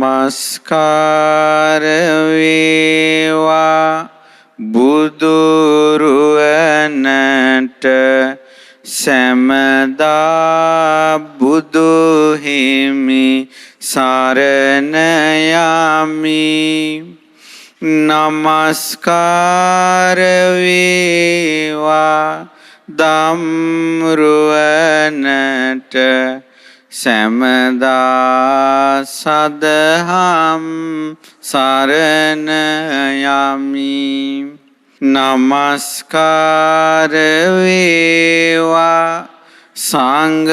නමස්කාර වේවා බුදුරුවනට සැමදා බුදු හිමි සරණ යමි. නමස්කාර වේවා ධම්රුවනට සැමදා සදහම් සරණ යමි. නමස්කාර වේවා සංඝරුවනට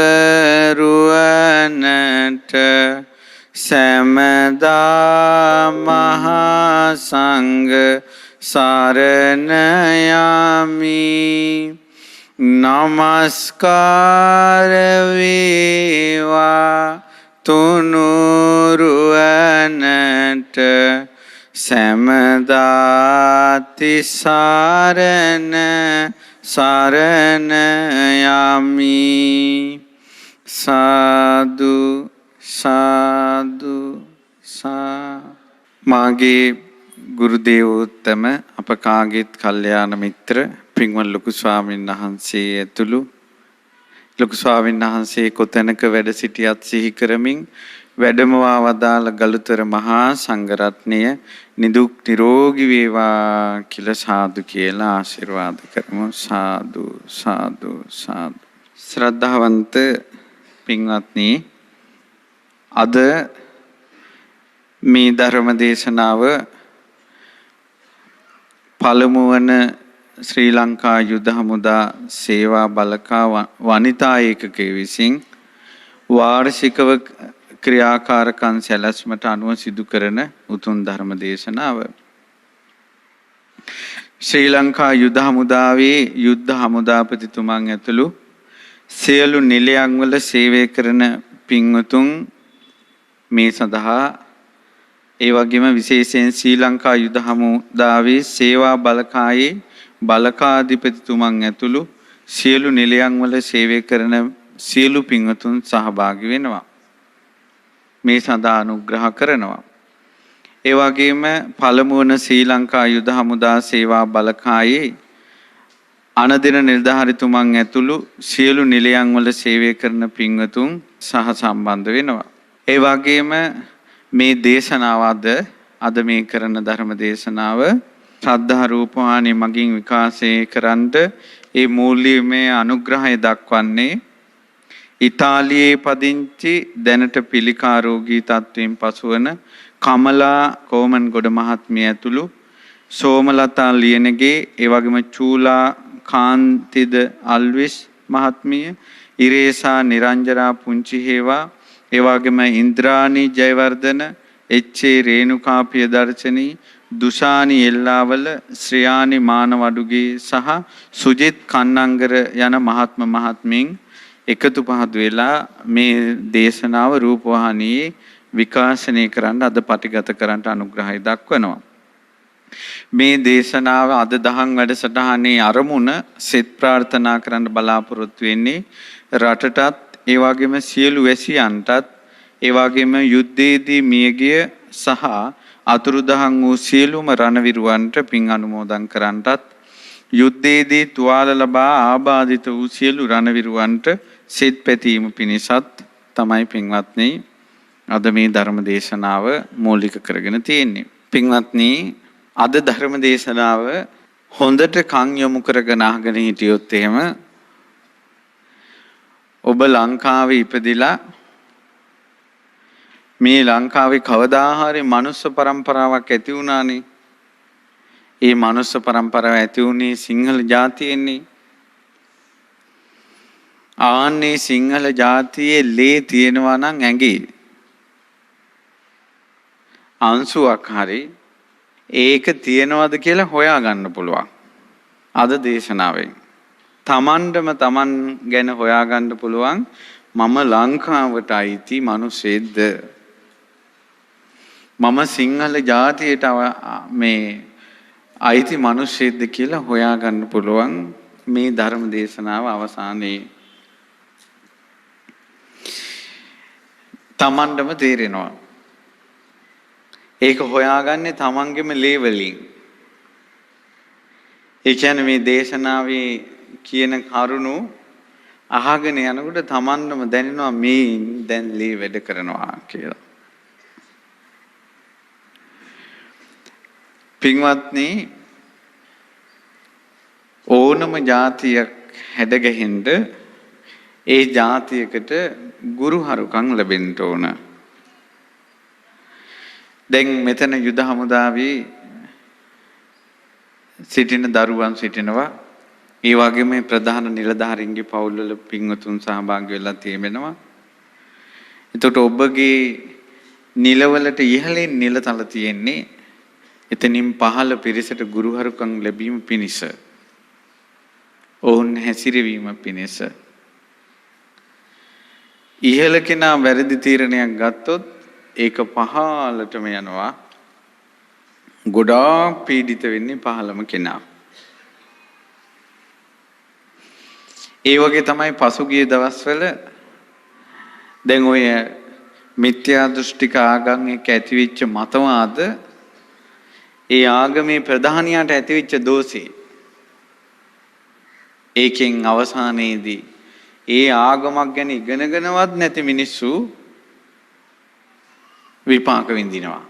සැමදා මහා සංඝ සරණ යමි. නමස්කාර වේවා තුනුරුවනට සැමදා තිසරණ සරණ යමි. සාදු සාදු සා. මාගේ ගුරු දේවෝත්තම අප කාගේත් කල්යාණ මිත්‍ර පින්වත් ලොකු ස්වාමීන් වහන්සේ ඇතුළු ලොකු ස්වාමීන් වහන්සේ කොතැනක වැඩ සිටියත් සිහි කරමින් වැඩමවා වදාළ ගරුතර මහා සංඝරත්නය නිදුක් නිරෝගී වේවා කියලා සාදු කියලා ආශිර්වාද කරමු. සාදු සාදු සාදු. ශ්‍රද්ධාවන්ත පින්වත්නි, අද මේ ධර්ම දේශනාව පළමු වන ශ්‍රී ලංකා යුද හමුදා සේවා බලකා වනිතා ඒකකයේ විසින් වාර්ෂිකව ක්‍රියාකාරකම් සැලැස්මට අනුව සිදු කරන උතුම් ධර්ම දේශනාව. ශ්‍රී ලංකා යුද හමුදාවේ යුද්ධ හමුදාපතිතුමන් ඇතුළු සියලු නිලයන් වල සේවය කරන පින්වතුන් මේ සඳහා ඒ වගේම විශේෂයෙන් ශ්‍රී ලංකා යුද හමුදාවේ සේවා බලකායේ බලකාධිපතිතුමන් ඇතුළු සියලු නිලයන් වල සේවය කරන සියලු පින්වතුන් සහභාගී වෙනවා. මේ සඳහා අනුග්‍රහ කරනවා. ඒ වගේම පළමු වන ශ්‍රී ලංකා යුද හමුදා සේවා බලකායේ අනදින නිලධාරිතුමන් ඇතුළු සියලු නිලයන් වල සේවය කරන පින්වතුන් සහ සම්බන්ධ වෙනවා. ඒ වගේම මේ දේශනාව අද මේ කරන ධර්ම දේශනාව ශ්‍රද්ධා රූපවාහිනිය මගින් විකාශය කරන්නට ඒ මූල්‍යමය අනුග්‍රහය දක්වන්නේ ඉතාලියේ පදිංචි දැනට පිළිකා රෝගී තත්වයෙන් පසුවන කමලා කොමන්ගොඩ මහත්මිය ඇතුළු සෝමලතා ලියනගේ ඒ වගේම චූලා කාන්තිද අල්විස් මහත්මිය, ඉරේසා නිරංජරා පුංචි හේවා, ඒ වගේම ඉන්ද්‍රාණී ජයවර්ධන, එච්.ඒ. රේණුකා පියදර්ශනී, දුෂානි එල්ලාවල, ශ්‍රියානි මානවඩුගේ සහ සුජිත් කන්නංගර යන මහත්ම මහත්මීන් එකතු පහදු වෙලා මේ දේශනාව රූපවාහිනියේ විකාශනය කරන්න අද පටිගත කරන්න අනුග්‍රහය දක්වනවා. මේ දේශනාව අද දහම් වැඩසටහනේ අරමුණ සෙත් ප්‍රාර්ථනා කරන්න බලාපොරොත්තු වෙන්නේ රටටත් ඒ වගේම සියලු වැසියන්ටත් ඒ වගේම යුද්ධයේදී මියගිය සහ අතුරුදහන් වූ සියලුම රණවිරුවන්ට පින් අනුමෝදන් කරන්නටත් යුද්ධයේදී තුවාල ලබා ආබාධිත වූ සියලු රණවිරුවන්ට සෙත් පැතීම පිණිසත් තමයි පින්වත්නි අද මේ ධර්ම දේශනාව මූලික කරගෙන තියෙන්නේ. පින්වත්නි, අද ධර්ම දේශනාව හොඳට කන් යොමු කරගෙන අහගෙන හිටියොත් එහෙම ඔබ ලංකාවේ ඉපදිලා මේ ලංකාවේ කවදා හරි මනුස්ස પરම්පරාවක් ඇති වුණානේ. ඒ මනුස්ස પરම්පරාව ඇති වුණේ සිංහල ජාතියෙන්නේ. ආන්නේ සිංහල ජාතියේ ලේ තියෙනවා නම් ඇඟේ අංශුවක් හරි ඒක තියෙනවද කියලා හොයාගන්න පුළුවන්. අද දේශනාවෙන් තමන්ටම තමන් ගැන හොයාගන්න පුළුවන්. මම ලංකාවට අයිති මිනිස්සෙක්ද? මම සිංහල ජාතියට මේ අයිති මිනිස්සෙක්ද කියලා හොයාගන්න පුළුවන් මේ ධර්ම දේශනාව අවසානයේ. තමන්ටම තේරෙනවා. ඒක හොයාගන්නේ තමන්ගේම ලේ වලින්. ඒ කියන්නේ මේ දේශනාවේ කියන කරුණු අහගෙන යනකොට තමන්ම දැනෙනවා මේ දැන් ලේ වැඩ කරනවා කියලා. පින්වත්නි, ඕනම જાතියක් හැඩගැහෙන්න ඒ જાතියකට ගුරු හරුකම් ලැබෙන්න ඕන. දැන් මෙතන යුද හමුදාවේ සිටින දරුවන් සිටිනවා. ඒ වගේම ප්‍රධාන නිලධාරීන්ගේ පවුල්වල පින්වතුන් සහභාගී වෙලා තියෙනවා. එතකොට ඔබගේ නිලවලට ඉහළින් නිලතල තියෙන්නේ එතනින් පහළ පිරිසට ගුරු හරුකම් ලැබීම පිණිස. ඔවුන් හැසිරවීම පිණිස. ඉහළ කෙනා වැරදි තීරණයක් ගත්තොත් ඒක පහළටම යනවා. ගොඩාක් පීඩිත වෙන්නේ පහළම කෙනා. ඒ වගේ තමයි පසුගිය දවස්වල දැන් ඔය මිත්‍යා දෘෂ්ටික ආගම් එක්ක ඇතිවෙච්ච මතවාද, ඒ ආගමේ ප්‍රධානියාට ඇතිවෙච්ච දෝෂේ, ඒකෙන් අවසානයේදී ඒ ආගමක් ගැන ඉගෙනගෙනවත් නැති මිනිස්සු විපාක විඳිනවා.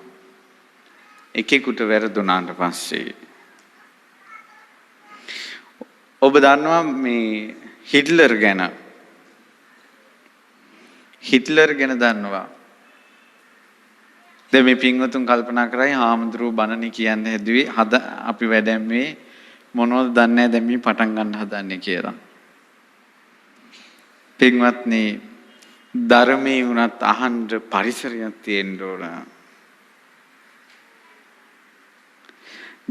එකෙකුට වැරදුනාට පස්සේ. ඔබ දන්නවා මේ හිට්ලර් ගැන. හිට්ලර් ගැන දන්නවා. දැන් මේ පින්වතුන් කල්පනා කරයි හාමුදුරුවෝ බණනි කියන්න හැදුවේ අපි වැඩැම්මේ මොනවද දන්නේ නැහැ දැන් මේ පටන් ගන්න හදන්නේ කියලා. පින්වත්නි, ධර්මයේ උනත් අහන්න පරිසරයක් තියෙන්න ඕන.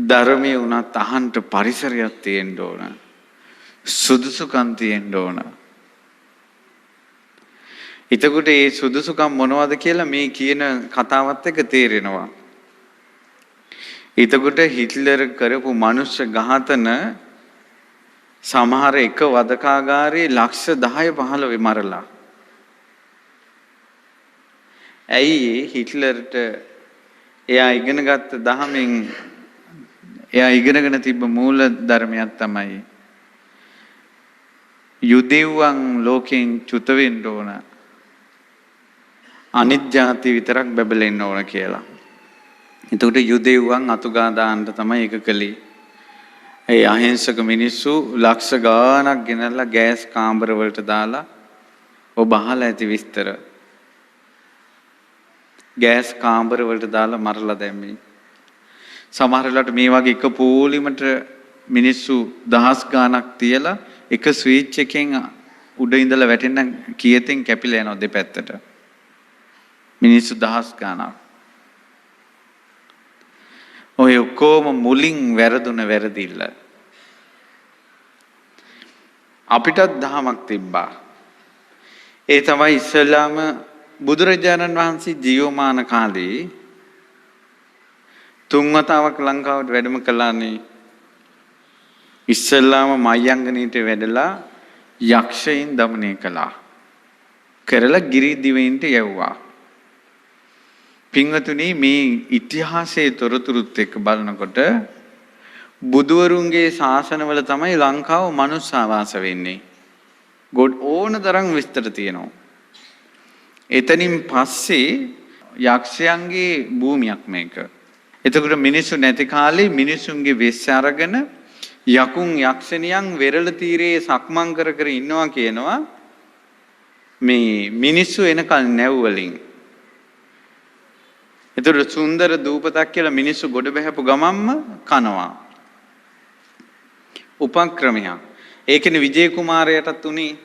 ධර්මයේ උනත් අහන්න පරිසරයක් තියෙන්න ඕන. සුදුසුකම් තියෙන්න ඕන. එතකොට මේ සුදුසුකම් මොනවද කියලා මේ කියන කතාවත් එක්ක තේරෙනවා. එතකොට හිට්ලර් කරපු මනුෂ්‍ය ඝාතන සමහර එක වදකාගාරයේ ලක්ෂ 10-15 මරලා. ඇයි හිට්ලර්ට එයා ඉගෙනගත්ත දහමෙන් එයා ඉගෙනගෙන තිබ්බ මූල ධර්මයක් තමයි යුදෙව්වන් ලෝකෙන් චුත වෙන්න ඕන, අනිත් ಜಾති විතරක් බබලෙන්න ඕන කියලා. එතකොට යුදෙව්වන් අතුගා දාන්න තමයි ඒක කළේ. ඒ අහිංසක මිනිස්සු ලක්ෂ ගාණක් ගෙනල්ලා ගෑස් කාමර වලට දාලා, ඔබ අහලා ඇති විස්තර. ගෑස් කාමර වලට දාලා මරලා දැම්මේ. සමහර වෙලාවට මේ වගේ එක පොලිමට මිනිස්සු දහස් ගාණක් තියලා එක ස්විච් එකෙන් උඩ ඉඳලා වැටෙන්න කීයකින් කැපිලා යනවා දෙපැත්තට. මිනිස්සු දහස් ගාණක්. ඔය ඔක්කොම මුලින් වැරදුන වැරදිල්ල. අපිටත් දහමක් තිබ්බා. ඒ තමයි ඉස්ලාම බුදුරජාණන් වහන්සේ ජීවමාන කාලේ 3 වතාවක් ලංකාවට වැඩම කළානේ. ඉස්ලාම මයංගනීට වැඩලා යක්ෂයින් দমনය කළා. කරලා ගිරි දිවයින්ට යවුවා. පින්වතුනි, මේ ඉතිහාසයේ තොරතුරුත් එක්ක බලනකොට බුදුවරුන්ගේ ශාසනවල තමයි ලංකාව මනුස්සාවාස වෙන්නේ. ඕන තරම් විස්තර තියෙනවා. එතනින් පස්සේ යක්ෂයන්ගේ භූමියක් මේක. එතකොට මිනිස්සු නැති කාලේ මිනිසුන්ගේ වෙස් අරගෙන යකුන් යක්ෂණියන් වෙරළ තීරයේ සක්මන් කර කර ඉන්නවා කියනවා. මේ මිනිස්සු එනකල් නැව් වලින්. එතකොට සුන්දර දූපතක් කියලා මිනිස්සු ගොඩ බහැපු ගමම්ම කනවා. උපක්‍රමයක්. ඒකනේ විජේ කුමාරයටත් උනේ.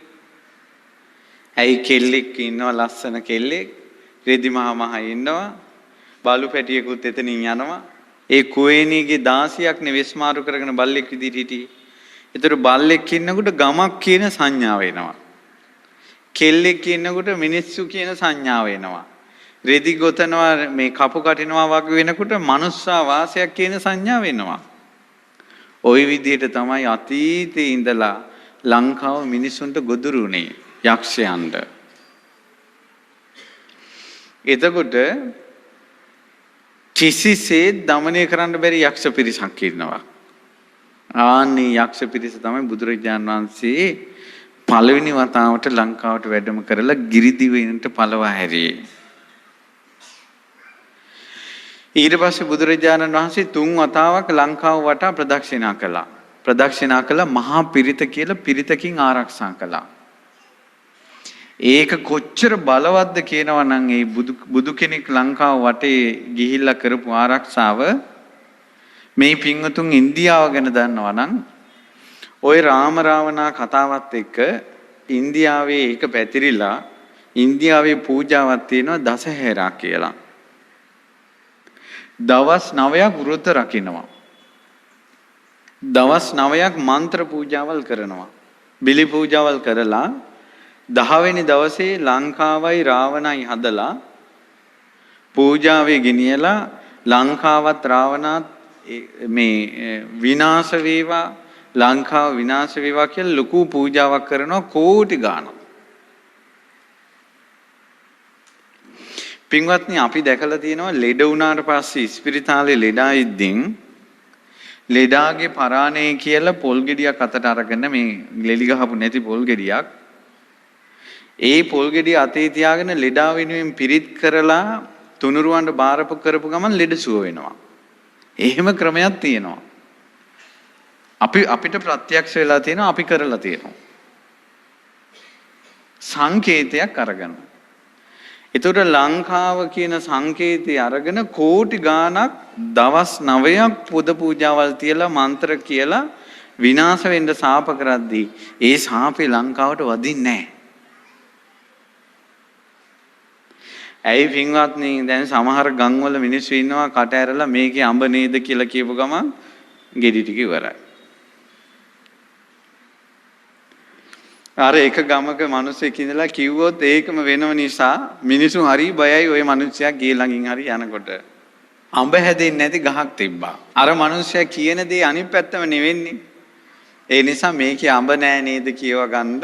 ඇයි කෙල්ලෙක් ඉන්නවා, ලස්සන කෙල්ලෙක්, රෙදි මහා ඉන්නවා, බලු පැටියෙකුත් එතනින් යනවා. ඒ කුවේණීගේ 16ක් නෙවෙස් මාරු කරගෙන බල්ලෙක් විදිහට හිටියේ. ඒතර බල්ලෙක් ඉන්නකොට ගමක් කියන සංඥාව එනවා. කෙල්ලෙක් ඉන්නකොට මිනිස්සු කියන සංඥාව එනවා. රෙදි ගොතනවා, මේ කපු කටිනවා වගේ වෙනකොට මනුස්සා වාසයක් කියන සංඥාව එනවා. ওই විදිහට තමයි අතීතේ ඉඳලා ලංකාව මිනිසුන්ට ගොදුරුනේ යක්ෂයන්ට. එතකොට කිසිසේත් দমনය කරන්න බැරි යක්ෂ පිරිසක් ඉන්නවා. ආන්නේ යක්ෂ පිරිස තමයි බුදුරජාණන් වහන්සේ පළවෙනි වතාවට ලංකාවට වැඩම කරලා ගිරිදිවයිනට පළවා හැරියේ. ඊට පස්සේ බුදුරජාණන් වහන්සේ 3 වතාවක් ලංකාව වටා ප්‍රදක්ෂිනා කළා. ප්‍රදක්ෂිනා කළා මහා පිරිත කියලා පිරිතකින් ආරක්ෂා කළා. ඒක කොච්චර බලවත්ද කියනවා නම් ඒ බුදු කෙනෙක් ලංකාව වටේ ගිහිල්ලා කරපු ආරක්ෂාව මේ පින්වතුන් ඉන්දියාව ගැන දන්නවා නම් ওই රාම රාවණා කතාවත් එක්ක ඉන්දියාවේ ඒක පැතිරිලා ඉන්දියාවේ පූජාවක් තියෙනවා දසහැරා කියලා. දවස් 9ක් වෘත රකින්නවා. දවස් 9ක් මන්ත්‍ර පූජාවල් කරනවා. බිලි පූජාවල් කරලා 10 වෙනි දවසේ ලංකාවයි රාවණයි හදලා පූජාවේ ගෙනියලා ලංකාවත් රාවණත් මේ විනාශ වේවා ලංකාව විනාශ වේවා කියලා ලොකු පූජාවක් කරනවා කෝටි ගාණක්. පින්වත්නි අපි දැකලා තියෙනවා ලෙඩ වුණාට පස්සේ ඉස්පිරිතාලේ ලෙඩා ඉද්දින් ලෙඩාගේ පරාණේ කියලා පොල් ගෙඩියක් අතට අරගෙන මේ ලෙලි ගහපු නැති පොල් ගෙඩියක් ඒ පොල් ගෙඩිය අතේ තියාගෙන ලෙඩා වෙනුවෙන් පිරිත් කරලා තුනුරුවන්ට බාරපු කරපු ගමන් ලෙඩ සුව වෙනවා. එහෙම ක්‍රමයක් තියෙනවා. අපිට ප්‍රත්‍යක්ෂ වෙලා තියෙනවා අපි කරලා තියෙනවා. සංකේතයක් අරගෙන. ඒතර ලංකාව කියන සංකේතය අරගෙන කෝටි ගාණක් දවස් 9ක් පුද පූජාවල් තියලා මන්ත්‍ර කියලා විනාශ වෙන්න සාප කරද්දී ඒ සාපේ ලංකාවට වදින්නේ නැහැ. ඇයි පින්වත්නි දැන් සමහර ගම්වල මිනිස්සු ඉන්නවා කට ඇරලා මේකේ අඹ නේද කියලා කියපු ගමන් ගෙඩි ටික ඉවරයි. අර එක ගමක මිනිස්සෙක් ඉඳලා කිව්වොත් ඒකම වෙනව නිසා මිනිස්සු හරි බයයි ওই මිනිස්සයා ගේ ළඟින් හරි යනකොට. අඹ හැදෙන්නේ නැති ගහක් තිබ්බා. අර මිනිස්සයා කියන දේ අනිත් පැත්තම නෙවෙන්නේ. ඒ නිසා මේකේ අඹ නෑ නේද කියව ගන්න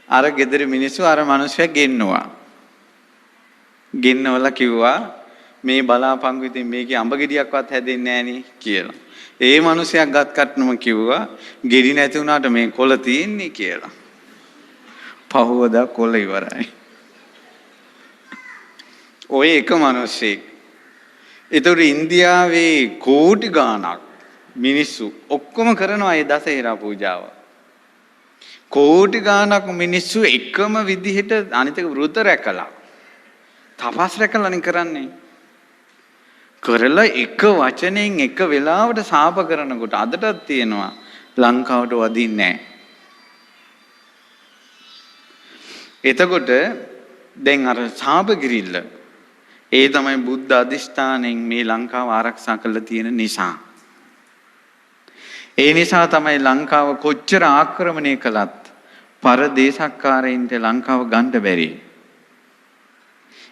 අර ගෙදර මිනිස්සු අර මිනිස්සයා ගෙන්නවා. ගෙන්නවලා කිව්වා මේ බලාපංගු ඉතින් මේකේ අඹ ගෙඩියක්වත් හැදෙන්නේ නෑනේ කියලා. ඒ මිනිසයා ගත් කට්නම කිව්වා ගෙඩි නැති වුණාට මේ කොළ තියෙන්නේ කියලා. පහවදා කොළ ඉවරයි. ඔය එක මිනිස්සෙක්. ඒතර ඉන්දියාවේ කෝටි ගාණක් මිනිස්සු ඔක්කොම කරනවා ඒ දසහෙරා පූජාව. කෝටි ගාණක් මිනිස්සු එකම විදිහට අනිතක වෘත රැකලා තපස් රැකලානේ කරන්නේ. කරලා එක වචනෙන් එක වෙලාවට සාප කරනකොට අදටත් තියෙනවා ලංකාවට වදින්නේ නැහැ. එතකොට දැන් අර සාප කිරිල්ල ඒ තමයි බුද්ධ අධිෂ්ඨානෙන් මේ ලංකාව ආරක්ෂා කරලා තියෙන නිසා. ඒ නිසා තමයි ලංකාව කොච්චර ආක්‍රමණය කළත් පරදේශක්කාරයින්ට ලංකාව ගන්න බැරි.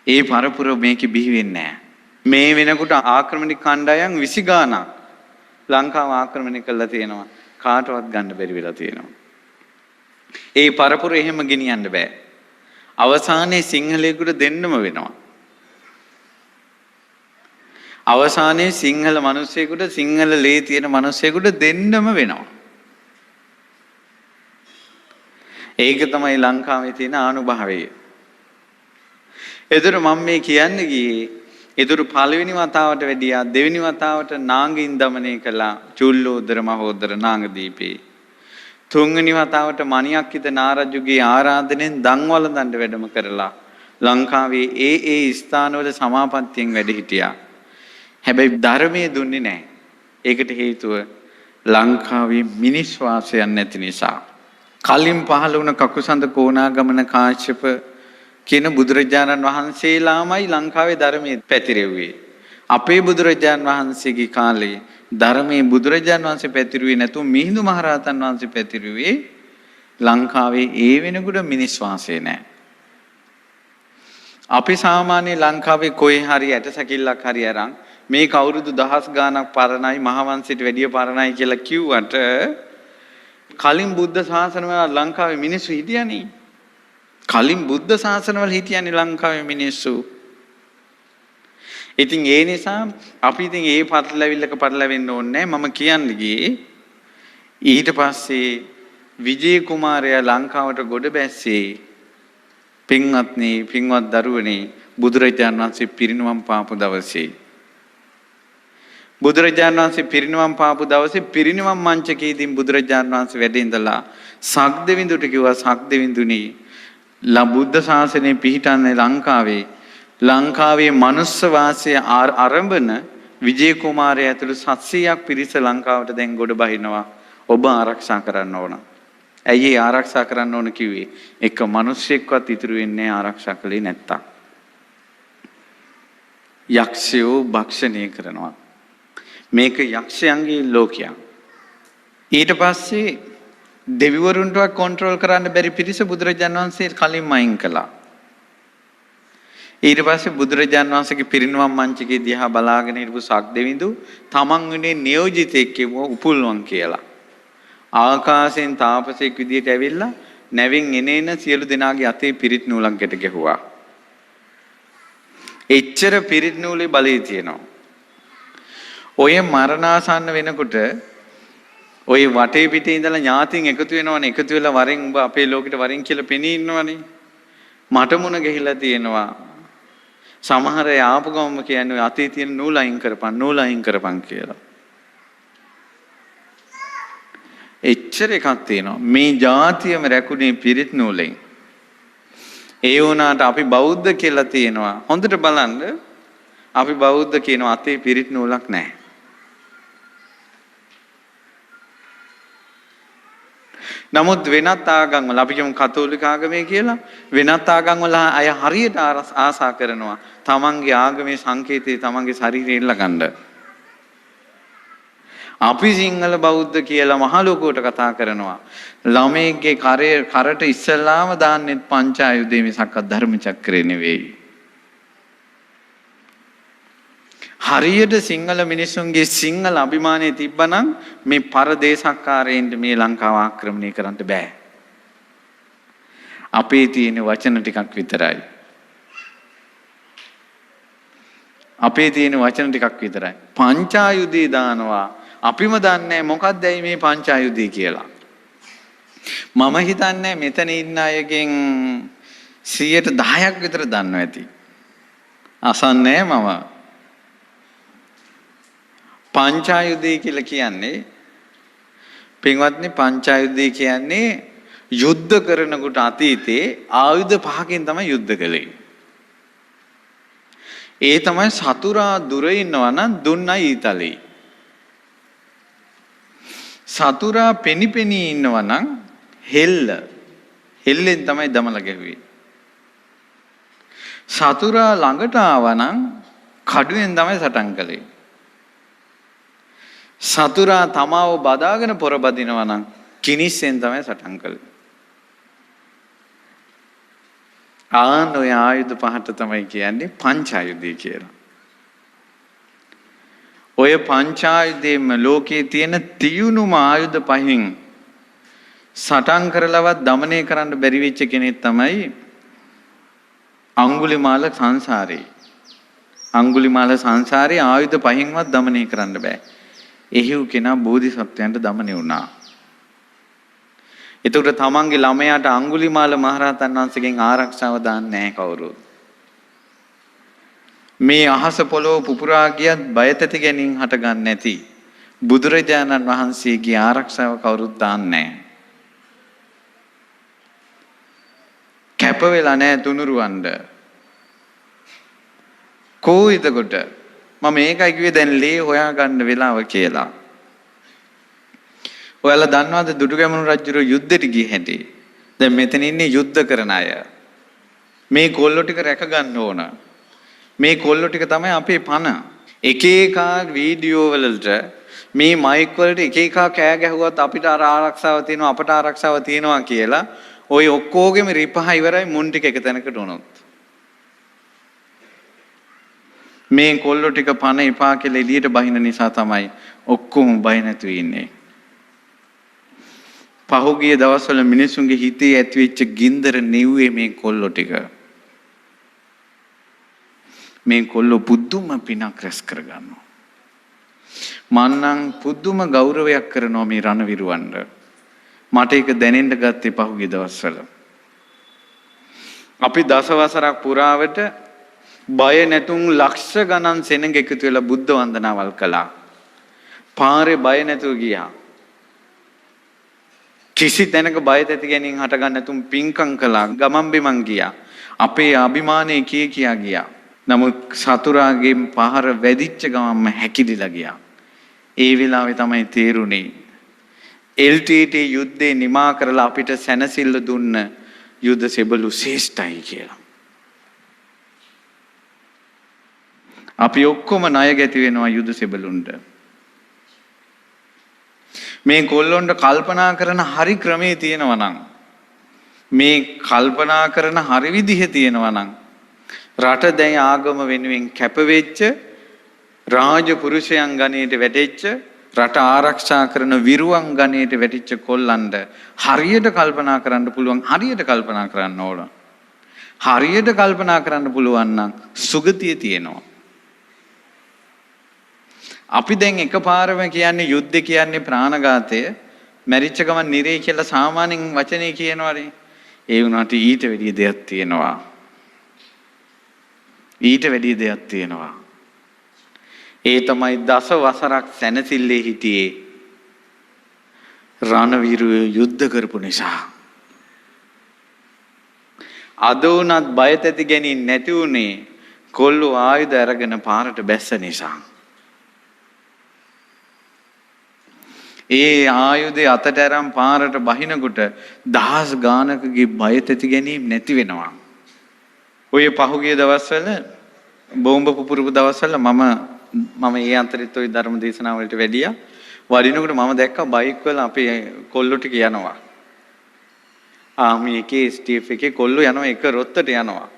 ඒ පරපුර මේකෙ බිහි වෙන්නේ නැහැ. මේ වෙනකොට ආක්‍රමණික කණ්ඩායම් 20 ගාණක් ලංකාව ආක්‍රමණය කළා තියෙනවා. කාටවත් ගන්න බැරි වෙලා තියෙනවා. ඒ පරපුර එහෙම ගෙනියන්න බෑ. අවසානයේ සිංහලයෙකුට දෙන්නම වෙනවා. අවසානයේ සිංහල මිනිස්සෙකුට සිංහල ලේ තියෙන මිනිස්සෙකුට දෙන්නම වෙනවා. ඒක තමයි ලංකාවේ තියෙන ආනුභාවය. එතකොට මම මේ කියන්නේ ගියේ එතකොට පළවෙනි වතාවට වැඩියා දෙවෙනි වතාවට නාගින් দমনය කළා චුල්ලෝදර මහෝදර නාගදීපේ. තුන්වෙනි වතාවට මණියක්කිත නාරජුගේ ආරාධනෙන් දන්වලඳන්න වැඩම කරලා ලංකාවේ ඒ ස්ථානවල සමාපත්තියෙන් වැඩ හිටියා. හැබැයි ධර්මයේ දුන්නේ නැහැ. ඒකට හේතුව ලංකාවේ මිනිස් වාසයක් නැති නිසා. කලින් පහළ වුණ කකුසඳ කොණාගමන කාශ්‍යප කියන බුදුරජාණන් වහන්සේලාමයි ලංකාවේ ධර්මයේ පැතිරෙව්වේ. අපේ බුදුරජාණන් වහන්සේගේ කාලේ ධර්මයේ බුදුරජාණන් වහන්සේ පැතිරුවේ නැතුව මිහිඳු මහරහතන් වහන්සේ පැතිරුවේ ලංකාවේ ඒ වෙනකොට මිනිස් වාසය නැහැ. අපි සාමාන්‍ය ලංකාවේ කොයි හරි ඇටසැකිල්ලක් හරි අරන් මේ කවුරුදු දහස් ගාණක් පරණයි මහවංශයට වැඩිය පරණයි කියලා කිව්වට කලින් බුද්ධ ශාසනවල ලංකාවේ මිනිස්සු හිටියනේ. කලින් බුද්ධ ශාසනවල හිටියනේ ලංකාවේ මිනිස්සු. ඉතින් ඒ නිසා අපි ඉතින් ඒ පටලැවිල්ලක පටලැවෙන්න ඕනේ නැහැ. මම කියන්නේ ගියේ ඊට පස්සේ විජේ කුමාරයා ලංකාවට ගොඩ බැස්සේ පින්වත්නි පින්වත් දරුවනේ බුදුරජාණන් වහන්සේ පිරිනිවන් පාපු දවසේ බුදුරජාණන් වහන්සේ පිරිනිවන් පාපු දවසේ පිරිනිවන් මංචකයේදී බුදුරජාණන් වහන්සේ වැඩ ඉඳලා සක්දෙවිඳුට කිව්වා සක්දෙවිඳුනි බුද්ධ ශාසනය පිහිටන්නේ ලංකාවේ මනුස්ස වාසය ආරම්භන විජේ කුමාරයා ඇතුළු 700ක් පිරිස ලංකාවට දැන් ගොඩ බහිනවා ඔබ ආරක්ෂා කරන්න ඕන. ඇයි ඒ ආරක්ෂා කරන්න ඕන කිව්වේ? එක මිනිස්සෙක්වත් ඉතුරු වෙන්නේ ආරක්ෂා කළේ නැත්තම්. යක්ෂයෝ භක්ෂණය කරනවා. මේක යක්ෂයන්ගේ ලෝකයක්. ඊට පස්සේ දෙවිවරුන්ටවත් කන්ට්‍රෝල් කරන්න බැරි පිරිස බුදුරජාණන් වහන්සේ කලින්ම අයින් කළා. ඊට පස්සේ බුදුරජාණන් වහන්සේගේ පිරිනිවන් මංචකේ දිහා බලාගෙන හිටපු සක්දෙවිඳු තමන් වෙනේ නියෝජිතෙක් කිව්ව උපුල්වන් කියලා. ආකාශයෙන් තාපසෙක් විදියට ඇවිල්ලා නැවින් එනේන සියලු දෙනාගේ අතේ පිරිත් නූලක් ගැට ගැහුවා. එච්චර පිරිත් නූලේ බලය තියෙනවා. ඔය මරණාසන්න වෙනකොට ඔය වටේ පිටේ ඉඳලා ඥාතින් එකතු වෙනවනේ එකතු වෙලා වරෙන් උඹ අපේ ලෝකෙට වරෙන් කියලා පෙනී ඉන්නවනේ. මට මුණ ගහිලා තියෙනවා. සමහර අය ආපු ගමම කියන්නේ අතේ තියෙන නූල් අයින් කරපන් කියලා. එච්චර එකක් තියෙනවා. මේ જાතියම රැකුනේ පිරිත් නූලෙන්. ඒ වුණාට අපි බෞද්ධ කියලා තියෙනවා. හොඳට බලන්න අපි බෞද්ධ කියනවා අතේ පිරිත් නූලක් නැහැ. නමුත් වෙනත් ආගම් වල අපි කියමු කතෝලික ආගමේ කියලා වෙනත් ආගම් වල අය හරියට ආසා කරනවා තමන්ගේ ආගමේ සංකේතය තමන්ගේ ශරීරයෙන් ළඟන්න. අපි සිංහල බෞද්ධ කියලා මහ ලොකුවට කතා කරනවා. ළමයිගේ කරට ඉස්සල්ලාම දාන්නෙත් පංචායුධය මිසක් ධර්ම චක්‍රය නෙවෙයි. හරියට සිංහල මිනිසුන්ගේ සිංහල අභිමානය තිබ්බනම් මේ පරදේශක්කාරයින්ට මේ ලංකාව ආක්‍රමණය කරන්න බෑ. අපේ තියෙන වචන ටිකක් විතරයි. පංචායුධය දානවා. අපිම දන්නේ මොකක්ද මේ පංචායුධය කියලා. මම හිතන්නේ මෙතන ඉන්න අයගෙන් 10% විතර දන්නවා ඇති. අසන්නේ මම. පංචායුධය කියලා කියන්නේ පින්වත්නි පංචායුධය කියන්නේ යුද්ධ කරනකොට අතීතේ ආයුධ 5කින් තමයි යුද්ධ කළේ. ඒ තමයි සතුරා දුර ඉන්නවා නම් දුන්නයි ඊතලේ. සතුරා පෙනිපෙනී ඉන්නවා නම් හෙල්ලෙන් තමයි දමල ගැහුවේ. සතුරා ළඟට ආවා නම් කඩුවෙන් තමයි සටන් කළේ. සතුරා තමාව බදාගෙන පොර බදිනවා නම් කිනිස්සෙන් තමයි සටන් කළේ. ඔය ආයුධ 5ට තමයි කියන්නේ පංචායුධය කියලා. ඔය පංචායුධයේම ලෝකයේ තියෙන තියුණුම ආයුධ 5න් සටන් කරලවත් দমনය කරන්න බැරි වෙච්ච කෙනෙක් තමයි අඟුලිමාල සංසාරේ. අඟුලිමාල සංසාරේ ආයුධ 5න්වත් দমনය කරන්න බෑ. එහිව් කෙනා බෝධිසත්වයන්ට দমনය වුණා. එතකොට තමන්ගේ ළමයාට අඟුලිමාල මහරහතන් වහන්සේගෙන් ආරක්ෂාව දාන්නේ නැහැ කවුරුත්. මේ අහස පොළොව පුපුරා ගියත් බය තැති ගැනීම හටගන්නේ නැති බුදුරජාණන් වහන්සේගේ ආරක්ෂාව කවුරුත් දාන්නේ නැහැ. කැප වෙලා නැහැ තුනුරුවන්ඩ. කොයිදකොට මම මේකයි කිව්වේ දැන් ලේ හොයාගන්න වෙලාව කියලා. ඔයාලා දන්නවද දුටුගැමුණු රජුගේ යුද්ධෙට ගිය හැටි? දැන් මෙතන ඉන්නේ යුද්ධ කරන අය. මේ කොල්ලෝ ටික රැක ගන්න ඕන. මේ කොල්ලෝ ටික තමයි අපේ පණ. එක එක වීඩියෝ වලට මේ මයික් වලට එක එක කෑ ගැහුවත් අපිට ආරක්ෂාව තියෙනවා අපට ආරක්ෂාව තියෙනවා කියලා ඔය ඔක්කොගෙම රිපහ ඉවරයි මුන් ටික එක තැනකට උනොත්. මේ කොල්ලෝ ටික පණ එපා කියලා එළියට බහින නිසා තමයි ඔක්කොම බය නැතුව ඉන්නේ. පහුගිය දවස්වල මිනිසුන්ගේ හිතේ ඇතිවෙච්ච ගින්දර නිව්වේ මේ කොල්ලෝ ටික. මේ කොල්ලෝ පුදුම පිනක් රැස් කරගන්නවා. මන්නම් පුදුම ගෞරවයක් කරනවා මේ රණවිරුවන්ට. මට ඒක දැනෙන්න ගත්තේ පහුගිය දවස්වල. අපි දසවසරක් පුරාවට බය නැතුම් ලක්ෂ ගණන් සෙනඟ එකතු වෙලා බුද්ධ වන්දනාවල් කළා. පාරේ බය නැතුව ගියා. කිසි තැනක බය තැති ගැනීම හට ගන්න නැතුම් පිංකම් කළා. ගමන් බිමන් ගියා. අපේ අභිමානයේ කියා ගියා. නමුත් සතුරාගෙන් පහර වැදිච්ච ගමන්ම හැකිලිලා ගියා. ඒ වෙලාවේ තමයි තේරුනේ LTT යුද්ධේ නිමා කරලා අපිට සැනසෙල්ල දුන්න යුද සෙබළු ශ්‍රේෂ්ඨයි කියලා. අපි ඔක්කොම ණය ගැති වෙනවා යුද සෙබළුන්ට. මේ කොල්ලොන්ට කල්පනා කරන හරි ක්‍රමේ තියෙනවා නම්, මේ කල්පනා කරන හරි විදිහ තියෙනවා නම්, රට දැන් ආගම වෙනුවෙන් කැපවෙච්ච රාජ පුරුෂයන් ගණයට වැටෙච්ච, රට ආරක්ෂා කරන විරුවන් ගණයට වැටිච්ච කොල්ලන්ට හරියට කල්පනා කරන්න පුළුවන්. හරියට කල්පනා කරන්න ඕන. හරියට කල්පනා කරන්න පුළුවන් නම් සුගතිය තියෙනවා. අපි දැන් එකපාරම කියන්නේ යුද්ධ කියන්නේ ප්‍රාණඝාතය, මැරිච්ච ගමන් නිරේ කියලා සාමාන්‍යයෙන් වචනේ කියනවානේ. ඒ වුණාට ඊට වැඩිය දෙයක් තියෙනවා. ඊට වැඩිය දෙයක් තියෙනවා. ඒ තමයි දස වසරක් සැනසille හිටියේ රණවිරුවෝ යුද්ධ කරපු නිසා. අද උනත් බය තැති ගැනීම නැති උනේ කොල්ලෝ ආයුධ අරගෙන පාරට බැස්ස නිසා. ඒ ආයුධය අතට අරන් පාරට බහිනකොට දහස් ගානකගේ බය තැති ගැනීම නැති වෙනවා. ඔය පහුගිය දවස්වල බෝම්බ පුපුරපු දවස්වල මම ඒ අතරෙත් ওই ධර්ම දේශනාව වලට වැඩියා. වඩිනකොට මම දැක්කා බයික් වල අපේ කොල්ලෝ ටික යනවා. ආමි එකේ ස්ටීෆ් එකේ කොල්ලෝ යනවා, එක රොත්තට යනවා.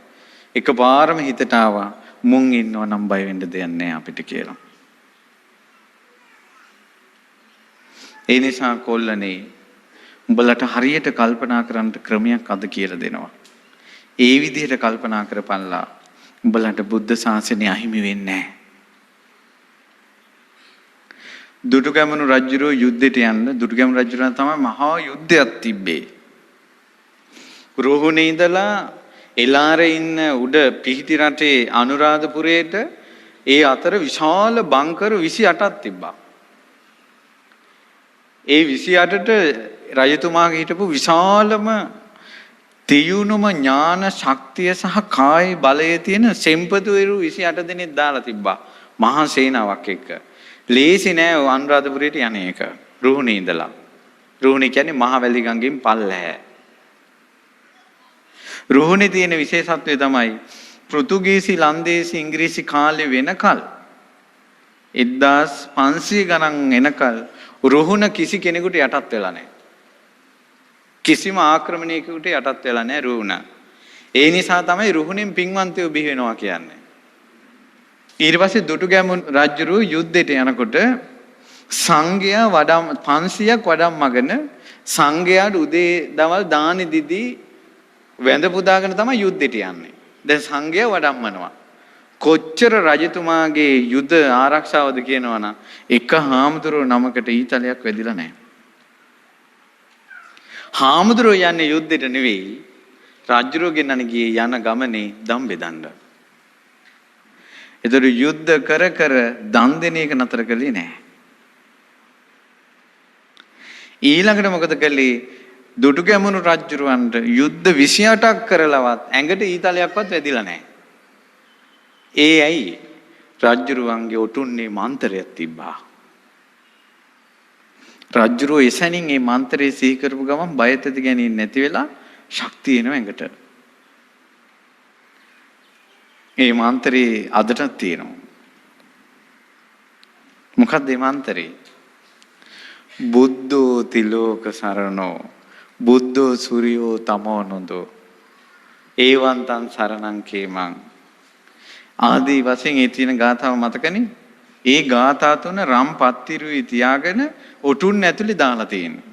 එකපාරම හිතට ආවා මුන් ඉන්නවා නම් බය වෙන්න දෙයක් නැහැ අපිට කියලා. ඒ නිසා කොල්ලනේ උඹලට හරියට කල්පනා කරන්න ක්‍රමයක් අද කියලා දෙනවා. ඒ විදිහට කල්පනා කරපල්ලා උඹලට බුද්ධ ශාසනය අහිමි වෙන්නේ නැහැ. දුටුගැමුණු රජුරෝ යුද්ධයට යන්න, දුටුගැමුණු රජුරන් තමයි මහා යුද්ධයක් තිබ්බේ. රුහුණේ ඉඳලා එලාරේ ඉන්න උඩ පිහිටි රටේ අනුරාධපුරයට ඒ අතර විශාල බංකර 28ක් තිබ්බා. ඒ 28ට රජතුමාගේ හිටපු විශාලම තියුණුම ඥාන ශක්තිය සහ කාය බලය තියෙන සෙම්පතුවරු 28 දෙනෙක් දාලා තිබ්බා මහා සේනාවක් එක්ක. ලේසි නෑ අනුරාධපුරයට යන්නේ එක. රුහුණේ ඉඳලා. රුහුණේ කියන්නේ මහවැලි ගඟෙන් පල්ලෑ. රුහුණේ තියෙන විශේෂත්වය තමයි පෘතුගීසි, ලන්දේසි, ඉංග්‍රීසි කාලේ වෙනකල් 1500 ගණන් එනකල් රුහුණ කිසි කෙනෙකුට යටත් වෙලා නැහැ. කිසිම ආක්‍රමණයකට යටත් වෙලා නැහැ රුහුණ. ඒ නිසා තමයි රුහුණෙන් පින්වන්තයෝ බිහි වෙනවා කියන්නේ. ඊට පස්සේ දුටුගැමුණු රජුරු යුද්ධයට යනකොට සංඝයා වඩම් 500ක් වඩම්මගෙන සංඝයාට උදේ දවල් දානි දීදී වැඳ පුදාගෙන තමයි යුද්ධයට යන්නේ. දැන් සංඝයා වඩම්මනවා. කොච්චර රජතුමාගේ යුද ආරක්ෂාවද කියනවනම් එක හාමුදුරුවෝ නමකට ඊතලයක් වැදිලා නැහැ. හාමුදුරුවෝ යන්නේ යුද්ධෙට නෙවෙයි, රජුරෝ ගෙන්නන ගියේ යන ගමනේ දම් බෙදන්න. ඒතර යුද්ධ කර කර දන් දෙන එක නතර කළේ නැහැ. ඊළඟට මොකද කළේ? දුටුගැමුණු රජුරවන්ට යුද්ධ 28ක් කරලවත් ඇඟට ඊතලයක්වත් වැදිලා නැහැ. ඒ ඇයි? රජුරුවන්ගේ ඔටුන්නේ මන්ත්‍රයක් තිබ්බා. රජුරෝ එසැනින් මේ මන්ත්‍රය සිහි කරපු ගමන් බය තැති ගැනීම නැති වෙලා ශක්තිය එනවා ඇඟට. මේ මන්ත්‍රේ අදටත් තියෙනවා. මොකක්ද මේ මන්ත්‍රේ? බුද්ධෝ තිලෝක සරණෝ බුද්ධෝ සූර්යෝ තමෝ නොදෝ ඒවන්තං සරණං කේමං ආදී වශයෙන් ඒ තියෙන ගාථාව මතකනේ. ඒ ගාථා තුන රම් පත්තිරුයි තියාගෙන ඔටුන්න ඇතුලේ දාලා තියෙනවා.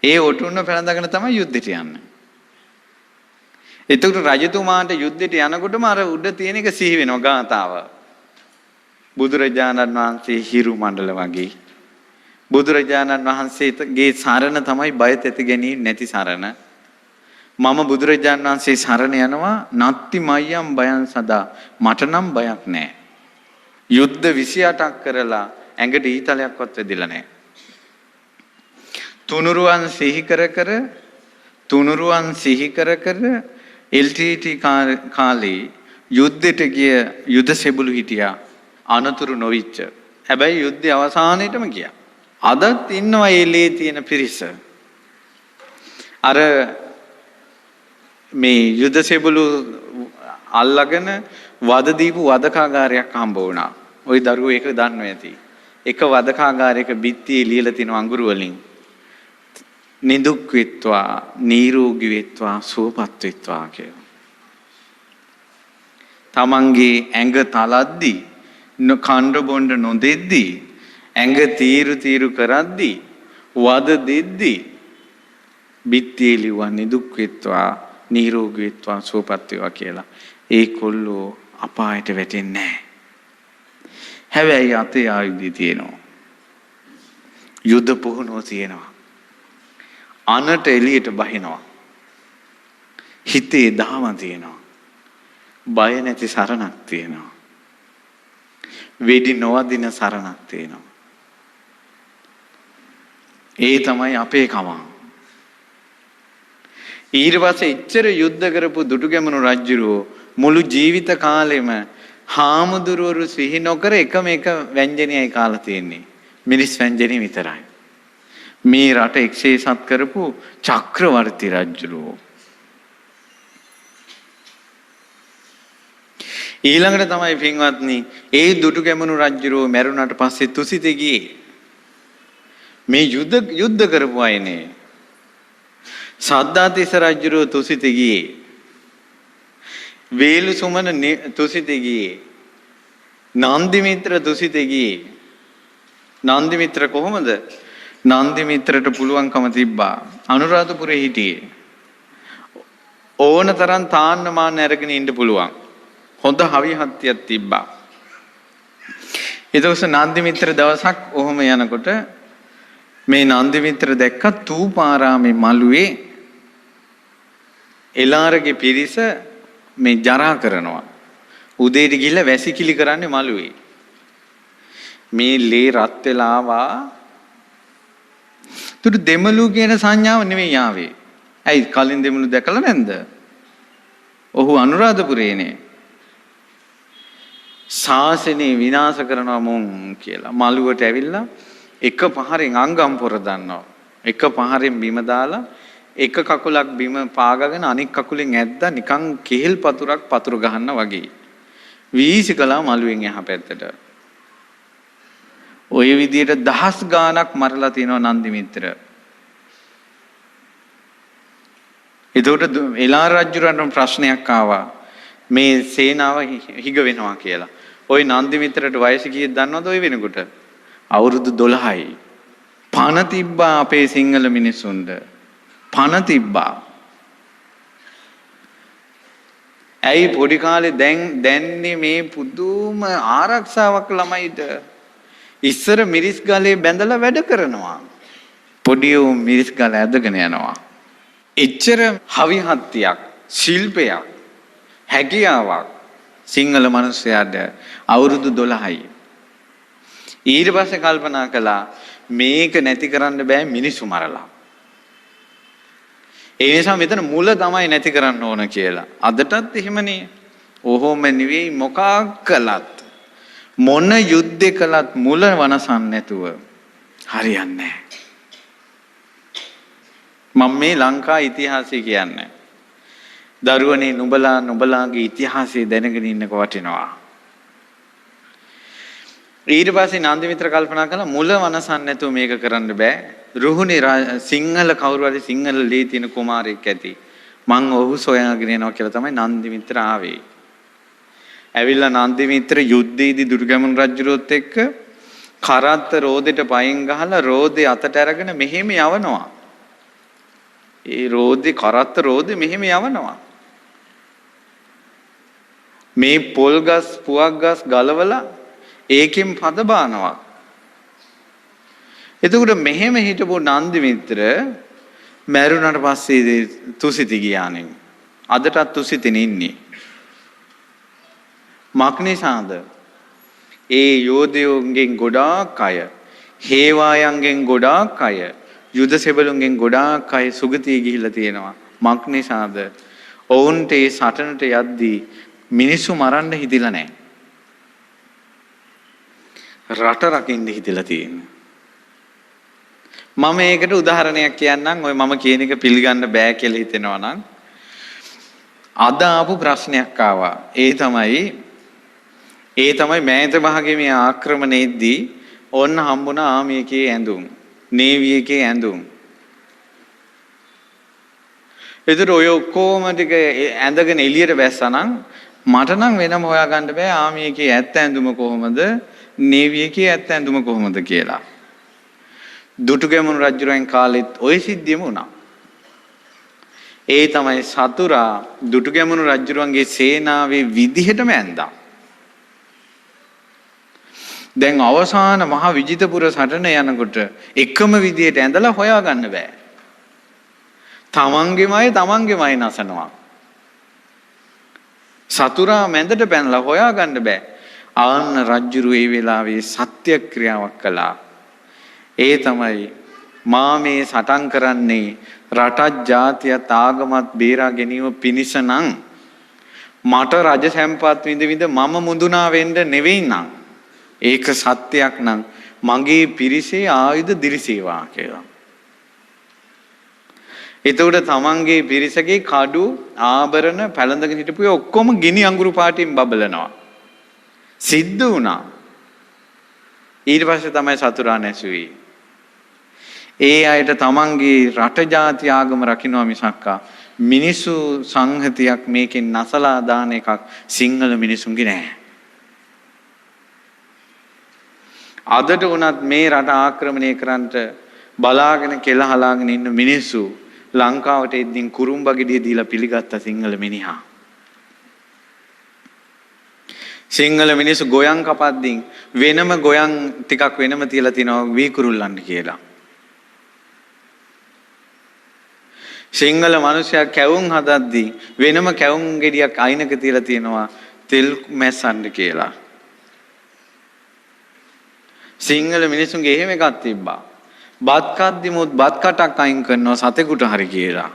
ඒ ඔටුන්න පැනඳගෙන තමයි යුද්ධෙට යන්නේ. එතකොට රජතුමාට යුද්ධයට යනකොටම අර උඩ තියෙන එක සිහි වෙනවා ගාතාව. බුදුරජාණන් වහන්සේ හිරු මණ්ඩල වගේ. බුදුරජාණන් වහන්සේගේ සරණ තමයි බය තැති ගැනීම නැති සරණ. මම බුදුරජාණන් වහන්සේ සරණ යනවා නත්ති මයම් බයං සදා. මට නම් බයක් නැහැ. යුද්ධ 28ක් කරලා ඇඟට ඊතලයක්වත් වැදිලා නැහැ. තුනුරුවන් සිහි කර කර LTT කාලේ යුද්ධෙට ගිය යුද සෙබළු හිටියා. අනතුරු නොවිච්ච. හැබැයි යුද්ධය අවසානයේටම ගියා. අදත් ඉන්නවා එලේ තියෙන පිරිස. අර මේ යුද සෙබළු අල්ලගෙන වද දීපු වදකාගාරයක් හම්බ වුණා. ওই දරුවෝ ඒක දන්නවා ඇති. එක වදකාගාරයක බිත්තියේ ලියලා තියෙන අඟුරු වලින් නිදුක් වෙත්වා නිරෝගී වෙත්වා සුවපත් වෙත්වා කියලා. තමන්ගේ ඇඟ තලද්දී කණ්ඩ බොණ්ඩ නොදෙද්දී ඇඟ තීරු කරද්දී වද දෙද්දී බිත්තියේ ලිව්වා නිදුක් වෙත්වා නිරෝගී වෙත්වා සුවපත් වේවා කියලා. ඒ කොල්ලෝ අපායට වැටෙන්නේ නැහැ. හැබැයි අතේ ආයුධය තියෙනවා. යුද පුහුණුව තියෙනවා. අනට එළියට බහිනවා. හිතේ දහම තියෙනවා. බය නැති සරණක් තියෙනවා. වෙඩි නොවදින සරණක් තියෙනවා. ඒ තමයි අපේ කම. ඊට පස්සේ ඉච්ඡර යුද්ධ කරපු දුටුගැමුණු රජුරෝ මුළු ජීවිත කාලෙම හාමුදුරුවරු සිහි නොකර එකම එක ව්‍යංජනයයි කාලා තියෙන්නේ. මිරිස් ව්‍යංජනේ විතරයි. මේ රට එක්සේසත් කරපු චක්‍රවර්ති රජුරෝ. ඊළඟට තමයි පින්වත්නි ඒ දුටුගැමුණු රජුරෝ මැරුණාට පස්සේ තුසිතේ ගියේ. මේ යුද්ධ කරපු අයනේ. සද්ධාතිස්ස රජුරෝ තුසිතේ ගියේ. වේලුසුමන තුසිතේ ගියේ. නන්දිමිත්‍ර තුසිතේ ගියේ. නන්දිමිත්‍ර කොහොමද? නන්දිමිත්‍රට පුළුවන්කම තිබ්බා. අනුරාධපුරේ හිටියේ. ඕන තරම් තාන්න මාන්න අරගෙන ඉන්න පුළුවන්. හොඳ හවි හත්තියක් තිබ්බා. ඊට පස්සේ නන්දිමිත්‍ර දවසක් ඔහොම යනකොට මේ නන්දිමිත්‍ර දැක්ක තූපාරාමේ මළුවේ එලාරගේ පිරිස මේ ජරා කරනවා. උදේට ගිහිල්ලා වැසිකිලි කරන්නේ මළුවේ. මේ ලේ රත් වෙලා ආවා. තුරු දෙමළු කියන සංඥාව නෙවෙයි ආවේ. ඇයි කලින් දෙමළු දැකලා නැන්ද? ඔහු අනුරාධපුරේනේ. ශාසනය විනාශ කරනවා මොන් කියලා මළුවට ඇවිල්ලා එක පහරෙන් අංගම් පොර දානවා. එක පහරෙන් බිම දාලා එක කකුලක් බිම පාගගෙන අනික් කකුලෙන් ඇද්දා නිකන් කෙහෙල් පතුරක් පතුරු ගහන්න වගේ. වීසි කළා මළුවෙන් එහා පැත්තට. ඔය විදියට දහස් ගාණක් මරලා තිනවා නන්දිමිත්‍ර. එතකොට එලාර රජුරන්ට ප්‍රශ්නයක් ආවා. මේ සේනාව හිග වෙනවා කියලා. ওই නන්දිමිත්‍රට වයස කීයද දන්නවද ඔය වෙනකොට? අවුරුදු 12යි. පණ තිබ්බා අපේ සිංහල මිනිසුන්ට. පණ තිබ්බා. ඇයි පොඩි කාලේ දැන්නේ මේ පුදුම ආරක්ෂාවක් ළමයිට. ඉස්සර මිරිස් ගලේ බැඳලා වැඩ කරනවා. පොඩි උන් මිරිස් ගල ඇදගෙන යනවා. එච්චර හවිහත්තියක්, ශිල්පයක්, හැකියාවක් සිංහල මිනිස්සයාට අවුරුදු 12යි. ඊට පස්සේ කල්පනා කළා මේක නැති කරන්න බෑ මිනිස්සු මරලා. ඒ නිසා මෙතන මුල තමයි නැති කරන්න ඕන කියලා. අදටත් එහෙමනේ. ඔහොම නෙවෙයි මොකක් කළත් මොන යුද්ධේ කළත් මුල වනසන් නැතුව හරියන්නේ නැහැ. මම මේ ලංකා ඉතිහාසය කියන්නේ. දරුවනේ නුඹලාගේ ඉතිහාසය දැනගෙන ඉන්නක වටිනවා. ඊට පස්සේ නන්දිමිත්‍ර කල්පනා කළා මුල වනසන් නැතුව මේක කරන්න බෑ. රුහුණේ සිංහල කවුරු හරි සිංහල ලේ තියෙන කුමාරයෙක් ඇති. මං ඔහු සොයාගෙන යනවා කියලා තමයි නන්දිමිත්‍ර ආවේ. ඇවිල්ලා නන්දිමිත්‍ර යුද්ධයේදී දුර්ගමුණු රජුරොත් එක්ක කරත්ත රෝදෙට පයින් ගහලා රෝදේ අතට අරගෙන මෙහෙම යවනවා. ඒ රෝදේ කරත්ත රෝදේ මෙහෙම යවනවා. මේ පොල් ගස් පුවක් ගස් ගලවලා ඒකෙන් පද බානවා. එතකොට මෙහෙම හිටපු නන්දි මිත්‍ර මැරුණාට පස්සේ තුසිත ගියානේ. අදටත් තුසිතෙන් ඉන්නේ. මක්නිසාද ඒ යෝධයෝන්ගෙන් ගොඩාක් අය, හේවායන්ගෙන් ගොඩාක් අය, යුද සෙබළුන්ගෙන් ගොඩාක් අය සුගතිය ගිහිල්ලා තියෙනවා. මක්නිසාද ඔවුන්ට ඒ සටනට යද්දී මිනිස්සු මරන්න හිතිලා නැහැ. රට රකින්න හිතලා තියෙනවා. මම ඒකට උදාහරණයක් කියන්නම්. ඔය මම කියන එක පිළිගන්න බෑ කියලා හිතෙනවා නම් අද ආපු ප්‍රශ්නයක් ආවා. ඒ තමයි මෑත භාගයේ මේ ආක්‍රමණයේදී ඔන්න හම්බුණා ආමි එකේ ඇඳුම්, නේවි එකේ ඇඳුම්. ඒතර ඔය ඔක්කොම ටික ඇඳගෙන එළියට බැස්සනම් මට නම් වෙනම හොයාගන්න බෑ ආමි එකේ ඇත්ත ඇඳුම කොහොමද, නේවි එකේ ඇත්ත ඇඳුම කොහොමද කියලා. දුටුගැමුණු රජුරන් කාලෙත් ওই සිද්ධියම වුණා. ඒ තමයි සතුරා දුටුගැමුණු රජුරන්ගේ සේනාවේ විදිහටම ඇඳා. දැන් අවසාන මහ විජිතපුර සටන යනකොට එකම විදියට ඇඳලා හොයාගන්න බෑ. තමන්ගේමයි නසනවා. සතුරා මැදට පැනලා හොයාගන්න බෑ. ආන්න රජුරු ඒ වෙලාවේ සත්‍යක්‍රියාවක් කළා. ඒ තමයි මා මේ සටන් කරන්නේ රටත් ජාතියත් ආගමත් බේරා ගැනීම පිණිස නම් මට රජ සම්පත් විඳ මම මුදුනා වෙන්න නෙවෙයි නම් ඒක සත්‍යයක් නම් මගේ පිරිසේ ආයුධ දිරිසේවා කියලා. එතකොට තමන්ගේ පිරිසගේ කඩු ආභරණ පැළඳගෙන හිටපු ඔක්කොම ගිනි අඟුරු පාටින් බබලනවා. සිද්ධ වුණා. ඊට පස්සේ තමයි සතුරා නැසුවේ. ඒ අයට තමන්ගේ රට ජාති ආගම රකින්නවා මිසක්කා මිනිසු සංහතියක් මේකෙන් නැසලා දාන එකක් සිංහල මිනිසුන්ගේ නැහැ. අදට උනත් මේ රට ආක්‍රමණය කරන්නට බලාගෙන කෙලහලාගෙන ඉන්න මිනිස්සු ලංකාවට එද්දීන් කුරුම්බ ගෙඩිය දීලා පිළිගත්ත සිංහල මිනිහා. සිංහල මිනිස්සු ගොයන් කපද්දී වෙනම ගොයන් ටිකක් වෙනම තියලා තිනවා වී කුරුල්ලන්ට කියලා. සිංහල මිනිස්සයා කැවුම් හදද්දී වෙනම කැවුම් ගෙඩියක් අයිනක තියලා තිනවා තෙල් මැස්සන්න කියලා. සිංහල මිනිස්සුන්ගේ එහෙම එකක් තිබ්බා. බත් කද්දිමුත් බත් කටක් අයින් කරනවා සතෙකුට හරි කියලා.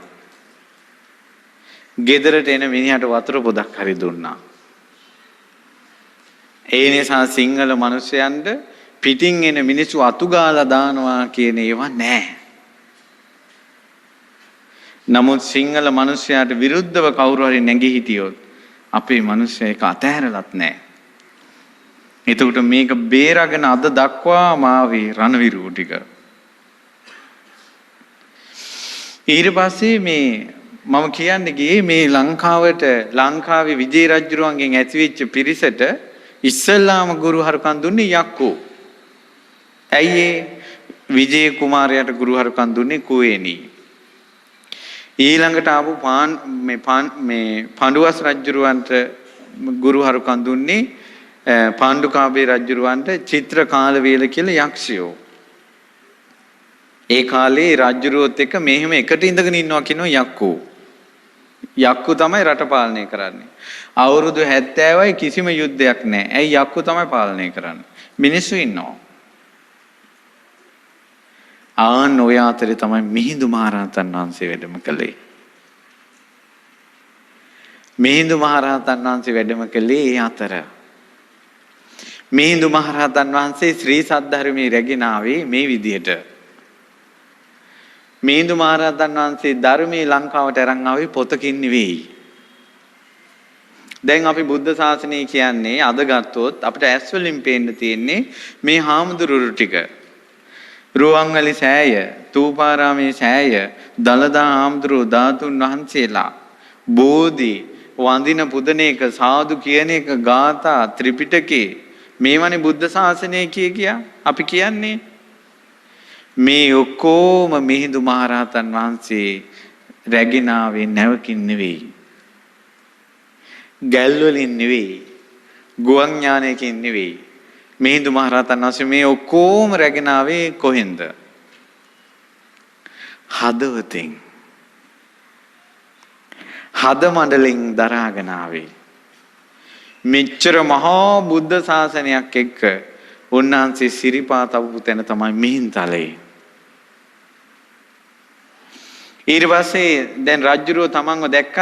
ගෙදරට එන මිනිහට වතුර පොදක් හරි දුන්නා. ඒ නිසා සිංහල මිනිස්සයන්ට පිටින් එන මිනිස්සු අතු ගාලා දානවා කියන ඒවා නැහැ. නමුත් සිංහල මිනිස්සයාට විරුද්ධව කවුරු හරි නැගී හිටියොත් අපේ මිනිස්සයා ඒක අතහැරලත් නැහැ. එතකොට මේක බේරගෙන අද දක්වා මාවේ රණවිරු ටික. ඊට පස්සේ මේ මම කියන්නේ ගියේ මේ ලංකාවේ විජේ රජුරුවන්ගෙන් ඇතිවෙච්ච පිරිසට ඉස්සල්ලාම ගුරු හරුකම් දුන්නේ යක්කෝ. ඇයි ඒ විජේ කුමාරයාට ගුරු හරුකම් දුන්නේ කුවේණී. ඊළඟට ආපු පඬුවස් රජුරුවන්ට ගුරු හරුකම් දුන්නේ පාණ්ඩුකාභය රජුරුවන්ට චිත්‍රකාල වේල කියලා යක්ෂයෝ. ඒ කාලේ රජුරුවොත් එක්ක මෙහෙම එකට ඉඳගෙන ඉන්නවා කියනවා යක්කෝ. යක්කු තමයි රට පාලනය කරන්නේ. අවුරුදු 70යි කිසිම යුද්ධයක් නැහැ. ඇයි යක්කු තමයි පාලනය කරන්නේ. මිනිස්සු ඉන්නවා. ආන් ඔය අතරේ තමයි මිහිඳු මහරහතන් වහන්සේ වැඩම කළේ. මිහිඳු මහරහතන් වහන්සේ වැඩම කළේ ඒ අතර. මිහිඳු මහරහතන් වහන්සේ ශ්‍රී සද්ධර්මයේ රැගෙන ආවේ මේ විදිහට. මිහිඳු මහරහතන් වහන්සේ ධර්මයේ ලංකාවට අරන් ආවේ පොතකින් නෙවෙයි. දැන් අපි බුද්ධ ශාසනය කියන්නේ අද ගත්තොත් අපිට ඇස් වලින් පේන්න තියෙන්නේ මේ හාමුදුරුවෝ ටික. රුවන්වැලි සෑය, තූපාරාමේ සෑය, දලදා හාමුදුරුවෝ ධාතුන් වහන්සේලා, බෝධි, වඳින පුදන එක, සාදු කියන එක, ගාථා, ත්‍රිපිටකේ මේවනේ බුද්ධ ශාසනය කියා අපි කියන්නේ. මේ ඔක්කොම මිහිඳු මහරහතන් වහන්සේ රැගෙන ආවේ නැවකින් නෙවෙයි. ගැල් වලින් නෙවෙයි. ගුවන් ඥානයකින් නෙවෙයි. මිහිඳු මහරහතන් වහන්සේ මේ ඔක්කොම රැගෙන ආවේ කොහෙන්ද? හදවතින්. හද මණ්ඩලෙන් දරාගෙන ආවේ. මෙච්චර මහා බුද්ධ ශාසනයක් එක්ක උන්වහන්සේ සිරිපා තබපු තැන තමයි මිහින්තලේ. ඊට පස්සේ දැන් රජුරෝ තමන්ව දැක්ක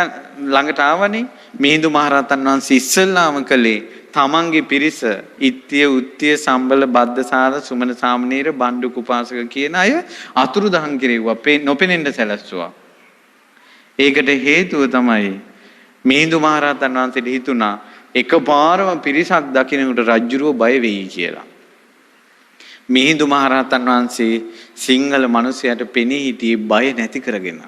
ළඟට ආවනේ. මිහිඳු මහරහතන් වහන්සේ ඉස්සල්ලාම කළේ තමන්ගේ පිරිස ඉත්‍ය උත්‍ය සම්බල බද්දසාර සුමන සාමණේර බණ්ඩු කුපාසක කියන අය අතුරුදහන් කෙරෙව්වා. නොපෙනෙන්න සැලැස්සුවා. ඒකට හේතුව තමයි මිහිඳු මහරහතන් වහන්සේට හිතුණා එකපාරම පිරිසක් දකින්නට රජුරෝ බය වෙයි කියලා. මිහිඳු මහරහතන් වහන්සේ සිංහල මිනිසයාට පෙනී හිටියේ බය නැති කරගෙන.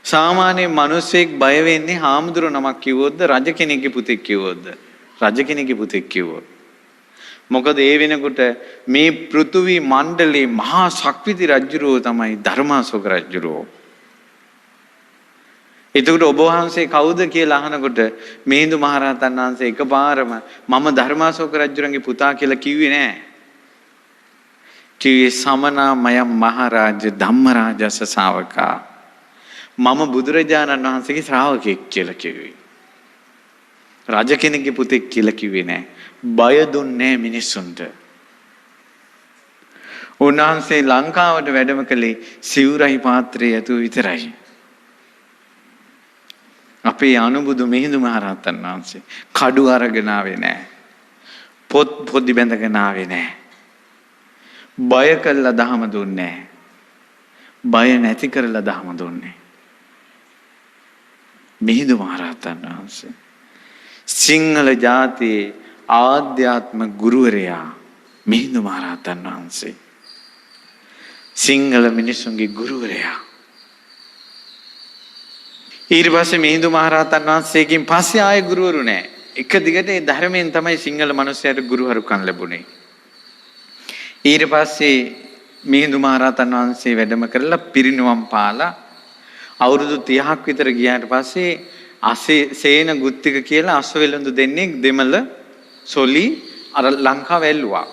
සාමාන්‍ය මිනිසෙක් බය වෙන්නේ හාමුදුරු නමක් කිව්වොත්ද රජ කෙනෙක්ගේ පුතෙක් කිව්වොත්ද? රජ කෙනෙක්ගේ පුතෙක් කිව්වොත්. මොකද ඒ වෙනකොට මේ පෘථුවි මණ්ඩලේ මහා ශක්විති රජුරෝ තමයි ධර්මාශෝක රජුරෝ. එතකොට ඔබ වහන්සේ කවුද කියලා අහනකොට මිහිඳු මහරහතන් වහන්සේ එකපාරම මම ධර්මාශෝක රජුරන්ගේ පුතා කියලා කිව්වේ නෑ. කිව්වේ සමනා මයම් මහරජ ධම්මරාජස ශාවකා. මම බුදුරජාණන් වහන්සේගේ ශ්‍රාවකෙක් කියලා කිව්වේ. රජ කෙනෙක්ගේ පුතෙක් කියලා කිව්වේ නෑ. බය දුන්නේ මිනිස්සුන්ට. උන්වහන්සේ ලංකාවට වැඩම කළේ සිවුරයි පාත්‍රය ඇතුව විතරයි. අපේ අනුබුදු මිහිඳු මහරහතන් වහන්සේ කඩු අරගෙන ආවේ නැහැ. පොත් පොඩි බැඳගෙන ආවේ නැහැ. බය කළා දහම දුන්නේ නැහැ. බය නැති කරලා දහම දුන්නේ. මිහිඳු මහරහතන් වහන්සේ සිංහල ජාතියේ ආධ්‍යාත්ම ගුරුවරයා මිහිඳු මහරහතන් වහන්සේ. සිංහල මිනිසුන්ගේ ගුරුවරයා. ඊට පස්සේ මිහිඳු මහරහතන් වහන්සේකින් පස්සේ ආයේ ගුරුවරු නැහැ. එක දිගට ඒ ධර්මයෙන් තමයි සිංහල මිනිස්සුන්ට ගුරුහරුකම් ලැබුණේ. ඊට පස්සේ මිහිඳු මහරහතන් වහන්සේ වැඩම කරලා පිරිනිවන් පාලා අවුරුදු 30ක් විතර ගියාට පස්සේ සේන ගුත්තික කියලා අශ්වවෙලඳු දෙන්නේ දෙමළ සොලි අර ලංකාව ඇල්ලුවා.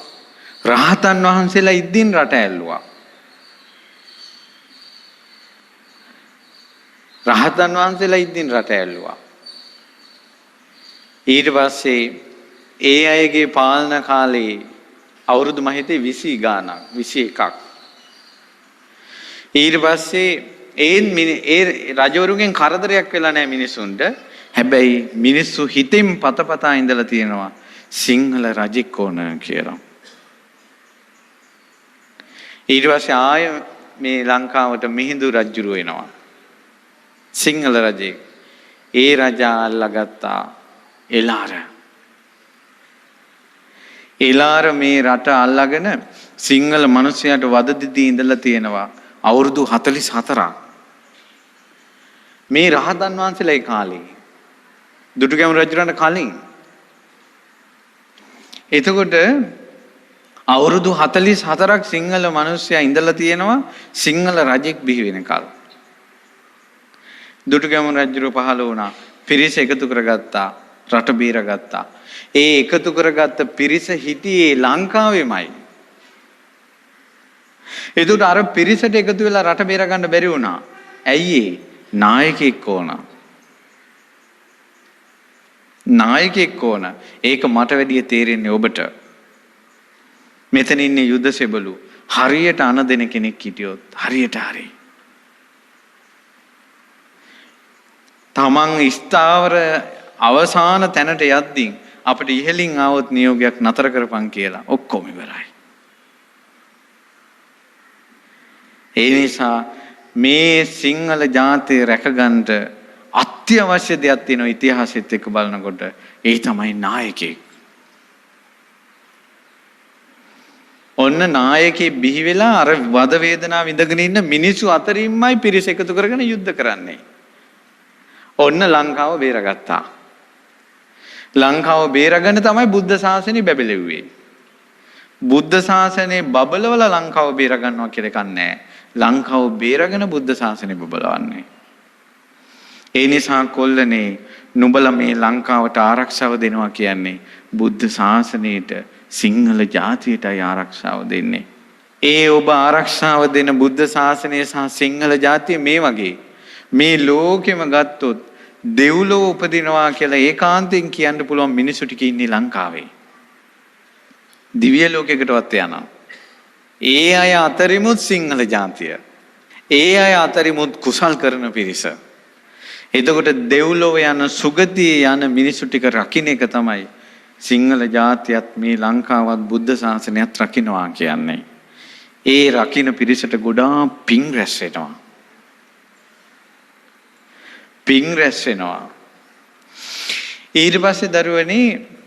රහතන් වහන්සේලා ඉද්දින් රට ඇල්ලුවා. රහතන් වහන්සේලා ඉද්දින් රට ඇල්ලුවා. ඊට පස්සේ ඒ අයගේ පාලන කාලේ අවුරුදු මම හිතේ 20 ගාණක් 21ක්. ඊට පස්සේ ඒ රජවරුන්ගෙන් කරදරයක් වෙලා නැහැ මිනිසුන්ට. හැබැයි මිනිස්සු හිතෙන් පතපතා ඉඳලා තියෙනවා සිංහල රජෙක් ඕන කියලා. ඊට පස්සේ ආය මේ ලංකාවට මිහිඳු රජුරු වෙනවා. සිංහල රජෙක්. ඒ රජා අල්ලගත්තා එළාර. එළාර මේ රට අල්ලගෙන සිංහල මිනිසයාට වද දිදී ඉඳලා තියෙනවා අවුරුදු 44ක්. මේ රහතන් වහන්සේලා ඒ කාලේ දුටුගැමුණු රජුරන්ට කලින්. එතකොට අවුරුදු 44ක් සිංහල මිනිසයා ඉඳලා තියෙනවා සිංහල රජෙක් බිහි වෙනකල්. දුටුගැමුණු රජුර පහළ වුණා. පිරිස එකතු කරගත්තා. රට බේරගත්තා. ඒ එකතු කරගත්ත පිරිස හිටියේ ලංකාවෙමයි. එතකොට අර පිරිසට එකතු වෙලා රට බේර ගන්න බැරි වුණා. ඇයි ඒ? නායකයෙක් ඕන. නායකයෙක් ඕන. ඒක මට වැඩිය තේරෙන්නේ ඔබට. මෙතන ඉන්නේ යුද සෙබළු. හරියට අනදෙන කෙනෙක් හිටියොත් හරියට හරි. තමන් ස්ථාවර අවසාන තැනට යද්දී අපිට ඉහළින් ආවොත් නියෝගයක් නතර කරපන් කියලා ඔක්කොම ඉවරයි. ඒ නිසා මේ සිංහල ජාතිය රැකගන්න අත්‍යවශ්‍ය දෙයක් තියෙනවා ඉතිහාසෙත් එක්ක බලනකොට. ඒ තමයි නායකයෙක්. ඔන්න නායකයෙක් බිහි වෙලා අර වද වේදනාව විඳගෙන ඉන්න මිනිස්සු අතරින්මයි පිරිස එකතු කරගෙන යුද්ධ කරන්නේ. ඔන්න ලංකාව බේරගත්තා. ලංකාව බේරගෙන තමයි බුද්ධ ශාසනය බැබලෙව්වේ. බුද්ධ ශාසනය බබලවල ලංකාව බේරගන්නවා කියලා එකක් නැහැ. ලංකාව බේරගෙන බුද්ධ ශාසනය බබලවන්නේ. ඒ නිසා කොල්ලනේ නුඹලා මේ ලංකාවට ආරක්ෂාව දෙනවා කියන්නේ බුද්ධ ශාසනයට සිංහල ජාතියටයි ආරක්ෂාව දෙන්නේ. ඒ ඔබ ආරක්ෂාව දෙන බුද්ධ ශාසනය සහ සිංහල ජාතිය මේ වගේ මේ ලෝකෙම ගත්තොත් දෙව්ලොව උපදිනවා කියලා ඒකාන්තයෙන් කියන්න පුළුවන් මිනිස්සු ටික ඉන්නේ ලංකාවේ. දිව්‍ය ලෝකයකටවත් යනවා. ඒ අය අතරිමුත් සිංහල ජාතිය. ඒ අය අතරිමුත් කුසල් කරන පිරිස. එතකොට දෙව්ලොව යන සුගතිය යන මිනිස්සු ටික රකින්න එක තමයි සිංහල ජාතියත් මේ ලංකාවත් බුද්ධ ශාසනයත් රකින්නවා කියන්නේ. ඒ රකින්න පිරිසට ගොඩාක් පිං රැස් වෙනවා. පිං රැස් වෙනවා. ඊට පස්සේ දරුවනේ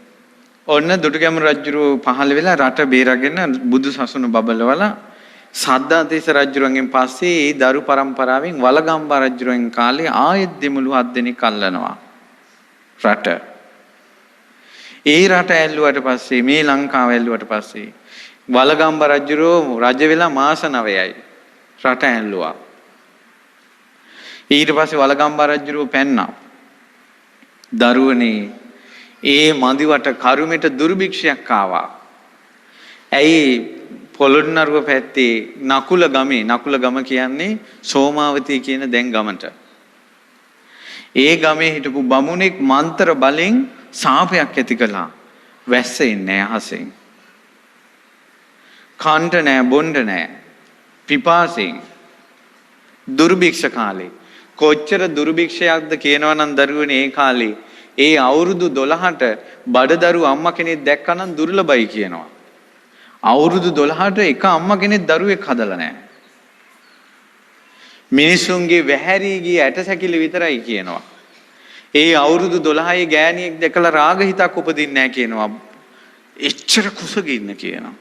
ඔන්න දුටුගැමුණු රජුරෝ පහළ වෙලා රට බේරගෙන බුදු සසුන බබලවලා සද්ධාතිස්ස රජුරන්ගෙන් පස්සේ ඒ දරු පරම්පරාවෙන් වලගම්බා රජුරන් කාලේ ආයෙත් දෙමුළු 7 දෙනෙක් අල්ලනවා රට. ඒ රට ඇල්ලුවට පස්සේ මේ ලංකාව ඇල්ලුවට පස්සේ වලගම්බා රජුරෝ රජ වෙලා මාස 9යි රට ඇල්ලුවා. ඊට පස්සේ වලගම්බා රජුරෝ පැන්නා. දරුවනේ ඒ මදිවට කරුමෙට දුර්භික්ෂයක් ආවා. ඇයි පොළොන්නරුව පැත්තේ නකුල ගම කියන්නේ සෝමාවතී කියන දැන් ගමට. ඒ ගමේ හිටපු බමුණෙක් මන්ත්‍ර බලෙන් සාපයක් ඇති කළා. වැස්ස එන්නේ අහසෙන්. කන්ට නෑ බොණ්ඩ නෑ. පිපාසෙන් දුර්භික්ෂ කාලේ. කොච්චර දුර්භික්ෂයක්ද කියනවනම් දරුවනේ ඒ කාලේ ඒ අවුරුදු 12ට බඩදරු අම්මා කෙනෙක් දැක්කනම් දුර්ලභයි කියනවා. අවුරුදු 12ට එක අම්මා කෙනෙක් දරුවෙක් හදලා නැහැ. මිනිසුන්ගේ වැහැරී ගිය ඇටසැකිලි විතරයි කියනවා. ඒ අවුරුදු 12 ගෑණියෙක් දැකලා රාග හිතක් උපදින්නේ නැහැ කියනවා. එච්චර කුසගින්න කියනවා.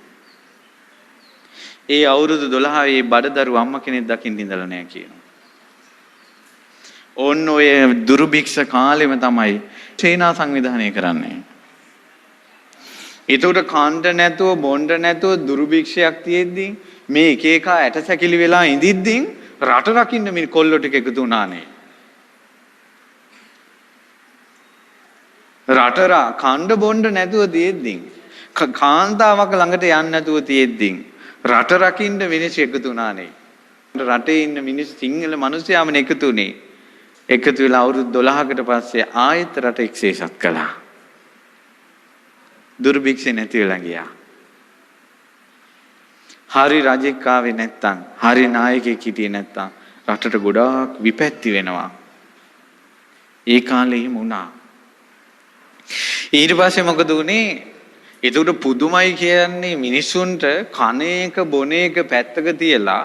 ඒ අවුරුදු 12 බඩදරු අම්මා කෙනෙක් දකින්න ඉඳලා නැහැ කියනවා. ඔන්න ඔය දුර්භික්ෂ කාලෙම තමයි සේනා සංවිධානය කරන්නේ. ඒකට කාණ්ඩ නැතුව බොණ්ඩ නැතුව දුර්භික්ෂයක් තියෙද්දි මේ එක එක ඇටසැකිලි වෙලා ඉඳිද්දි රට රකින්න මේ කොල්ලෝ ටික එකතු වුණානේ. රට කාණ්ඩ බොණ්ඩ නැතුව තියෙද්දි කාන්තාවක් ළඟට යන්න නැතුව තියෙද්දි රට රකින්න මිනිස්සු එකතු වුණානේ. රටේ ඉන්න මිනිස්සු සිංහල මිනිස්සුයාම එකතු වුණේ. එකතු වෙලා අවුරුදු 12කට පස්සේ ආයෙත් රට එක්සේසත් කළා. දුර්භික්ෂ නැති වෙලා ගියා. හරි රජෙක් ආවේ නැත්තම්, හරි නායකයෙක් හිටියේ නැත්තම් රටට ගොඩාක් විපත්ති වෙනවා. ඒ කාලේ එහෙම වුණා. ඊට පස්සේ මොකද වුනේ? ඒකට පුදුමයි කියන්නේ මිනිසුන්ට කන එක බොන එක පැත්තක තියලා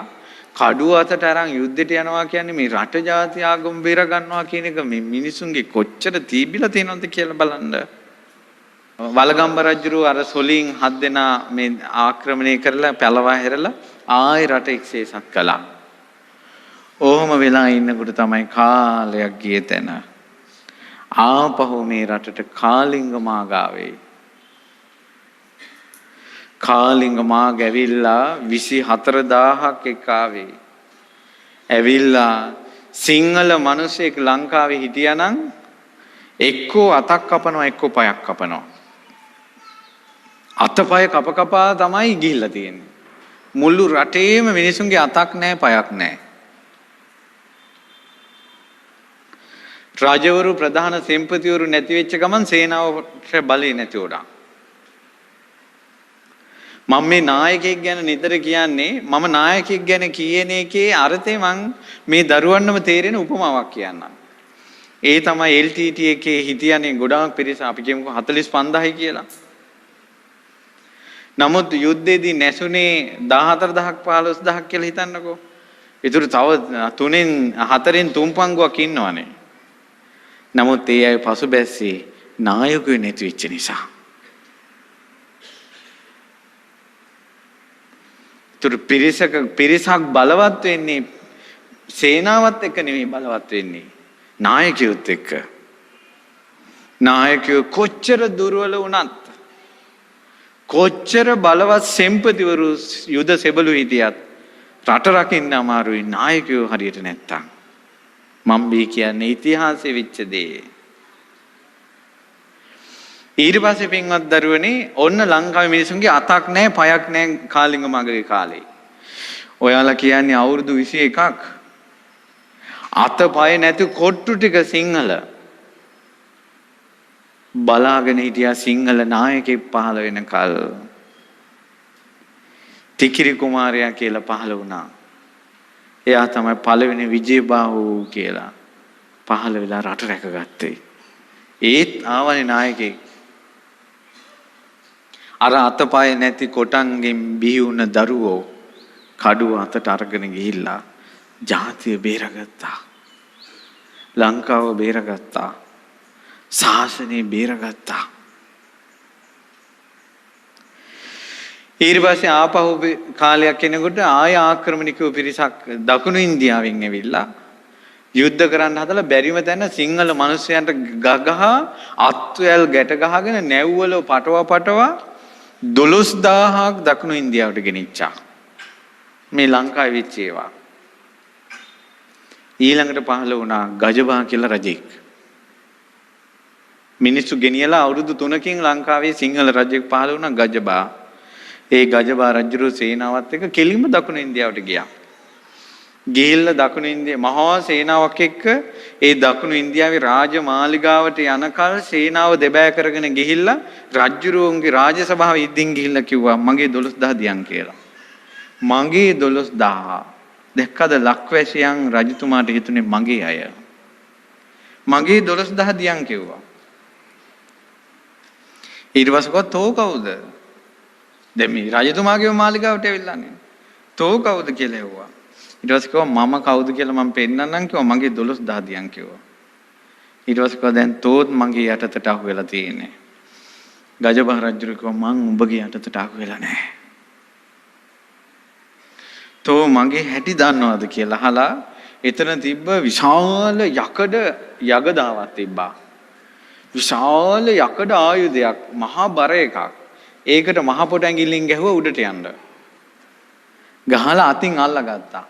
කඩුව අතට අරන් යුද්ධයට යනවා කියන්නේ මේ රට ජාති ආගම බේර ගන්නවා කියන එක මේ මිනිසුන්ගේ කොච්චර තීබිලා තියෙනවද කියලා බලන්න. වලගම්බ රජුරු අර සොලින් 7 දෙනා මේ ආක්‍රමණය කරලා පළවා හැරලා ආයෙ රට එක්සේසත් කළා. ඕම වෙලා ඉන්නකොට තමයි කාලයක් ගියේ තැන ආපහු මේ රටට කාලිංග මාගාවේ කාලිංග මාග ඇවිල්ලා 24000ක් එක්කාවේ. ඇවිල්ලා සිංහල මිනිසෙක් ලංකාවේ හිටියානම් එක්කෝ අතක් කපනවා එක්කෝ පයක් කපනවා. අතපය කපා තමයි ගිහිල්ලා තියෙන්නේ. මුළු රටේම මිනිසුන්ගේ අතක් නැහැ පයක් නැහැ. රජවරු ප්‍රධාන සෙන්පතිවරු නැති වෙච්ච ගමන් සේනාවට බලය නැති වුණා. මම මේ නායකයෙක් ගැන නිතර කියන්නේ මම නායකයෙක් ගැන කියන එකේ අර්ථය මම මේ දරුවන්නම තේරෙන උපමාවක් කියන්නම්. ඒ තමයි LTT එකේ හිටියනේ ගොඩාක් පිරිස අපි කියමුකෝ 45000යි කියලා. නමුත් යුද්ධයේදී නැසුනේ 14000ක් 15000ක් කියලා හිතන්නකෝ. ඒතර තව 3න් 4න් 3 පංගුවක් ඉන්නවනේ. නමුත් ඒ අය පසුබැස්සේ නායකයෝ නැති වෙච්ච නිසා. ඒතර පිරිසක් බලවත් වෙන්නේ සේනාවත් එක්ක නෙමෙයි බලවත් වෙන්නේ. නායකයොත් එක්ක. නායකයෝ කොච්චර දුර්වල වුණත් කොච්චර බලවත් සෙන්පතිවරු යුද සෙබළු හිටියත් රට රකින්න අමාරුයි නායකයෝ හරියට නැත්තම්. මම මේ කියන්නේ ඉතිහාසෙ වෙච්ච දේ. ඊට පස්සේ පින්වත් දරුවනේ ඔන්න ලංකාවේ මිනිසුන්ගේ අතක් නැහැ පයක් නැහැ කාලිංග මගගේ කාලේ. ඔයාලා කියන්නේ අවුරුදු 21ක් අත පය නැති කොට්ටු ටික සිංහල බලාගෙන හිටියා සිංහල නායකයෙක් පහළ වෙනකල්. තිකිරි කුමාරයා කියලා පහළ වුණා. එයා තමයි පළවෙනි විජේබාහු කියලා පහළ වෙලා රට රැකගත්තේ. ඒත් ආවනේ නායකයෙක්. අර අතපය නැති කොටන්ගෙන් බිහි වුණ දරුවෝ කඩුව අතට අරගෙන ගිහිල්ලා ජාතිය බේරගත්තා. ලංකාව බේරගත්තා. ශාසනය බේරගත්තා. ඊට පස්සේ ආපහු කාලයක් එනකොට ආය ආක්‍රමණිකව පිරිසක් දකුණු ඉන්දියාවෙන් ඇවිල්ලා යුද්ධ කරන්න හදලා බැරිම තැන සිංහල මිනිස්සුන්ට ගගහ අත්වැල් ගැට ගහගෙන නැව්වල පටව 12000ක් දකුණු ඉන්දියාවට ගෙනිච්චා. මේ ලංකාවේ වෙච්ච ඒවා. ඊළඟට පහළ වුණා ගජබා කියලා රජෙක්. මිනිස්සු ගෙනියලා අවුරුදු 3කින් ලංකාවේ සිංහල රජෙක් පහළ වුණා ගජබා. ඒ ගජබා රජුගේ සේනාවත් එක්ක කෙලින්ම දකුණු ඉන්දියාවට ගියා. ගිහිල්ලා දකුණු ඉන්දියා මහා සේනාවක් එක්ක ඒ දකුණු ඉන්දියාවේ රාජමාලිගාවට යනකල් සේනාව දෙබෑ කරගෙන ගිහිල්ලා රජුරුවන්ගේ රාජසභාව ඉදින් ගිහිල්ලා කිව්වා මගේ 12000 දියන් කියලා. මගේ 12000 දැක්කද ලක්වැසියන් රජතුමාට හිතුනේ මගේ අය. මගේ 12000 දියන් කිව්වා. ඊට පස්සේ කොහොමද තෝ කවුද? දැන් මේ රජතුමාගේ මාලිගාවට ඇවිල්ලානේ. තෝ කවුද කියලා ඇහුවා. ඊට පස්සේ කිව්වා මම කවුද කියලා මම පෙන්නන්නම් කිව්වා මගේ 12000 දියන් කිව්වා. ඊට පස්සේ කිව්වා දැන් තෝත් මගේ යටතට අහු වෙලා තියෙන්නේ. ගජබහ රජු කිව්වා මං උඹගේ යටතට අහු වෙලා නැහැ. තෝ මගේ හැටි දන්නවද කියලා අහලා එතන තිබ්බ විශාල යකඩ යගදාවක් තිබ්බා. විශාල යකඩ ආයුධයක් මහා බර එකක්. ඒකට මහ පොට ඇඟිල්ලෙන් ගැහුවා උඩට යන්න. ගහලා අතින් අල්ලගත්තා.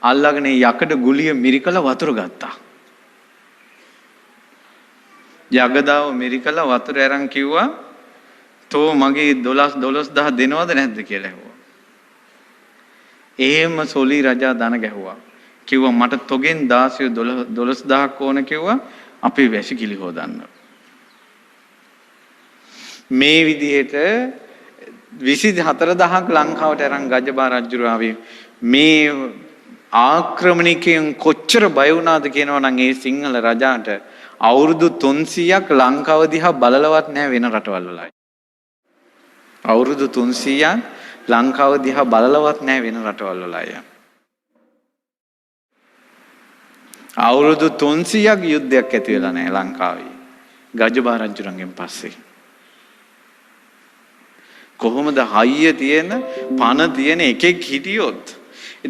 අල්ලගෙන යකඩ ගුලිය මිරිකලා වතුර ගත්තා. යගදාව මිරිකලා වතුර අරන් කිව්වා තෝ මගේ 12000 දෙනවද නැද්ද කියලා ඇහුවා. එහෙම සොලි රජා දන ගැහුවා. කිව්වා මට තොගෙන් 12000ක් ඕන කිව්වා අපේ වැසිකිලි හොදන්න. මේ විදිහට 24000ක් ලංකාවට අරන් ගජබා රජු ආවේ. මේ ආක්‍රමණිකයන් කොච්චර බය වුණාද කියනවා නම් ඒ සිංහල රජාට අවුරුදු 300ක් ලංකාව දිහා බලලවත් නැහැ වෙන රටවල් වල. අවුරුදු 300ක් ලංකාව දිහා බලලවත් නැහැ වෙන රටවල් වල අය. අවුරුදු 300ක් යුද්ධයක් ඇති වෙලා නැහැ ලංකාවේ. ගජබා රජුරන්ගෙන් පස්සේ. කොහොමද හයිය තියෙන පණ තියෙන එකෙක් හිටියොත්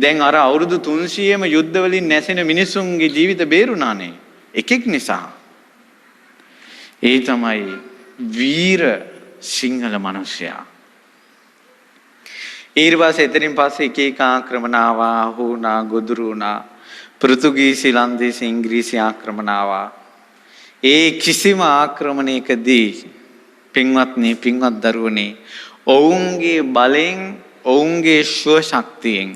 දැන් අර අවුරුදු 300ෙම යුද්ධ වලින් නැසෙන මිනිසුන්ගේ ජීවිත බේරුණානේ එකෙක් නිසා. ඒ තමයි වීර සිංහල මිනිසයා. ඊට පස්සේ එතනින් පස්සේ එක එක ආක්‍රමණ ආවා, හුණා, ගොදුරු වුණා, පෘතුගීසි, ලන්දේසි, ඉංග්‍රීසි ආක්‍රමණ ආවා. ඒ කිසිම ආක්‍රමණයකදී පින්වත්නි, පින්වත් දරුවනේ, ඔවුන්ගේ බලෙන්, ඔවුන්ගේ ශ්ව ශක්තියෙන්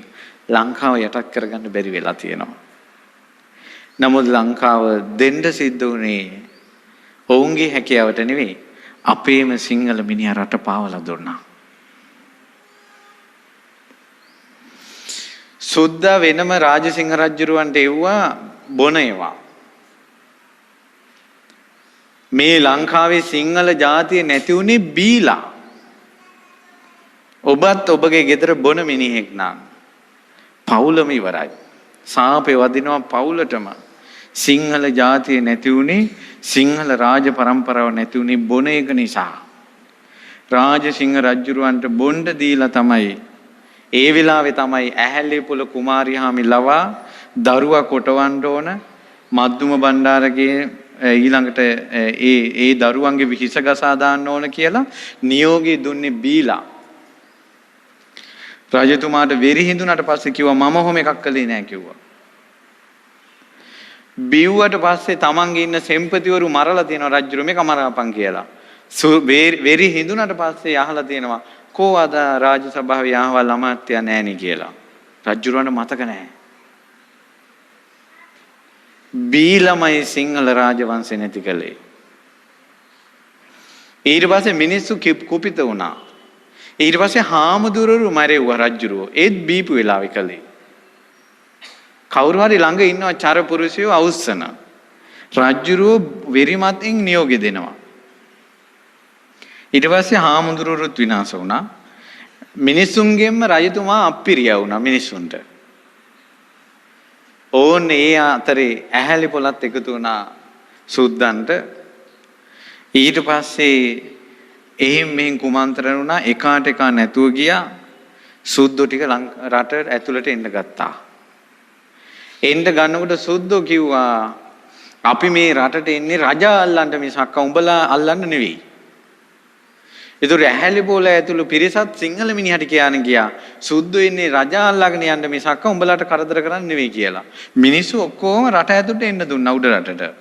ලංකාව යටත් කරගන්න බැරි වෙලා තියෙනවා. නමුත් ලංකාව දෙන්න සිද්ධ වුණේ ඔවුන්ගේ හැකියාවට නෙවෙයි, අපේම සිංහල මිනිහා රට පාවලා දුන්නා. සුද්ද වෙනම රාජසිංහ රජුරවන්ට එව්වා බොන ඒවා. මේ ලංකාවේ සිංහල ජාතිය නැති උනේ බීලා. ඔබත් ඔබගේ ගෙදර බොන මිනිහෙක් නම් පවුලම ඉවරයි. සාපේ වදිනවා පවුලටම. සිංහල ජාතිය නැති උනේ, සිංහල රාජ පරම්පරාව නැති උනේ බොන එක නිසා. රාජසිංහ රජුරවන්ට බොණ්ඩ දීලා තමයි, ඒ වෙලාවේ තමයි ඇහැලේපොළ කුමාරිහාමි ලවා දරුවා කොටවන්න ඕන, මද්දුම බණ්ඩාරගේ ඊළඟට ඒ දරුවන්ගේ විහිස ගසා දාන්න ඕන කියලා නියෝගය දුන්නේ බීලා. රජතුමාට වෙරි හිඳුනට පස්සේ කිව්වා මම ඔහොම එකක් කළේ නෑ කිව්වා. බිව්වට පස්සේ තමන්ගේ ඉන්න සෙම්පතිවරු මරලා තියෙනවා රජුරු මේක මරාපන් කියලා. වෙරි හිඳුනට පස්සේ අහලා තියෙනවා කෝ අද රාජ සභාවේ ආවල් අමාත්‍ය නෑනේ කියලා. රජුරවන්ට මතක නෑ. බීලමයි සිංහල රාජවංශය නැති කළේ. ඊට පස්සේ මිනිස්සු කුපිත වුණා. ඊට පස්සේ හාමුදුරුවෝ මැරෙව්වා රජුරෝ. ඒත් බීපු වෙලාවෙ කළේ. කවුරු හරි ළඟ ඉන්නවා චර පුරුෂයෝ අවුස්සන. රජුරෝ වෙරිමත්ෙන් නියෝගය දෙනවා. ඊට පස්සේ හාමුදුරුවෝත් විනාශ වුණා. මිනිසුන්ගෙන්ම රජතුමා අප්පිරියා වුණා මිනිසුන්ට. ඕන්නේ ඒ අතරේ ඇහැලි පොලත් එකතු වුණා සුද්දන්ට. ඊට පස්සේ එහෙන් මෙහෙන් කුමන්ත්‍රණ වුණා එකාට එකා නැතුව ගියා. සුද්දෝ ටික රට ඇතුළට එන්න ගත්තා. එන්න ගන්නකොට සුද්දෝ කිව්වා අපි මේ රටට එන්නේ රජා අල්ලන්න මිසක් උඹලා අල්ලන්න නෙවෙයි. ඒතර ඇහැලි පොළ ඇතුළු පිරිසත් සිංහල මිනිහට කියන්න ගියා සුද්දෝ ඉන්නේ රජා අල්ලගෙන යන්න මිසක් උඹලාට කරදර කරන්න නෙවෙයි කියලා. මිනිස්සු ඔක්කොම රට ඇතුළට එන්න දුන්නා උඩ රටට.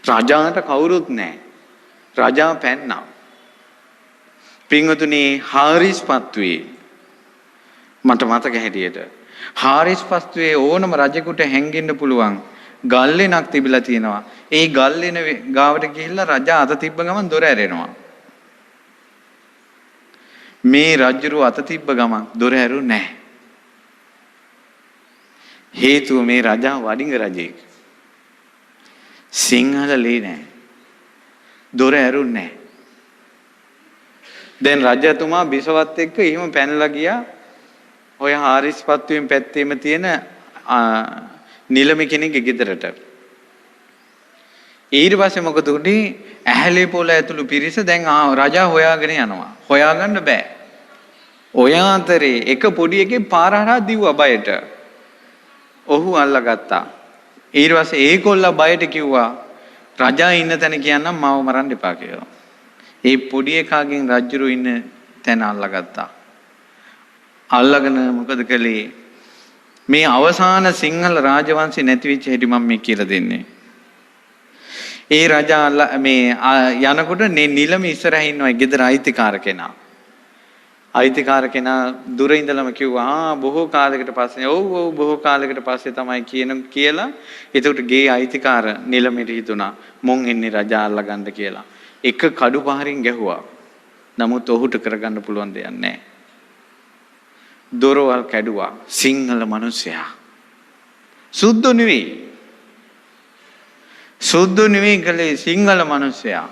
රජාට කවුරුත් නැහැ. රජා පැන්නා. පින්වතුනි හාරිස් පත්තුවේ මට මතක හැටියට හාරිස් පත්තුවේ ඕනම රජෙකුට හැංගෙන්න පුළුවන් ගල්ලෙනක් තිබිලා තියෙනවා. ඒ ගල්ලෙන ගාවට ගිහිල්ලා රජා අත තිබ්බ ගමන් දොර ඇරෙනවා. මේ රජුරු අත තිබ්බ ගමන් දොර ඇරුන්නේ නැහැ. හේතුව මේ රජා වඩිඟ රජෙක්. සිංහල ලේ නැහැ. දොර ඇරුන්නේ නැහැ. දැන් රජතුමා බිසවත් එක්ක එහෙම පැනලා ගියා. ඔය හාරිස් පත්තුවෙන් පැත්තේම තියෙන නිලම කෙනෙක්ගේ ගෙදරට. ඊට පස්සේ මොකද උනේ? ඇහැලේ පොළ ඇතුළු පිරිස දැන් රජා හොයාගෙන යනවා. හොයාගන්න බෑ. ඔය අතරේ එක පොඩි එකේ පාර හරහා දිව්වා බයට. ඔහු අල්ලගත්තා. ඊට පස්සේ ඒකොල්ල බයට කිව්වා රජා ඉන්න තැන කියන්නම් මාව මරන්න එපා කියලා. ඒ පොඩි එකාගෙන් රජුරු ඉන්න තැන අල්ලගත්තා. අල්ලගෙන මොකද කළේ? මේ අවසාන සිංහල රාජවංශي නැති වෙච්ච හැටි මම මේ කියලා දෙන්නේ. ඒ රජා මේ යනකොට නිලම ඉස්සරහින් ඉන්නවා ගෙදර අයිතිකාර කෙනා. අයිතිකාර කෙනා දුර ඉඳලම කිව්වා බොහෝ කාලයකට පස්සේ ඔව් බොහෝ කාලයකට පස්සේ තමයි කියලා. එතකොට ගේ අයිතිකාර නිලමෙට හිතුණා මොන් එන්නේ රජා අල්ලගන්න කියලා. එක කඩු පහරින් ගැහුවා. නමුත් ඔහුට කරගන්න පුළුවන් දෙයක් නැහැ. දොරවල් කැඩුවා. සිංහල මිනිසයා. සුද්ධ නෙවෙයි. සුද්ධ නෙවෙයි කලේ සිංහල මිනිසයා.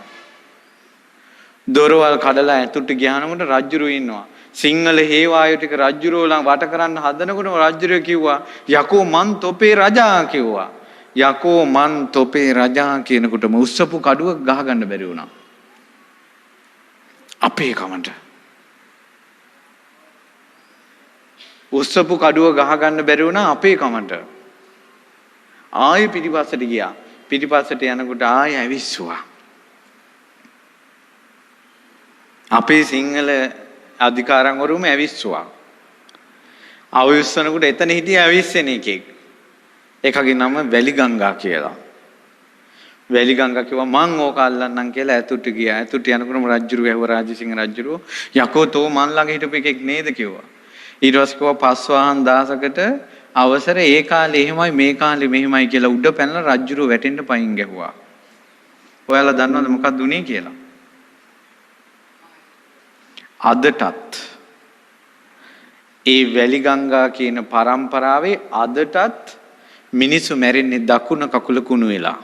දොරවල් කඩලා ඇතුළට ගියානකොට රජුරු ඉන්නවා. සිංහල හේවායු ටික රජුරෝ ළඟ වට කරන්න හදනකොට රජුරෝ කිව්වා යකෝ මන් තොපේ රජා කිව්වා. යකෝ මන් තොපේ රජා කියනකොටම උස්සපු කඩුව ගහ ගන්න බැරි වුණා. අපේ කමට. උස්සපු කඩුව ගහ ගන්න බැරි වුණා අපේ කමට. ආයෙ පිටිපස්සට ගියා. පිටිපස්සට යනකොට ආයෙ ඇවිස්සුවා. අපේ සිංහල අධිකාරංවරුම ඇවිස්සුවා. අවුස්සනකොට එතන හිටිය ඇවිස්සෙන එකෙක්. එකගේ නම වැලිගංගා කියලා. වැලිගංගා කිව්වා මං ඕක අල්ලන්නම් කියලා ඇතුළට ගියා. ඇතුළට යනකොටම රජුරු ඇහුවා රාජසිංහ රජුරු යකෝ තෝ මන් ළඟ හිටපු එකෙක් නේද කිව්වා. ඊට පස්සේ කිව්වා පස්වාහන් දහසකට අවසර ඒ කාලේ එහෙමයි මේ කාලේ මෙහෙමයි කියලා උඩ පැනලා රජුරු වැටෙන්න පයින් ගැහුවා. ඔයාලා දන්නවද මොකක්ද උනේ කියලා? අදටත් ඒ වැලිගංගා කියන පරම්පරාවේ අදටත් මිනිස්සු මැරෙන්නේ දකුණ කකුල කුණු වෙලා.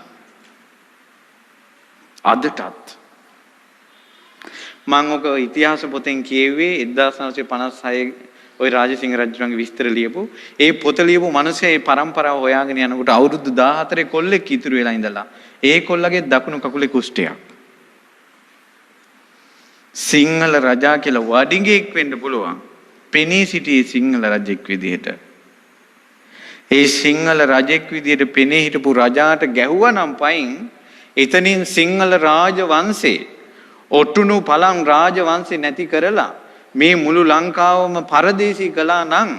අදටත් මම ඔක ඉතිහාස පොතෙන් කියුවේ 1956 ওই රාජසිංහ රජුගේ විස්තර ලියපු ඒ පොත ලියපු මිනිස්සේ මේ පරම්පරාව හොයාගෙන යනකොට අවුරුදු 14 කොල්ලෙක් ඉතුරු වෙලා ඉඳලා ඒ කොල්ලගේ දකුණු කකුලේ කුෂ්ඨයක්. සිංහල රජා කියලා වඩිඟෙක් වෙන්න පුළුවන්. පෙනී සිටියේ සිංහල රජෙක් විදිහට. ඒ සිංහල රජෙක් විදිහට පෙනී හිටපු රජාට ගැහුවා නම් පයින් එතනින් සිංහල රාජ වංශේ ඔටුනු පළං රාජ වංශේ නැති කරලා මේ මුළු ලංකාවම පරදේශී කළා නම්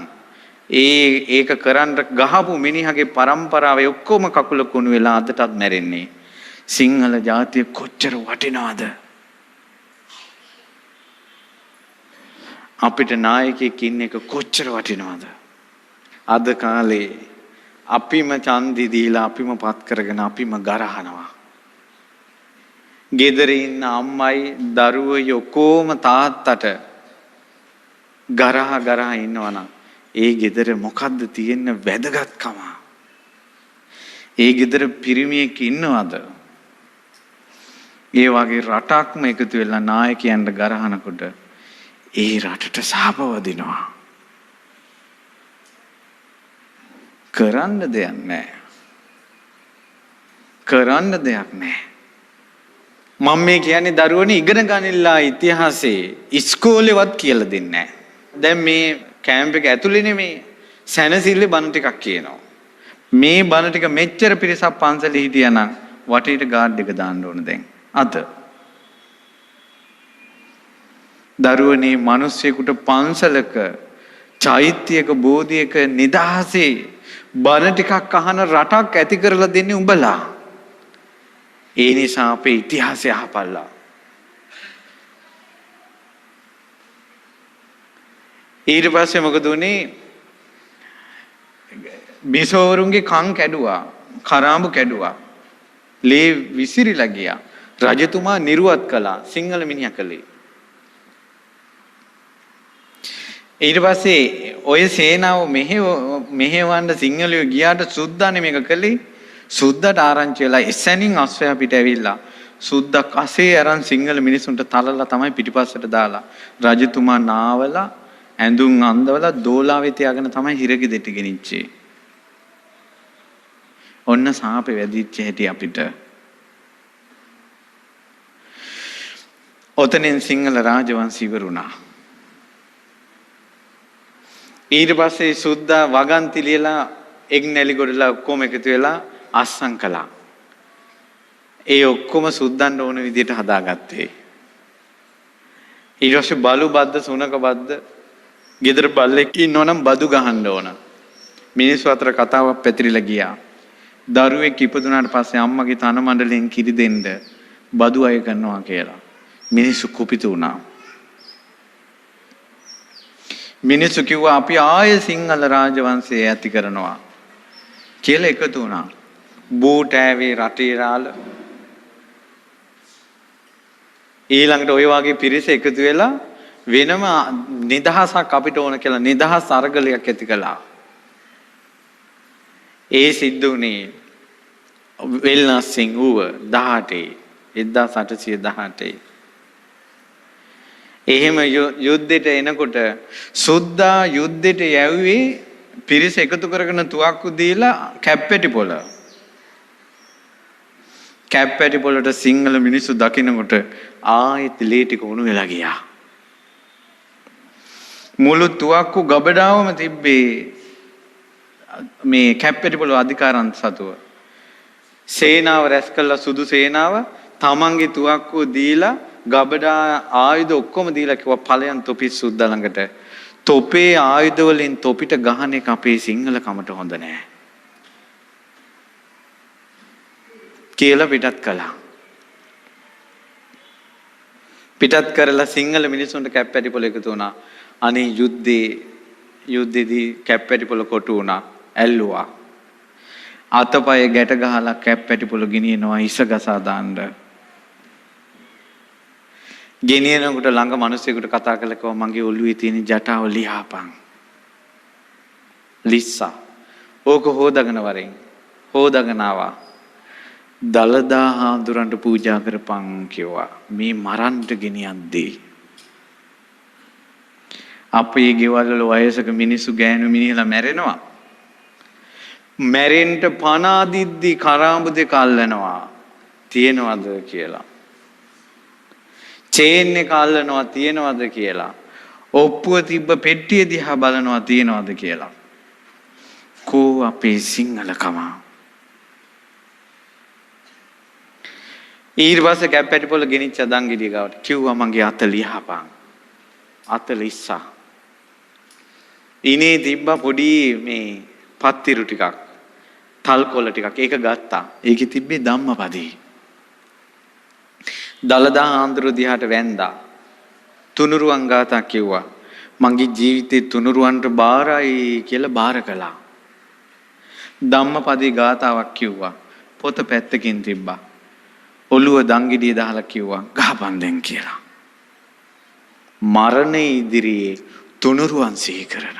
ඒක කරන්න ගහපු මිනිහගේ પરම්පරාවේ ඔක්කොම කකුල කුණු වෙලා අදටත් මැරෙන්නේ. සිංහල ජාතිය කොච්චර වටිනවද? අපිට නායකයෙක් ඉන්න එක කොච්චර වටිනවද? අද කාලේ අපිම ඡන්දි දීලා අපිම පත් කරගෙන අපිම ගරහනවා. ගෙදර ඉන්න අම්මයි දරුවෝ ඔක්කොම තාත්තට ගරහ ඉන්නවනම් ඒ ගෙදර මොකද්ද තියෙන වැදගත්කම? ඒ ගෙදර පිරිමියෙක් ඉන්නවද? ඒ වගේ රටක්ම එකතු වෙලා නායකයන්ට ගරහනකොට ඒ රටට සාපවදිනවා. කරන්න දෙයක් නැහැ. කරන්න දෙයක් නැහැ. මම මේ කියන්නේ දරුවනේ ඉගෙන ගන්නilla ඉතිහාසයේ ඉස්කෝලේවත් කියලා දෙන්නේ නැහැ. දැන් මේ කැම්ප් එක ඇතුලේ නෙමේ සැනසille බණ ටිකක් කියනවා. මේ බණ ටික මෙච්චර පිරිසක් පන්සලේ හිටියානම් වටේට ගාඩ් එක දාන්න ඕන දැන්. අද දරුවනේ මිනිස්සෙකුට පන්සලක චෛත්‍යයක බෝධියක නිදහසේ බණ ටිකක් අහන රටක් ඇති කරලා දෙන්නේ උඹලා. ඒ නිසා අපේ ඉතිහාසය අහපල්ලා. ඊට පස්සේ මොකද උනේ? බිසෝවරුන්ගේ කන් කැඩුවා, කරාඹු කැඩුවා, ලේ විසිරිලා ගියා. රජතුමා නිරුවත් කළා, සිංහල මිනිහා කළේ. ඊට පස්සේ ඔය සේනාව මෙහෙවන්න සිංහලයෝ ගියාට සුද්දානේ මේක කළේ. සුද්දාට ආරංචි වෙලා එසැනින් අස්වැය පිට ඇවිල්ලා සුද්දා කසේ අරන් සිංහල මිනිසුන්ට තලලා තමයි පිටිපස්සට දාලා රජතුමා නාවලා ඇඳුම් අඳවලා දෝලාවේ තියාගෙන තමයි හිරගෙ දෙට ගෙනිච්චේ. ඔන්න සාපේ වැදිච්ච හැටි අපිට. ඔතනින් සිංහල රාජවංශ ඉවරුණා. ඊට පස්සේ සුද්දා වගන්ති ලියලා එක් නැලිගොඩලා ඔක්කොම එකතු වෙලා අස්සම් කළා. ඒ ඔක්කොම සුද්දන්ට ඕන විදිහට හදාගත්තේ. ඊට පස්සේ බලු බද්ද සුනක බද්ද ගෙදර බල්ලෙක් ඉන්නවනම් බදු ගහන්න ඕන. මිනිස්සු අතර කතාවක් පැතිරිලා ගියා. දරුවෙක් ඉපදුනාට පස්සේ අම්මගේ තන මණ්ඩලයෙන් කිරි දෙන්න බදු අය කරනවා කියලා. මිනිස්සු කුපිත වුණා. මිනිස්සු කිව්වා අපි ආයේ සිංහල රාජවංශය ඇති කරනවා කියලා එකතු වුණා. බූටෑවේ රටේ රාළ ඊළඟට ওই වගේ පිරිස එකතු වෙලා වෙනම නිදහසක් අපිට ඕන කියලා නිදහස් අරගලයක් ඇති කළා. ඒ සිද්ධ වුණේ වෙල්නස්සින් ඌව 1818. එහෙම යුද්ධෙට එනකොට සුද්දා යුද්ධෙට යැව්වේ පිරිස එකතු කරගෙන තුවක්කු දීලා කැප්පැටි පොළ. කැප්පැටි පොළට සිංහල මිනිස්සු දකින්නකොට ආයෙත් ලේ ටික උණු වෙලා ගියා. මුළු තුවක්කු ගබඩාවම තිබ්බේ මේ කැප්පැටි පොළ අධිකාරන් සතුව. සේනාව රැස් කළා සුදු සේනාව තමන්ගේ තුවක්කුව දීලා ගබඩා ආයුධ ඔක්කොම දීලා කිව්වා ඵලයන් තොපි සුද්දා ළඟට. තොපේ ආයුධ වලින් තොපිට ගහන එක අපේ සිංහල කමට හොඳ නෑ කියලා පිටත් කළා. පිටත් කරලා සිංහල මිනිසුන්ට කැප්පැටි පොළ එකතු වුණා. අනේ යුද්ධෙදී කැප්පැටි පොළ කොටු වුණා. ඇල්ලුවා. අතපය ගැට ගහලා කැප්පැටි පොළ ගෙනියනවා ඉස ගසා දාන්න. ගෙනියනකොට ළඟ මිනිස්සුෙකුට කතා කළා කිව්වා මගේ ඔළුවේ තියෙන ජටාව ලියාපන්. ලිස්සා. ඕක හොදාගෙන වරෙන්. හොදාගෙන ආවා. දලදා හාමුදුරන්ට පූජා කරපන් කිව්වා. මේ මරන්ට ගෙනියද්දී. අපේ ගෙවල් වල වයසක මිනිස්සු ගෑනු මිනිහලා මැරෙනවා. මැරෙන්න පණ අදිද්දි කරාඹු දෙක අල්ලනවා. තියෙනවද කියලා. චේන් එක අල්ලනවා තියෙනවද කියලා. ඔප්පුව තිබ්බ පෙට්ටිය දිහා බලනවා තියෙනවද කියලා. කෝ අපේ සිංහලකම. ඊට පස්සේ කැප්පැටි පොළ ගෙනිච්ච දංගිඩිය ගාවට කිව්වා මගේ අත ලියහපන්. අත ලිස්සා. ඉනේ තිබ්බ පොඩි මේ පත්තිරු ටිකක්, තල්කොළ ටිකක්. ඒක ගත්තා. ඒකේ තිබ්බේ ධම්මපදේ. දලදා ආන්දර දිහාට වැන්දා. තුනුරුවන් ගාථා කිව්වා. මගේ ජීවිතේ තුනුරුවන්ට බාරයි කියලා බාර කළා. ධම්මපදේ ගාථාවක් කිව්වා. පොත පැත්තකින් තිබ්බා. ඔළුව දංගිඩිය දාලා කිව්වා ගහපන් දෙන් කියලා. මරණ ඉදිරියේ තුනුරුවන් සිහි කරන.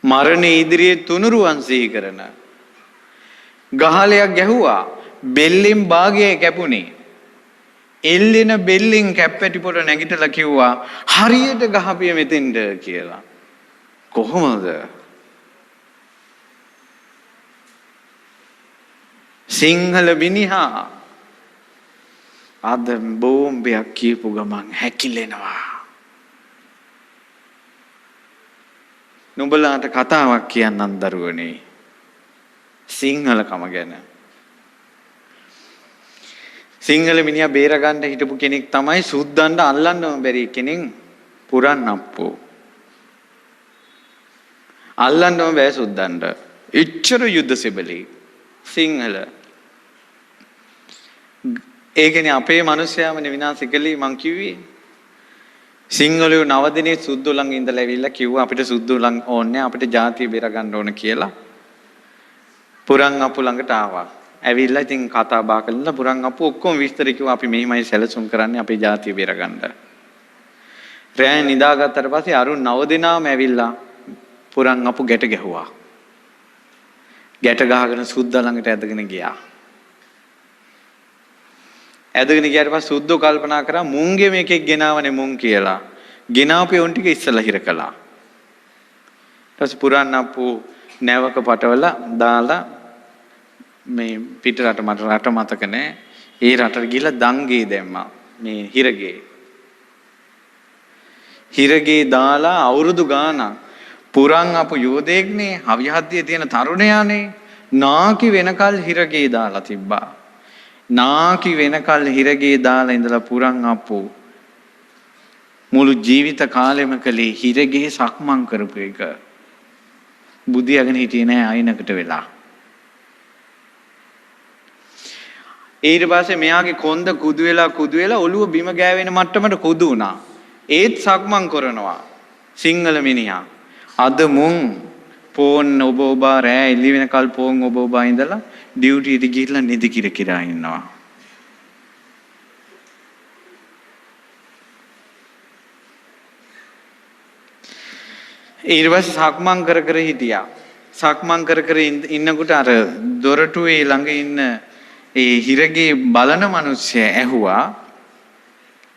මරණ ඉදිරියේ තුනුරුවන් සිහි කරන. ගහලයක් ගැහුවා. බෙල්ලෙන් භාගය කැපුණේ. එල්ලෙන බෙල්ලෙන් කැප්පැටි පොළ නැගිටලා කිව්වා හරියට ගහපිය මෙතෙන්ද කියලා. කොහොමද? සිංහල මිනිහා අද බෝම්බයක් කියපු ගමන් හැකිලෙනවා. නුඹලාට කතාවක් කියන්නම් දරුවනේ. සිංහලකම ගැන. සිංහල මිනිහා බේරගන්න හිටපු කෙනෙක් තමයි සුද්දන්ට අල්ලන්නම බැරි කෙනෙක් පුරන්නප්පෝ. අල්ලන්නම බෑ සුද්දන්ට. එච්චර යුද්ධ සෙබලේ සිංහල. ඒකනේ අපේ මිනිස්යාමනේ විනාශ කළේ මං කිව්වේ. සිංහලයෝ 9 දිනේ සුද්දෝ ළඟ ඉඳලා ඇවිල්ලා කිව්වා අපිට සුද්දෝ ළඟ ඕනේ අපිට ජාතිය බේරගන්න ඕන කියලා. පුරන් අපු ළඟට ආවා. ඇවිල්ලා ඉතින් කතා බහ කළා පුරන් අපු ඔක්කොම විස්තර කිව්වා අපි මෙහිමයි සැලසුම් කරන්නේ අපේ ජාතිය බේරගන්න. රෑ නිදාගත්තට පස්සේ අරුන් 9 දිනාම ඇවිල්ලා පුරන් අපු ගැට ගැහුවා. ගැට ගහගෙන සුද්දා ළඟට ඇදගෙන ගියා. ඇදගෙන ගියාට පස්සේ සුද්දෝ කල්පනා කරා මුංගේ මේකෙක් ගෙනාවනේ මුං කියලා. ගෙනාපේ උන් ටික ඉස්සලා හිර කළා. ඊට පස්සේ පුරන් අපු නැවක පටවලා දාලා මේ පිට රට මට රට මතක නැහැ. ඒ රටට ගිහලා දංගේ දැම්මා. මේ හිරගේ. හිරගේ දාලා අවුරුදු ගාණක් පුරන් අපු යෝධයෙක්නේ අවිහද්දියේ තියෙන තරුණයානේ නාකි වෙනකල් හිරගේ දාලා තිබ්බා. නාකි වෙනකල් හිරගේ දාලා ඉඳලා පුරන් අපු මුළු ජීවිත කාලෙම කලේ හිරගේ සක්මන් කරපු එක. බුදියාගෙන හිටියේ නෑ අයිනකට වෙලා. ඊට පස්සේ මෙයාගේ කොන්ද කුදු වෙලා ඔළුව බිම ගෑවෙන මට්ටමට කුදු වුණා. ඒත් සක්මන් කරනවා සිංහල මිනිහා. අද මුන් පෝන් ඔබ රෑ එළි වෙනකල් පෝන් ඔබ ඉඳලා ඩියුටි එකට ගිහිල්ලා නිදි කිරකිරා ඉන්නවා. ඊට පස්සේ සක්මන් කර හිටියා. සක්මන් කර ඉන්නකොට අර දොරටුවේ ළඟ ඉන්න ඒ හිරගේ බලන මිනිස්සයා ඇහුවා.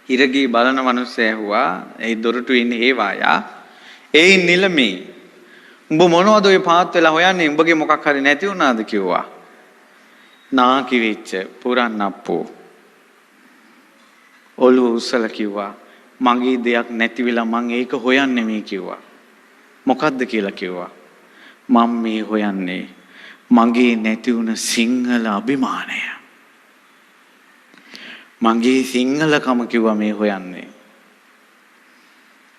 හිරගේ බලන මිනිස්සයා ඇහුවා ඒ දොරටුවේ ඉන්න හේවායා ඒ නිලමේ උඹ මොනවද ඔය පාත් වෙලා හොයන්නේ උඹගේ මොකක් හරි නැති වුණාද කිව්වා. නාකි වෙච්ච පුරන් අප්පෝ ඔළුව උස්සලා කිව්වා මගේ දෙයක් නැති වෙලා මං ඒක හොයන්නේ මේ කිව්වා. මොකද්ද කියලා කිව්වා. මම මේ හොයන්නේ මගේ නැති වුණ සිංහල අභිමානය. මගේ සිංහලකම කිව්වා මේ හොයන්නේ.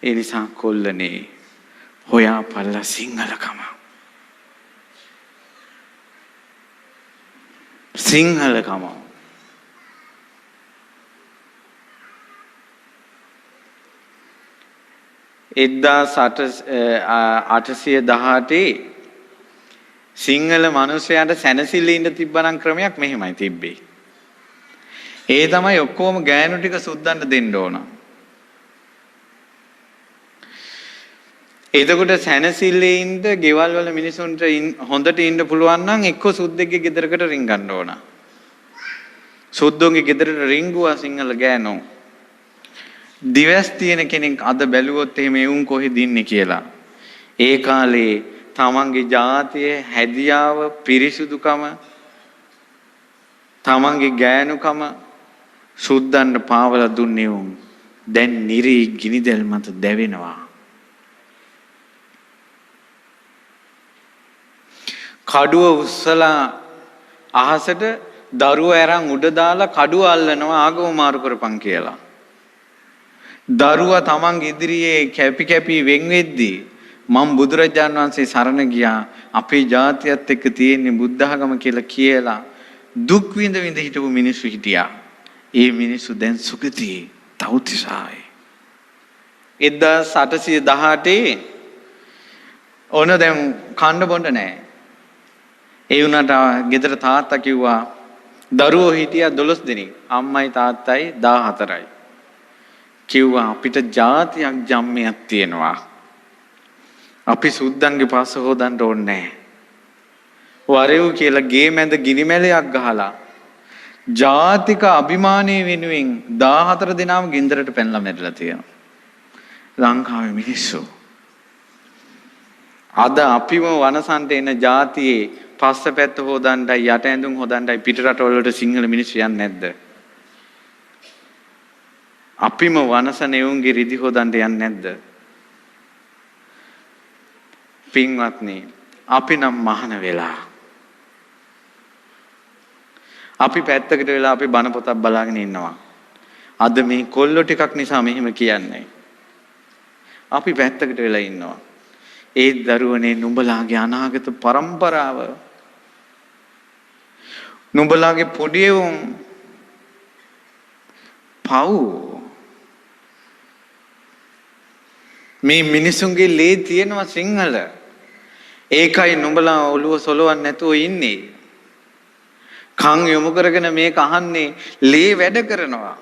ඒ නිසා කොල්ලනේ හොයාපල්ලා සිංහලකම. සිංහලකම. එදදාස් 818 සිංහල මිනිසයාට සැනසෙල්ල ඉන්න තිබ්බනම් ක්‍රමයක් මෙහෙමයි තිබ්බේ. ඒ තමයි ඔක්කොම ගෑනු ටික සුද්දන්ට දෙන්න ඕන. එතකොට සැනසෙල්ලේ ඉන්න ගෙවල් වල මිනිසුන්ට හොඳට ඉන්න පුළුවන් නම් එක්ක සුද්දෙක්ගේ ගෙදරකට රින්ගන්න ඕන. සුද්දෝගේ ගෙදරට රින්ගුවා සිංහල ගෑනෝ. දිවස් තියෙන කෙනෙක් අද බැලුවොත් එහෙම එවුන් කොහෙද ඉන්නේ කියලා. ඒ කාලේ තමන්ගේ ජාතිය හැදියාව පිරිසුදුකම තමන්ගේ ගෑනුකම සුද්දන්ට පාවලා දුන්නේ උන්. දැන් නිරි ගිනිදෙල් මත දැවෙනවා. කඩුව උස්සලා අහසට දරුව ඇරන් උඩ දාලා කඩුව අල්ලනවා ආගම මාරු කරපන් කියලා. දරුවා තමන් ඉදිරියේ කැපි කැපි වෙන් වෙද්දී මම බුදුරජාණන් වහන්සේ සරණ ගියා. අපේ ජාතියත් එක්ක තියෙන බුද්ධ ආගම කියලා දුක් විඳ විඳ හිටපු මිනිස්සු හිටියා. ඒ මිනිස්සු දැන් සුගතියේ තවුතිසායි. 1818 ඕන දැන් කන්න බොන්න නැහැ. ඒ වුණාට ගෙදර තාත්තා කිව්වා දරුවෝ හිටියා 12 දෙනෙක්. අම්මයි තාත්තයි 14යි. කිව්වා අපිට ජාතියක් ජම්මයක් තියෙනවා. අපි සුද්දන්ගේ පස්ස හොදන්න ඕනේ නැහැ. වරෙව් කියලා ගේ මැද ගිනි මැලයක් ගහලා ජාතික අභිමානයේ වෙනුවෙන් 14 දෙනාම ගින්දරට පැනලා මැරිලා තියෙනවා. ලංකාවේ මිනිස්සු අද අපිම වනසන්ට එන ජාතියේ පස්ස පැත්ත හොදන්නයි යට ඇඳුම් හොදන්නයි පිට රටවල වලට සිංහල මිනිස්සු යන්නේ නැද්ද? අපිම වනසන එවුන්ගේ රිදි හොදන්න යන්නේ නැද්ද? පින්වත්නි, අපි නම් මහාන වෙලා අපි පැත්තකට වෙලා අපි බණ පොතක් බලාගෙන ඉන්නවා. අද මේ කොල්ලෝ ටිකක් නිසා මෙහෙම කියන්නේ. අපි පැත්තකට වෙලා ඉන්නවා. ඒ දරුවනේ නුඹලාගේ අනාගත පරම්පරාව. නුඹලාගේ පොඩි උන් පව් මේ මිනිසුන්ගේ ලේ තියෙනවා සිංහල. ඒකයි නුඹලා ඔළුව සොලවන්නේ නැතුව ඉන්නේ. කන් යොමු කරගෙන මේක අහන්නේ ලේ වැඩ කරනවා.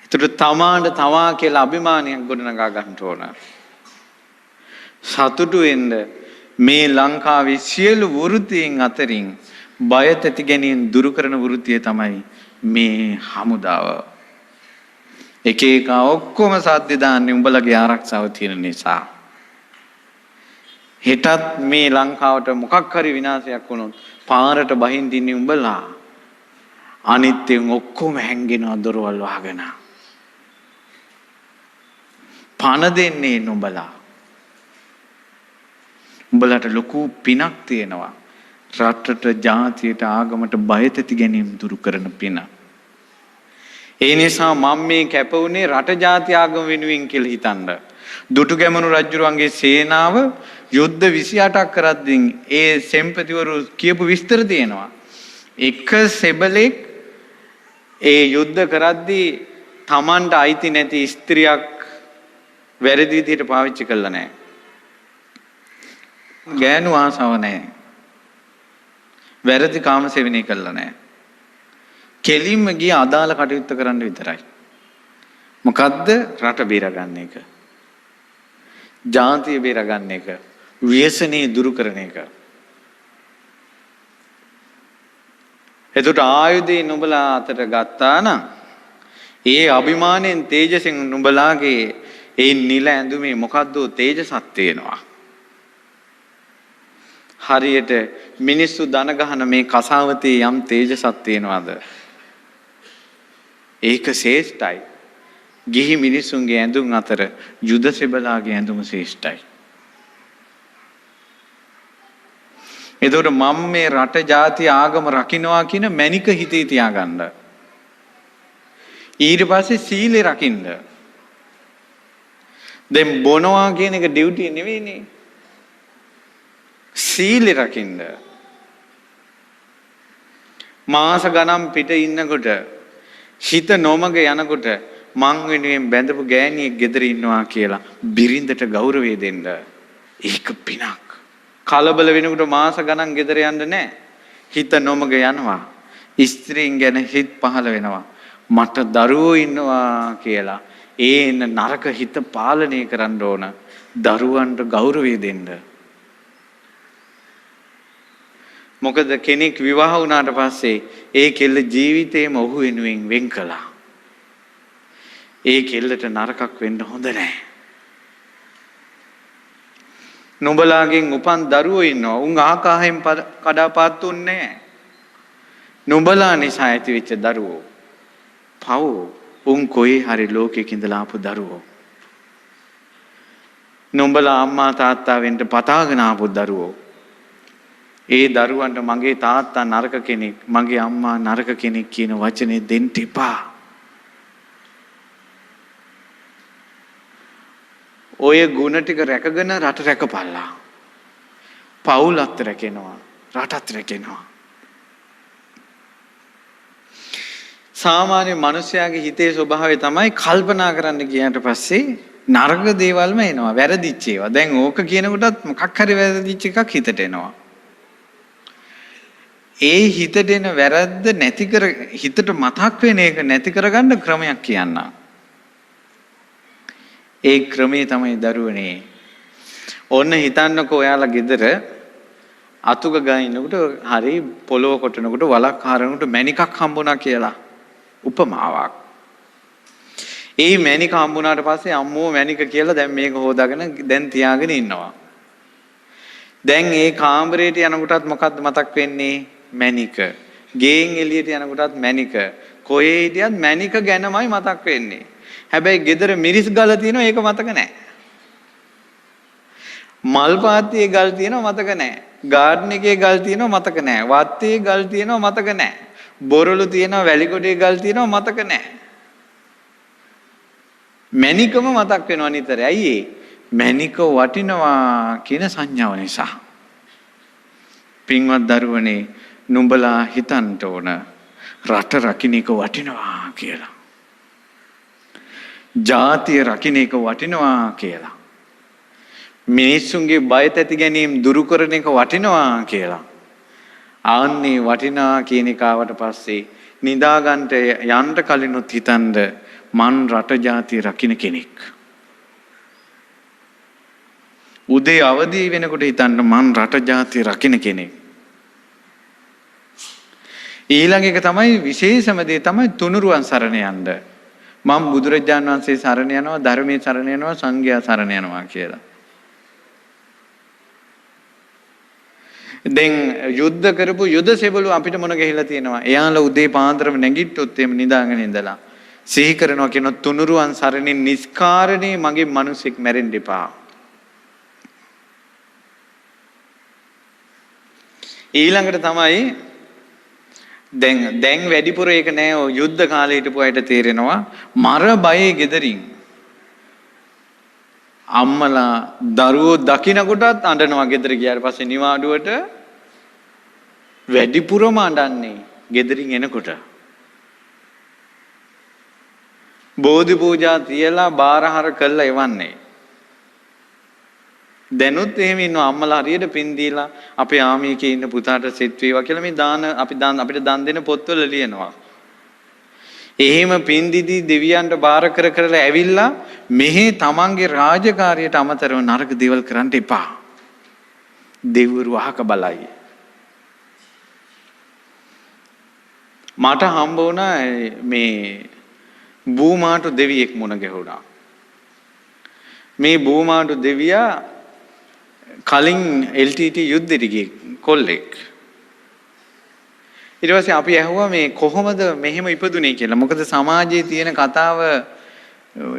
ඒතර තමාට තවා කියලා අභිමානයක් ගොඩනගා ගන්න ඕන. සතුටු වෙන්න මේ ලංකාවේ සියලු වෘත්තීන් අතරින් බය තැති ගැනීම දුරු කරන වෘත්තිය තමයි මේ හමුදාව. එක එක ඔක්කොම සාධ්‍ය දාන්නේ උඹලගේ ආරක්ෂාව තියෙන නිසා. හෙටත් මේ ලංකාවට මොකක් හරි විනාශයක් වුණොත් පාරට බහින් දින්නේ උඹලා. අනිත්යෙන් ඔක්කොම හැංගෙනවා දොරවල් වහගෙන. පණ දෙන්නේ නුඹලා. උඹලට ලොකු පිනක් තියෙනවා. රටට, ජාතියට, ආගමට බය තැති ගැනීම දුරු කරන පින. ඒ නිසා මම මේ කැප වුණේ රට ජාති ආගම වෙනුවෙන් කියලා හිතන්න. දුටුගැමුණු රජුරුවන්ගේ සේනාව යුද්ධ 28ක් කරද්දී ඒ සෙන්පතිවරු කියපු විස්තර තියෙනවා. එක සෙබලෙක් ඒ යුද්ධ කරද්දී Tamanට අයිති නැති ස්ත්‍රියක් වැරදි විදිහට පාවිච්චි කළා නැහැ. ගෑනු ආසාව නැහැ. වැරදි කාමසේවනය කළා නැහැ. කෙලින්ම ගිය අදාළ කටයුත්ත කරන්න විතරයි. මොකද්ද? රට බේරගන්න එක. ජාතිය බේරගන්න එක. ව්‍යසනේ දුරු කරන එක. එතකොට ආයුධේ නුඹලා අතට ගත්තා නම් ඒ අභිමාණයෙන් තේජසෙන් නුඹලාගේ ඒ නිල ඇඳුමේ මොකද්ද තේජසක් තියෙනවා. හරියට මිනිස්සු දන ගහන මේ කසාවතේ යම් තේජසක් තියෙනවද? ඒක ශ්‍රේෂ්ඨයි. ගිහි මිනිසුන්ගේ ඇඳුම් අතර යුද සෙබලාගේ ඇඳුම ශ්‍රේෂ්ඨයි. එතකොට මම මේ රට ජාති ආගම රකින්නවා කියන මැනික හිතේ තියාගන්න. ඊට පස්සේ සීලේ රකින්න. දැන් බොනවා කියන එක ඩියුටි නෙවෙයිනේ. සීලේ රකින්න. මාස ගණන් පිට ඉන්නකොට හිත නොමග යනකොට මං වෙනුවෙන් බැඳපු ගෑණියෙක් ගෙදර ඉන්නවා කියලා බිරිඳට ගෞරවය දෙන්න. ඒක පිනක්. කලබල වෙනකොට මාස ගණන් ගෙදර යන්න නැහැ. හිත නොමග යනවා. ස්ත්‍රීන් ගැන හිත පහළ වෙනවා. මට දරුවෝ ඉන්නවා කියලා ඒ නරක හිත පාලනය කරන්න ඕන. දරුවන්ට ගෞරවය දෙන්න. මොකද කෙනෙක් විවාහ වුණාට පස්සේ ඒ කෙල්ල ජීවිතේම ඔහු වෙනුවෙන් වෙන් කළා. ඒ කෙල්ලට නරකක් වෙන්න හොඳ නැහැ. නුඹලාගෙන් උපන් දරුවෝ ඉන්නවා. උන් ආකාහයෙන් කඩාපාත් උන්නේ නැහැ. නුඹලා නිසා ඇතිවෙච්ච දරුවෝ. පව් උන් කොයි හරි ලෝකෙක ඉඳලා ආපු දරුවෝ. නුඹලා අම්මා තාත්තා වෙන්න පතාගෙන ආපු දරුවෝ. ඒ දරුවන්ට මගේ තාත්තා නරක කෙනෙක්, මගේ අම්මා නරක කෙනෙක් කියන වචනේ දෙන්න එපා. ඔය ගුණ ටික රැකගෙන රට රැකපල්ලා. පවුලත් රැකෙනවා, රටත් රැකෙනවා. සාමාන්‍ය මිනිස්යාගේ හිතේ ස්වභාවය තමයි කල්පනා කරන්න ගියාට පස්සේ නරක දේවල්ම එනවා, වැරදිච්ච ඒවා. දැන් ඕක කියනකොටත් මොකක් හරි වැරදිච්ච එකක් හිතට එනවා. ඒ හිතට එන වැරද්ද නැති කර හිතට මතක් වෙන එක නැති කරගන්න ක්‍රමයක් කියන්න. ඒ ක්‍රමේ තමයි දරුවනේ. ඔන්න හිතන්නකෝ ඔයාලා ගෙදර අතුක ගහිනකොට හරි පොළොව කොටනකොට වලක් හරනකොට මණිකක් හම්බුණා කියලා. උපමාවක්. ඒ මණික හම්බුණාට පස්සේ අම්මෝ මණික කියලා දැන් මේක හොදාගෙන දැන් තියාගෙන ඉන්නවා. දැන් ඒ කාමරේට යනකොටත් මොකද්ද මතක් වෙන්නේ? මණික. ගෙන් එළියට යනකොටත් මණික. කොහේ හිටියත් මණික ගැනමයි මතක් වෙන්නේ. හැබැයි ගෙදර මිරිස් ගල තියෙනවා ඒක මතක නැහැ. මල් පාත්තියේ ගල් තියෙනවා මතක නැහැ. ගාඩන් එකේ ගල් තියෙනවා මතක නැහැ. වත්තේ ගල් තියෙනවා මතක නැහැ. බොරළු තියෙනවා වැලිකොඩේ ගල් තියෙනවා මතක නැහැ. මණිකම මතක් වෙනවා නිතර. ඇයි ඒ? මණික වටිනවා කියන සංඥාව නිසා. පින්වත් දරුවනේ නුඹලා හිතන්න ඕන රට රකින්න එක වටිනවා කියලා. ජාතිය රකින්න එක වටිනවා කියලා. මිනිස්සුන්ගේ බය තැති ගැනීම දුරු කරන එක වටිනවා කියලා. ආන්නේ වටිනා කියන එකාවට පස්සේ නිදාගන්ට යන්න කලිනුත් හිතන්න මන් රට ජාතිය රකින්න කෙනෙක්. උදේ අවදි වෙනකොට හිතන්න මන් රට ජාතිය රකින්න කෙනෙක්. ඊළඟ එක තමයි විශේෂම දේ තමයි තුනුරුවන් සරණ යන්න. මම බුදුරජාණන් වහන්සේ සරණ යනවා, ධර්මයේ සරණ යනවා, සංඝයා සරණ යනවා කියලා. දැන් යුද්ධ කරපු යුද සෙබළු අපිට මොන ගහලා තියෙනවා. එයාලා උදේ පාන්දරම නැගිට්ටොත් එimhe නිදාගෙන ඉඳලා සිහි කරනවා කියන තුනුරුවන් සරණින් නිස්කාරණේ මගේ මිනිසෙක් මැරෙන්න එපා. ඊළඟට තමයි දැන් වැඩිපුර ඒක නෑ. ඔය යුද්ධ කාලේ හිටපු අයට තේරෙනවා මර බයේ gederin අම්මලා දරුවෝ දකින්න කොටත් අඬනවා. ගෙදර ගියාට පස්සේ නිවාඩුවට වැඩිපුරම අඬන්නේ ගෙදරින් එනකොට. බෝධි පූජා තියලා බාරහාර කළා එවන්නේ. දැනුත් එහෙම ඉන්නවා අම්මලා හරියට පින් දීලා අපේ ආමියකේ ඉන්න පුතාට සෙට් වේවා කියලා මේ දාන අපිට දන් දෙන පොත්වල ලියනවා. එහෙම පින් දීදී දෙවියන්ට බාර කරලා ඇවිල්ලා මෙහි තමන්ගේ රාජකාරියට අමතරව නරක දේවල් කරන්න එපා. දෙවිවරු අහක බලයි. මට හම්බ වුණා මේ බූමාටු දෙවියෙක් මුණ ගැහුණා. මේ බූමාටු දෙවියා කලින් LTT යුද්ධෙට ගිය කොල්ලෙක්. ඊට පස්සේ අපි ඇහුවා මේ කොහොමද මෙහෙම ඉපදුනේ කියලා. මොකද සමාජයේ තියෙන කතාව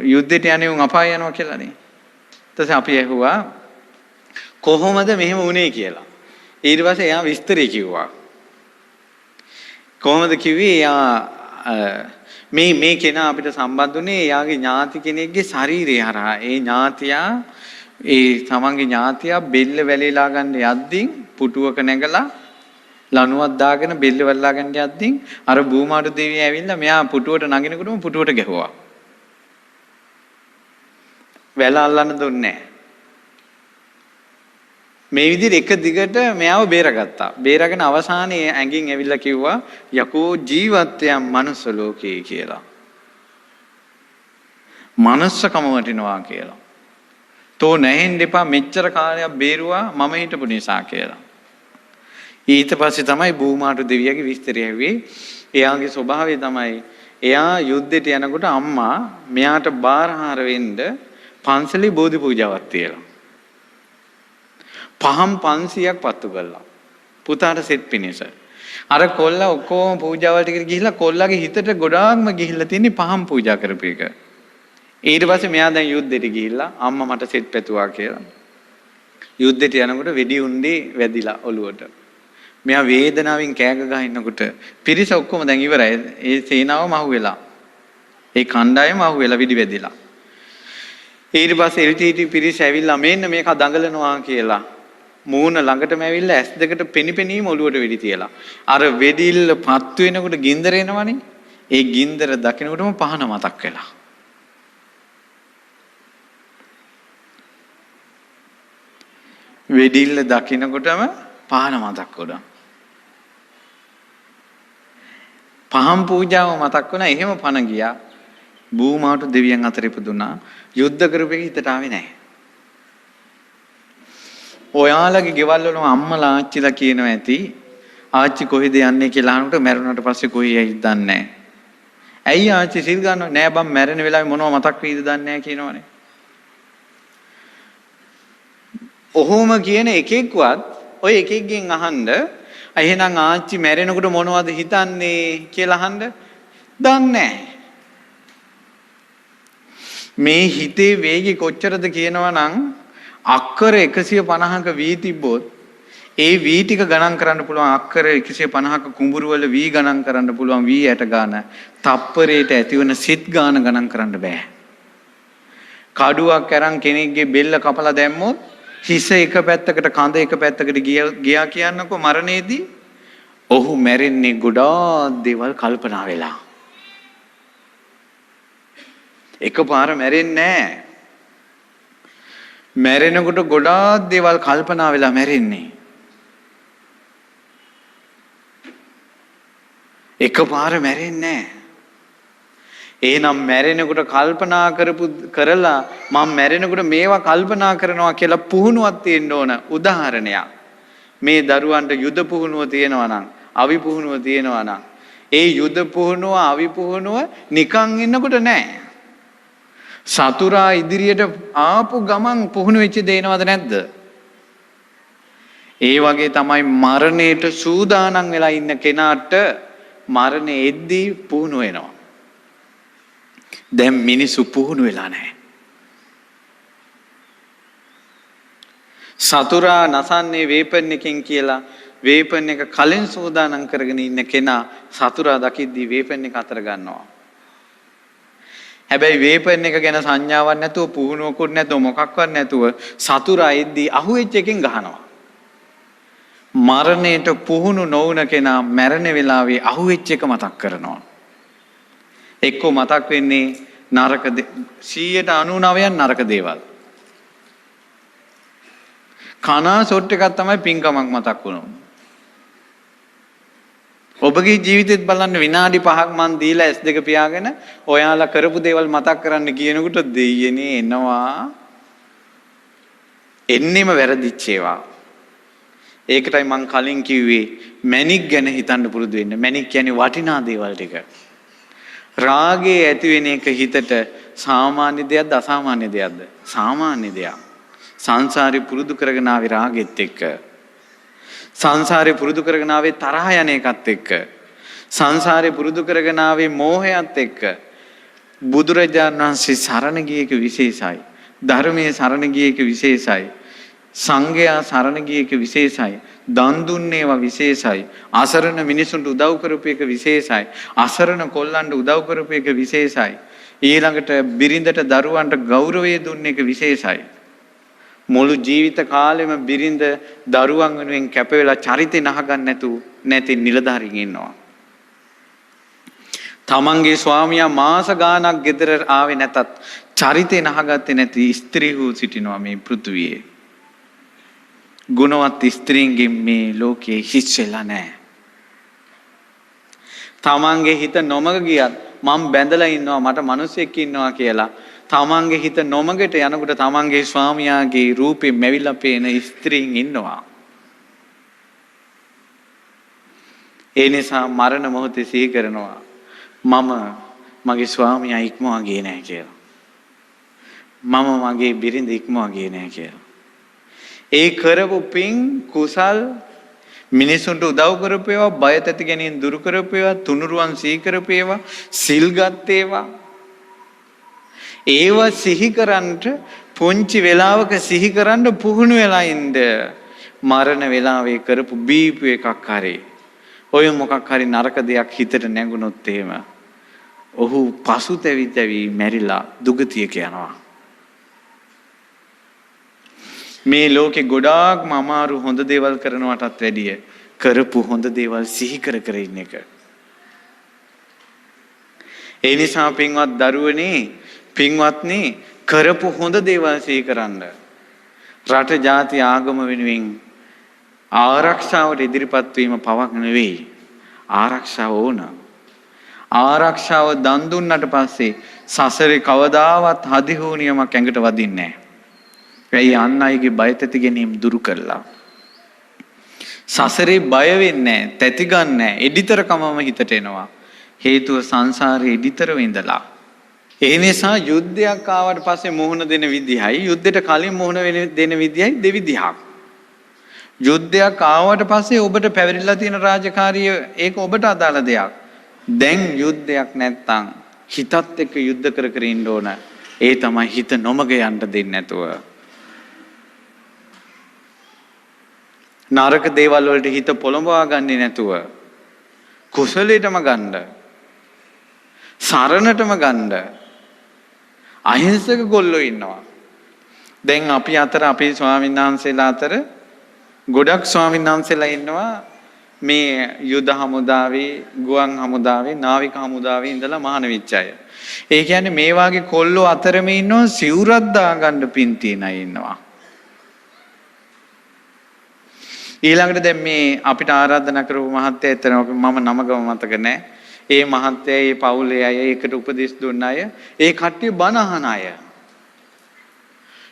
යුද්ධෙට යන්නේ උන් අපාය යනවා කියලානේ. ඊට පස්සේ අපි ඇහුවා කොහොමද මෙහෙම වුනේ කියලා. ඊට පස්සේ එයා විස්තරය කිව්වා. කොහොමද කිව්වේ? එයා මේ කෙනා අපිට සම්බන්ධ වුණේ එයාගේ ඥාති කෙනෙක්ගේ ශරීරය හරහා. ඒ ඥාතියා තමන්ගේ ඥාතියා බෙල්ල වැලීලා ගන්න යද්දී පුටුවක නැගලා ලණුවක් දාගෙන බෙල්ල වැල්ලා ගන්න යද්දී අර බූමාඩු දෙවිය ඇවිල්ලා මෙයා පුටුවට නගිනකොටම පුටුවට ගැහුවා. වැල අල්ලන්න දුන්නේ නැහැ. මේ විදිහට එක දිගට මෙයාව බේරගත්තා. බේරගෙන අවසානයේ ඇඟින් ඇවිල්ලා කිව්වා යකෝ ජීවත්වයන් මනුස්ස ලෝකේ කියලා. මනුස්සකම වටිනවා කියලා. තෝ නැහෙන්න එපා මෙච්චර කාලයක් බේරුවා මම හිටපු නිසා කියලා. ඊට පස්සේ තමයි බූමාටු දෙවියගේ විස්තරය ඇහුවේ. එයාගේ ස්වභාවය තමයි එයා යුද්ධෙට යනකොට අම්මා මෙයාට බාරහාර වෙන්න පන්සලේ බෝධි පූජාවක් තියලා. පහම් 500ක් පත්තු කළා. පුතාට සෙත් පිණිස. අර කොල්ලා ඔක්කොම පූජාවල් ටිකට ගිහිල්ලා කොල්ලාගේ හිතට ගොඩාක්ම ගිහිල්ලා තියෙන්නේ පහම් පූජා කරපු එක. ඊට පස්සේ මෙයා දැන් යුද්ධෙට ගිහිල්ලා අම්මා මට සෙත් පැතුවා කියලා. යුද්ධෙට යනකොට වෙඩි උණ්ඩේ වැදිලා ඔළුවට. මෙයා වේදනාවෙන් කෑග ගහ ඉන්නකොට පිරිස ඔක්කොම දැන් ඉවරයි. ඒ සේනාවම අහුවෙලා. ඒ කණ්ඩායම අහුවෙලා විදි වැදිලා. ඊට පස්සේ එල්ටීටි පිරිස ඇවිල්ලා මෙන්න මේක දඟලනවා කියලා. මූණ ළඟටම ඇවිල්ලා ඇස් දෙකට පෙනිපෙනීම ඔළුවට වෙඩි තියලා. අර වෙඩිල්ල පත් වෙනකොට ගින්දර එනවනේ. ඒ ගින්දර දකිනකොටම පහන මතක් වෙලා. වෙඩිල්ල දකිනකොටම පහන මතක් වුණා. පහන් පූජාව මතක් වුණා. එහෙම පණ ගියා. භූමාට දෙවියන් අතර ඉපදුනා. යුද්ධ කරපෙක හිතට ආවේ නැහැ. ඔයාලගේ ගෙවල් වල අම්මලා ආච්චිලා කියනවා ඇති ආච්චි කොහෙද යන්නේ කියලා අහනකොට මැරුණාට පස්සේ කොහේ යයිද දන්නේ නැහැ. ඇයි ආච්චි සිල් ගන්නව? නෑ බම් මැරෙන වෙලාවේ මොනව මතක් වෙයිද දන්නේ නැහැ කියනවනේ. ඔහොම කියන එකෙක්වත් ඔය එකෙක්ගෙන් අහන්න එහෙනම් ආච්චි මැරෙනකොට මොනවද හිතන්නේ කියලා අහන්න දන්නේ නැහැ. මේ හිතේ වේගය කොච්චරද කියනවා නම් අක්කර 150ක වී තිබ්බොත් ඒ වී ටික ගණන් කරන්න පුළුවන් අක්කර 150ක කුඹුරු වල වී ගණන් කරන්න පුළුවන් වී ඇට ගාන තප්පරයට ඇතිවන සිත් ගාන ගණන් කරන්න බෑ. කඩුවක් අරන් කෙනෙක්ගේ බෙල්ල කපලා දැම්මොත් හිස එක පැත්තකට කඳ එක පැත්තකට ගියා කියන්නකො මරණයේදී ඔහු මැරෙන්නේ ගොඩාක් දේවල් කල්පනා වෙලා. එකපාර මැරෙන්නේ නැහැ. මැරෙනකොට ගොඩාක් දේවල් කල්පනා වෙලා මැරෙන්නේ. එකපාර මැරෙන්නේ නැහැ. එහෙනම් මැරෙනකොට කල්පනා කරලා මම මැරෙනකොට මේවා කල්පනා කරනවා කියලා පුහුණුවක් තියෙන්න ඕන. උදාහරණයක්. මේ දරුවන්ට යුද පුහුණුව තියෙනවා නම්, අවි පුහුණුව තියෙනවා නම්, ඒ යුද පුහුණුව, අවි පුහුණුව නිකන් ඉන්නකොට නැහැ. සතුරා ඉදිරියට ආපු ගමන් පුහුණු වෙච්ච දේනවද නැද්ද? ඒ වගේ තමයි මරණයට සූදානම් වෙලා ඉන්න කෙනාට මරණය එද්දී පුහුණු වෙනවා. දැන් මිනිස්සු පුහුණු වෙලා නැහැ. සතුරා නසන්නේ වේපන් එකෙන් කියලා වේපන් එක කලින් සූදානම් කරගෙන ඉන්න කෙනා සතුරා දකිද්දී වේපන් එක අතර ගන්නවා. හැබැයි වේපන් එක ගැන සංඥාවක් නැතුව පුහුණුවකුත් නැතුව මොකක්වත් නැතුව සතුරා එද්දී අහුවෙච්ච එකෙන් ගහනවා. මරණයට පුහුණු නොවුන කෙනා මැරෙන වෙලාවේ අහුවෙච්ච එක මතක් කරනවා. එක්කෝ මතක් වෙන්නේ නරක 99ක් නරක දේවල්. කනා සොට් එකක් තමයි පින්කමක් මතක් වුණොත්. ඔබගේ ජීවිතෙත් බලන්න විනාඩි 5ක් මන් දීලා S2 පියාගෙන ඔයාලා කරපු දේවල් මතක් කරන්න කියනකොට දෙයියනේ එනවා. එන්නෙම වැරදිච්ච ඒවා. ඒකටයි මං කලින් කිව්වේ මැණික් ගැන හිතන්න පුරුදු වෙන්න. මැණික් කියන්නේ වටිනා දේවල් ටික. රාගේ ඇති වෙන එක හිතට සාමාන්‍ය දෙයක්ද අසාමාන්‍ය දෙයක්ද? සාමාන්‍ය දෙයක්. සංසාරේ පුරුදු කරගෙන ආවේ රාගෙත් එක්ක. සංසාරේ පුරුදු කරගෙන ආවේ තරහ යන එකත් එක්ක. සංසාරේ පුරුදු කරගෙන ආවේ මෝහයත් එක්ක. බුදුරජාණන් වහන්සේ සරණ ගිය එක විශේෂයි. ධර්මයේ සරණ ගිය එක විශේෂයි. සංඝයා සරණ ගිය එක විශේෂයි. දන් දුන්නේවා විශේෂයි. අසරණ මිනිසුන්ට උදව් කරපු එක විශේෂයි. අසරණ කොල්ලන්ට උදව් කරපු එක විශේෂයි. ඊළඟට බිරිඳට දරුවන්ට ගෞරවය දුන්න එක විශේෂයි. මුළු ජීවිත කාලෙම බිරිඳ දරුවන් වෙනුවෙන් කැප වෙලා චරිතේ නහගන්න නැති නිලධාරීන් ඉන්නවා. තමන්ගේ ස්වාමියා මාස ගාණක් ගෙදර ආවේ නැතත් චරිතේ නහගත්තේ නැති ස්ත්‍රීහු සිටිනවා මේ පෘථුවියේ. ගුණවත් ස්ත්‍රීන්ගේ මේ ලෝකයේ හිස් වෙලා නැහැ. තමන්ගේ හිත නොමග ගියත් මම බැඳලා ඉන්නවා මට මිනිසෙක් ඉන්නවා කියලා තමන්ගේ හිත නොමගට යනකොට තමන්ගේ ස්වාමියාගේ රූපේ මැවිලා පේන ස්ත්‍රීන් ඉන්නවා. ඒ නිසා මරණ මොහොතේ සිහි කරනවා මම මගේ ස්වාමියා ඉක්මවා ගියේ නැහැ කියලා. මම මගේ බිරිඳ ඉක්මවා ගියේ නැහැ කියලා. ඒ කරපු පින් කුසල් මිනිසුන්ට උදව් කරපු ඒවා බය තැති ගැනීම දුරු කරපු ඒවා තුනුරුවන් සිහි කරපු ඒවා සිල් ගත් ඒවා ඒව සිහි කරන්ට පුංචි වෙලාවක සිහි කරන්න පුහුණු වෙලා ඉන්න. මරණ වෙලාවේ කරපු බීපු එකක් හරි ඔය මොකක් හරි නරක දෙයක් හිතට නැගුණොත් එහෙම ඔහු පසුතැවි තැවි මැරිලා දුගතියට යනවා. මේ ලෝකේ ගොඩාක්ම අමාරු හොඳ දේවල් කරනවටත් වැඩිය කරපු හොඳ දේවල් සිහි කර කර ඉන්න එක. ඒ නිසා පින්වත් දරුවනේ පින්වත්නි කරපු හොඳ දේවල් සිහි කරන්න. රට ජාති ආගම වෙනුවෙන් ආරක්ෂාවට ඉදිරිපත් වීම පවක් නෙවෙයි. ආරක්ෂාව ඕන. ආරක්ෂාව දන් දුන්නට පස්සේ සසරේ කවදාවත් හදිහෝනියමක් ඇඟට වදින්නේ නැහැ. ඇයි අන් අයගේ බය තැති ගැනීම දුරු කළා. සසරේ බය වෙන්නේ නැහැ, තැති ගන්න නැහැ. එඩිතරකමම හිතට එනවා. හේතුව සංසාරේ එඩිතරව ඉඳලා. ඒ නිසා යුද්ධයක් ආවට පස්සේ මුහුණ දෙන විදිහයි යුද්ධයට කලින් මුහුණ දෙන විදිහයි දෙවිදිහක්. යුද්ධයක් ආවට පස්සේ ඔබට පැවරිලා තියෙන රාජකාරිය ඒක ඔබට අදාළ දෙයක්. දැන් යුද්ධයක් නැත්තම් හිතත් එක්ක යුද්ධ කර කර ඉන්න ඕන. ඒ තමයි හිත නොමග යන්න දෙන්නේ නැතුව. නරක දේවල් වලට හිත පොළඹවා ගන්නේ නැතුව කුසලයටම ගන්න. සරණටම ගන්න. අහිංසක ගොල්ලෝ ඉන්නවා. දැන් අපි අතර අපේ ස්වාමීන් වහන්සේලා අතර ගොඩක් ස්වාමීන් වහන්සේලා ඉන්නවා මේ යුද හමුදාවේ, ගුවන් හමුදාවේ, නාවික හමුදාවේ ඉඳලා මහාන වෙච්ච අය. ඒ කියන්නේ මේ වාගේ කොල්ලෝ අතරම ඉන්නවා සිවුරක් දාගන්න පින් තියන අය ඉන්නවා. ඊළඟට දැන් මේ අපිට ආරාධනා කරපු මහත්තයා එතන මම නමගම මතක නැහැ. ඒ මහත්තයා ඒ පවුලේ අය ඒකට උපදෙස් දුන්න අය ඒ කට්ටිය බණ අහන අය.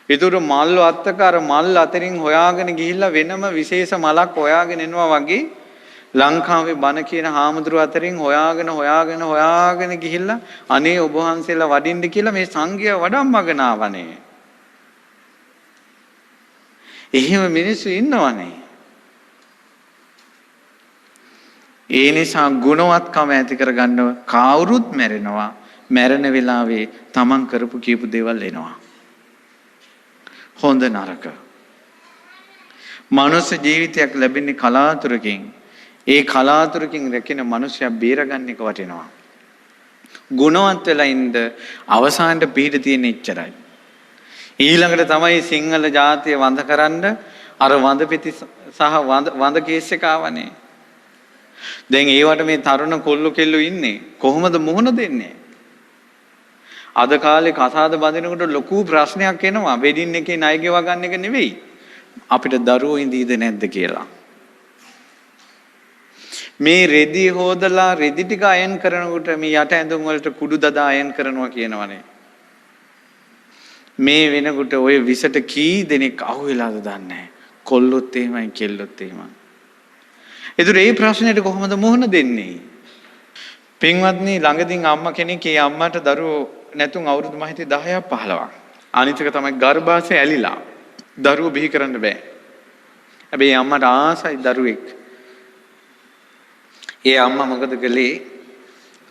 ඒතර මල් අත්තකාර මල් අතරින් හොයාගෙන ගිහිල්ලා වෙනම විශේෂ මලක් හොයාගෙන එනවා වගේ ලංකාවේ බණ කියන හාමුදුරුව අතරින් හොයාගෙන ගිහිල්ලා අනේ ඔබ වහන්සේලා වඩින්න කියලා මේ සංඝයා වඩම්මගෙන ආවනේ. එහෙම මිනිස්සු ඉන්නවනේ. ඒ නිසා ගුණවත්කම ඇති කරගන්නව කවුරුත් මැරෙනවා. මැරෙන වෙලාවේ තමන් කරපු කියපු දේවල් එනවා. හොඳ නරක. මනුෂ්‍ය ජීවිතයක් ලැබෙන්නේ කලාතුරකින්. ඒ කලාතුරකින් රැකෙන මනුෂ්‍යයා බේරගන්න එක වටිනවා. ගුණවත් වෙලා ඉඳ අවසානට පිට තියෙන ඉච්චරයි. ඊළඟට තමයි සිංහල ජාතිය වඳකරන්න අර වඳ පෙති සහ වඳ කේස් එක ආවනේ. දැන් ඒවට මේ තරුණ කොල්ලෝ කෙල්ලෝ ඉන්නේ කොහොමද මුහුණ දෙන්නේ? අද කාලේ කසාද බඳිනකොට ලොකු ප්‍රශ්නයක් එනවා. වෙඩින් එකේ ණය ගෙව ගන්න එක නෙවෙයි. අපිට දරුවෝ ඉඳීද නැද්ද කියලා. මේ රෙදි හොදලා රෙදි ටික අයන් කරනකොට මේ යට ඇඳුම් වලට කුඩු දදා අයන් කරනවා කියනවනේ. මේ වෙනකොට ඔය විසට කී දෙනෙක් අහුවෙලාද දන්නේ නැහැ. කොල්ලොත් එහෙමයි කෙල්ලොත් එහෙමයි. ඒතර මේ ප්‍රශ්නෙට කොහොමද මුහුණ දෙන්නේ? පින්වත්නි ළඟදීන් අම්මා කෙනෙක් ඒ අම්මට දරුවෝ නැතුන් අවුරුදු මම හිතේ 10ක් 15ක්. අනිත් එක තමයි ගර්භාෂය ඇලිලා. දරුවෝ බිහි කරන්න බෑ. හැබැයි අම්මට ආසයි දරුවෙක්. ඒ අම්මා මොකද කළේ?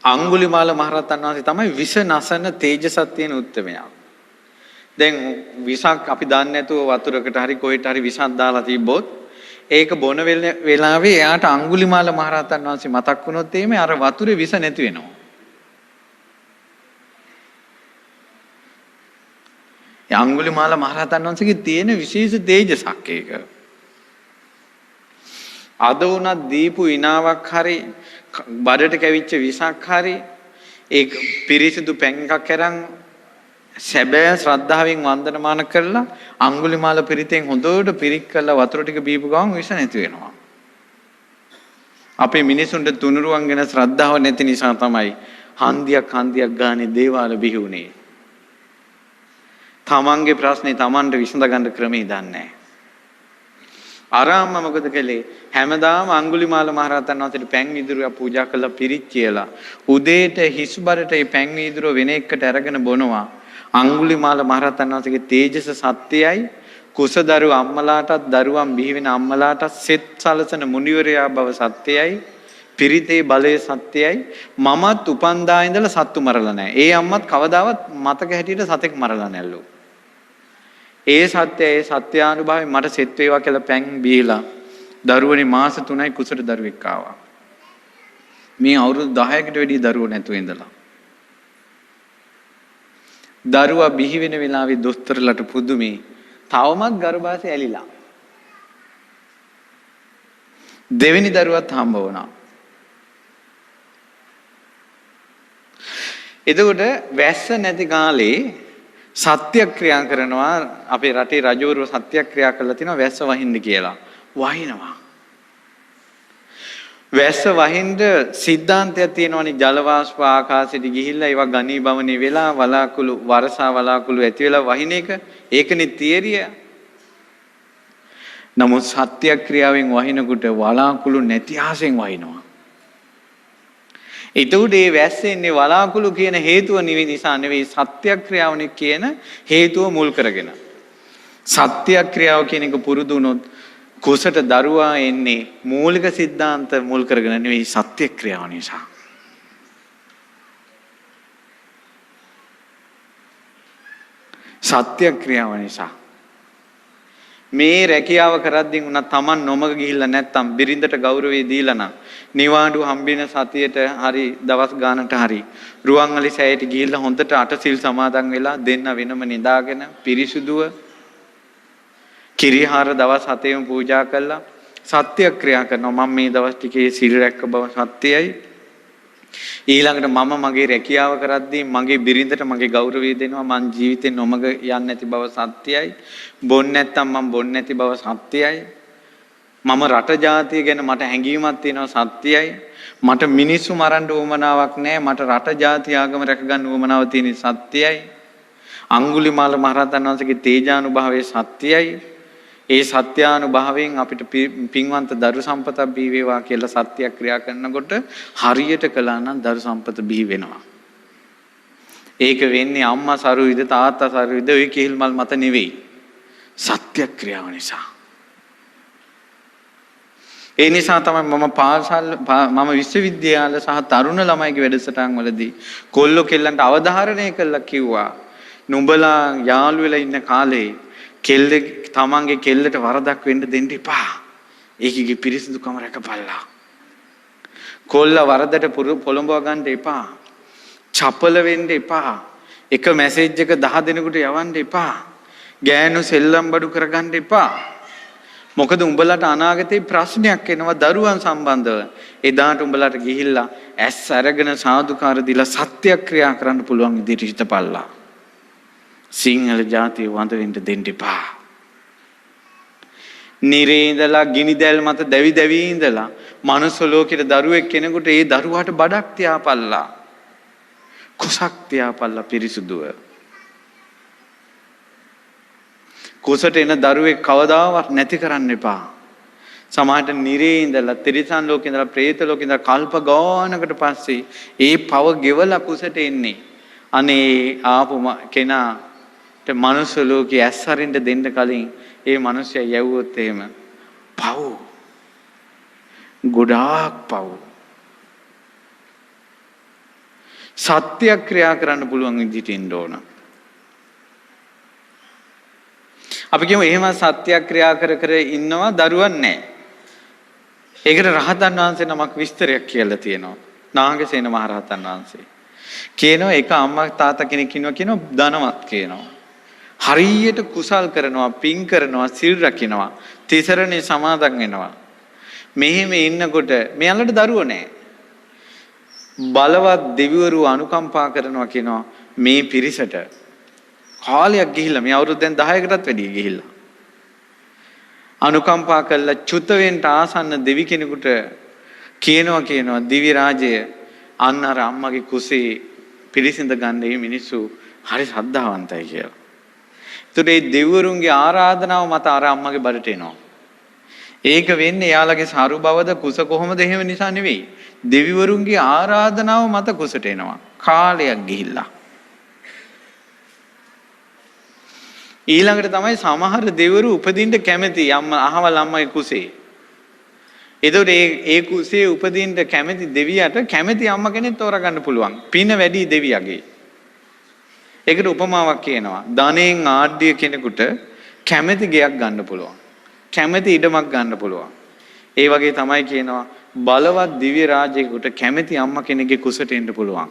අඟුලිමාල මහරහතන් වහන්සේ තමයි විෂ නසන තේජසක් තියෙන උත්තරමයා. දැන් විසක් අපි දන්නේ නැතුව වතුරකට හරි කොහෙට හරි විසක් දාලා තිබ්බොත් ඒක බොන වෙලාවේ එයාට අඟුලිමාල මහරහතන් වහන්සේ මතක් වුණොත් එimhe අර වතුරේ විස නැති වෙනවා. ඒ අඟුලිමාල මහරහතන් වහන්සේගේ තියෙන විශේෂ තේජසක් ඒක. අද වුණත් දීපු ඉනාවක් හරි බඩට කැවිච්ච විසක් හරි ඒ පිරිසිදු පැන් එකක් අරන් සැබෑ ශ්‍රද්ධාවෙන් වන්දනමාන කරලා අඟුලිමාල පිරිතෙන් හොඳට පිරික් කරලා වතුර ටික බීපු ගමන් විස නැති වෙනවා. අපේ මිනිසුන්ට තුනුරුවන් ගැන ශ්‍රද්ධාව නැති නිසා තමයි හන්දියක් ගානේ දේවාල බිහි වුනේ. තමන්ගේ ප්‍රශ්නේ තමන්ට විසඳ ගන්න ක්‍රමේ දන්නේ නැහැ. ආරාම මොකද කළේ? හැමදාම අඟුලිමාල මහරහතන් වහන්සේට පැන් වීදුරුව පූජා කරලා පිරිත් කියලා උදේට හිස්බරට මේ පැන් වීදුරුව වෙන එකට අරගෙන බොනවා. අඟුලිමාල මහරහතන් වහන්සේගේ තේජස සත්‍යයයි කුසදරු අම්මලාටත් දරුවන් බිහි වෙන අම්මලාටත් සෙත් සලසන මුනිවරයා බව සත්‍යයයි පිරිතේ බලය සත්‍යයයි මමත් උපන්දා ඉඳලා සත්තු මරලා නැහැ. ඒ අම්මත් කවදාවත් මතක හැටියට සතෙක් මරලා නැල්ලු. ඒ සත්‍යයේ සත්‍යානුභවයෙන් මට සෙත් වේවා කියලා පැන් බීලා දරුවනේ මාස 3යි කුසට දරුවෙක් ආවා. මේ අවුරුදු 10කට වැඩි දරුවෝ නැතුව ඉඳලා. දරුවා බිහි වෙන වෙලාවේ දොස්තරලට පුදුමේ තවමත් ගර්භාෂය ඇලිලා. දෙවෙනි දරුවත් හම්බ වුණා. එතකොට වැස්ස නැති කාලේ සත්‍යක්‍රියා කරනවා අපේ රටේ රජවරු සත්‍යක්‍රියා කරලා තිනවා වැස්ස වහින්න කියලා. වහිනවා. වැස්ස වහින්න සිද්ධාන්තයක් තියෙනවනේ ජල වාෂ්ප ආකාශයට ගිහිල්ලා ඒවා ඝනීභවණී වෙලා වලාකුළු වර්ෂා වලාකුළු ඇති වෙලා වහින එක ඒකනේ තියරිය. නමුත් සත්‍යක්‍රියාවෙන් වහිනකොට වලාකුළු නැති ආසෙන් වහිනවා. එතකොට මේ වැස්සෙන්නේ වලාකුළු කියන හේතුව නිසා නෙවෙයි සත්‍යක්‍රියාවනේ කියන හේතුව මුල් කරගෙන. සත්‍යක්‍රියාව කියන එක පුරුදු වුණොත් කුසට දරුවා එන්නේ මූලික સિદ્ધාන්ත මුල් කරගෙන නෙවෙයි සත්‍යක්‍රියාව නිසා. සත්‍යක්‍රියාව නිසා. මේ රැකියාව කරද්දී උනා Taman නොමග ගිහිල්ලා නැත්තම් බිරිඳට ගෞරවය දීලා නම් නිවාඩු හම්බෙන සතියේට හරි දවස් ගානට හරි රුවන්වැලි සෑයට ගිහිල්ලා හොඳට අටසිල් සමාදන් වෙලා දෙන්න වෙනම නිදාගෙන පිරිසුදුව කිරිහාර දවස් 7ෙම පූජා කළා සත්‍යක්‍රියා කරනවා මම මේ දවස් ටිකේ සිල් රැක්ක බව සත්‍යයි ඊළඟට මම මගේ රැකියාව කරද්දී මගේ බිරිඳට මගේ ගෞරවය දෙනවා මං ජීවිතේ නොමග යන්නේ නැති බව සත්‍යයි බොන්නේ නැත්තම් මං බොන්නේ නැති බව සත්‍යයි මම රට ජාතිය ගැන මට හැඟීමක් තියෙනවා සත්‍යයි මට මිනිස්සු මරන්න උවමනාවක් නැහැ මට රට ජාතිය ආගම රැක ගන්න උවමනාව තියෙන සත්‍යයි අඟුලිමාල මහරහතන් වහන්සේගේ තේජානුභාවයේ සත්‍යයි ඒ සත්‍යානුභාවයෙන් අපිට පින්වන්ත දරු සම්පතක් බිහි වේවා කියලා සත්‍යක්‍රියා කරනකොට හරියට කළා නම් දරු සම්පත බිහි වෙනවා. ඒක වෙන්නේ අම්මා සරුවිද තාත්තා සරුවිද ඔය කිහිල් මල් මත නෙවෙයි. සත්‍යක්‍රියාව නිසා. ඒ නිසා තමයි මම විශ්වවිද්‍යාල සහ තරුණ ළමයිගේ වැඩසටහන් වලදී කොල්ලෝ කෙල්ලන්ට අවධාරණය කළා කිව්වා. නුඹලා යාළු වෙලා ඉන්න කාලේ තමන්ගේ කෙල්ලට වරදක් වෙන්න දෙන්න එපා. ඒකගේ පිරිසිදුකම රැකපල්ලා. කොල්ල වරදට පොළඹව ගන්න එපා. චපල වෙන්න එපා. එක මැසේජ් එක 10 දෙනෙකුට යවන්න එපා. ගෑනු සෙල්ලම් බඩු කරගන්න එපා. මොකද උඹලට අනාගතේ ප්‍රශ්නයක් එනවා දරුවන් සම්බන්ධව. එදාට උඹලට ගිහිල්ලා ඇස් අරගෙන සාදුකාර දීලා සත්‍යක්‍රියා කරන්න පුළුවන් විදිහට හිතපල්ලා. සිංහල ජාතිය වඳ වෙන්න දෙන්න එපා. නිරේ ඉඳලා ගිනි දැල් මත දැවි දැවි ඉඳලා මනුස්ස ලෝකෙට දරුවෙක් කෙනෙකුට ඒ දරුවාට බඩක් තියාපල්ලා. කුසක් තියාපල්ලා පිරිසුදුව. කුසට එන දරුවෙක් කවදාවත් නැති කරන්න එපා. සමහරට නිරේ ඉඳලා තිරිසන් ලෝකේ ඉඳලා പ്രേත ලෝකේ ඉඳලා කල්ප ගානකට පස්සේ ඒ පව ගෙවලා කුසට එන්නේ. අනේ ආපු කෙනා මනුස්ස ලෝකේ ඇස් අරින්න දෙන්න කලින් ඒ මිනිස්සයා යවුවොත් එහෙම පව් ගොඩාක් පව් සත්‍යක්‍රියා කරන්න පුළුවන් විදිහට ඉන්න ඕන. අපි කියමු එහෙම සත්‍යක්‍රියා කර ඉන්නවා දරුවන් නැහැ. ඒකට රහතන් වහන්සේ නමක් විස්තරයක් කියලා තියෙනවා. නාගසේන මහ රහතන් වහන්සේ කියනවා එක අම්මා තාත්තා කෙනෙක් ඉන්නවා කියනවා ධනවත් කියනවා. හරියට කුසල් කරනවා පින් කරනවා සිල් රකින්නවා තිසරණේ සමාදන් වෙනවා. මෙහෙම ඉන්නකොට මෙයාලට දරුවෝ නැහැ. බලවත් දෙවිවරු අනුකම්පා කරනවා කියනවා මේ පිරිසට කාලයක් ගිහිල්ලා මේ අවුරුදු දැන් 10කටත් වැඩි ගිහිල්ලා අනුකම්පා කළා චුත වෙන්න ආසන්න දෙවි කෙනෙකුට කියනවා දිවි රාජය අන්න අර අම්මගේ කුසේ පිළිසිඳ ගන්න මේ මිනිස්සු හරි ශ්‍රද්ධාවන්තයි කියලා. ඒතකොට මේ දෙවිවරුන්ගේ ආරාධනාව මත අර අම්මගේ බඩට එනවා. ඒක වෙන්නේ එයාලගේ සරු බවද කුස කොහොමද එහෙම නිසා නෙවෙයි. දෙවිවරුන්ගේ ආරාධනාව මත කුසට එනවා. කාලයක් ගිහිල්ලා. ඊළඟට තමයි සමහර දෙවිවරු උපදින්න කැමති අහවල් අම්මගේ කුසේ. එතකොට ඒ කුසේ උපදින්න කැමති දෙවියට කැමති අම්ම කෙනෙක් තෝරගන්න පුළුවන්. පින වැඩි දෙවියගේ. ඒකට උපමාවක් කියනවා. ධනෙන් ආඩ්‍ය කෙනෙකුට කැමති ගෙයක් ගන්න පුළුවන්. කැමති ඉඩමක් ගන්න පුළුවන්. ඒ වගේ තමයි කියනවා බලවත් දිව්‍ය රාජ්‍යයකට කැමති අම්ම කෙනෙක්ගේ කුසට එන්න පුළුවන්.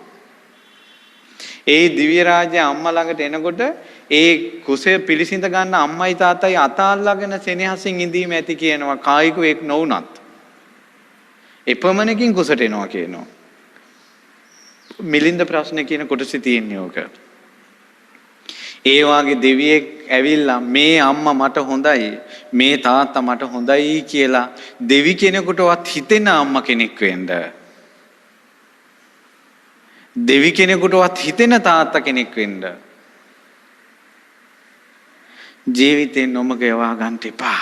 ඒ දිව්‍ය රාජ්‍ය අම්මා ළඟට එනකොට ඒ කුසය පිළිසිඳ ගන්න අම්මයි තාත්තයි අතාල්ලාගෙන සෙනෙහසින් ඉඳීම ඇති කියනවා කායික එක් නොවුනත්. එපමණකින් කුසට එනවා කියනවා. මිලින්ද ප්‍රශ්න කියන කොටසේ තියෙන්නේ ඕක. ඒ වාගේ දෙවියෙක් ඇවිල්ලා මේ අම්මා මට හොඳයි මේ තාත්තා මට හොඳයි කියලා දෙවි කෙනෙකුටවත් හිතෙන අම්මා කෙනෙක් වෙන්න. දෙවි කෙනෙකුටවත් හිතෙන තාත්තා කෙනෙක් වෙන්න. ජීවිතේ නොමග යවා ගන්න එපා.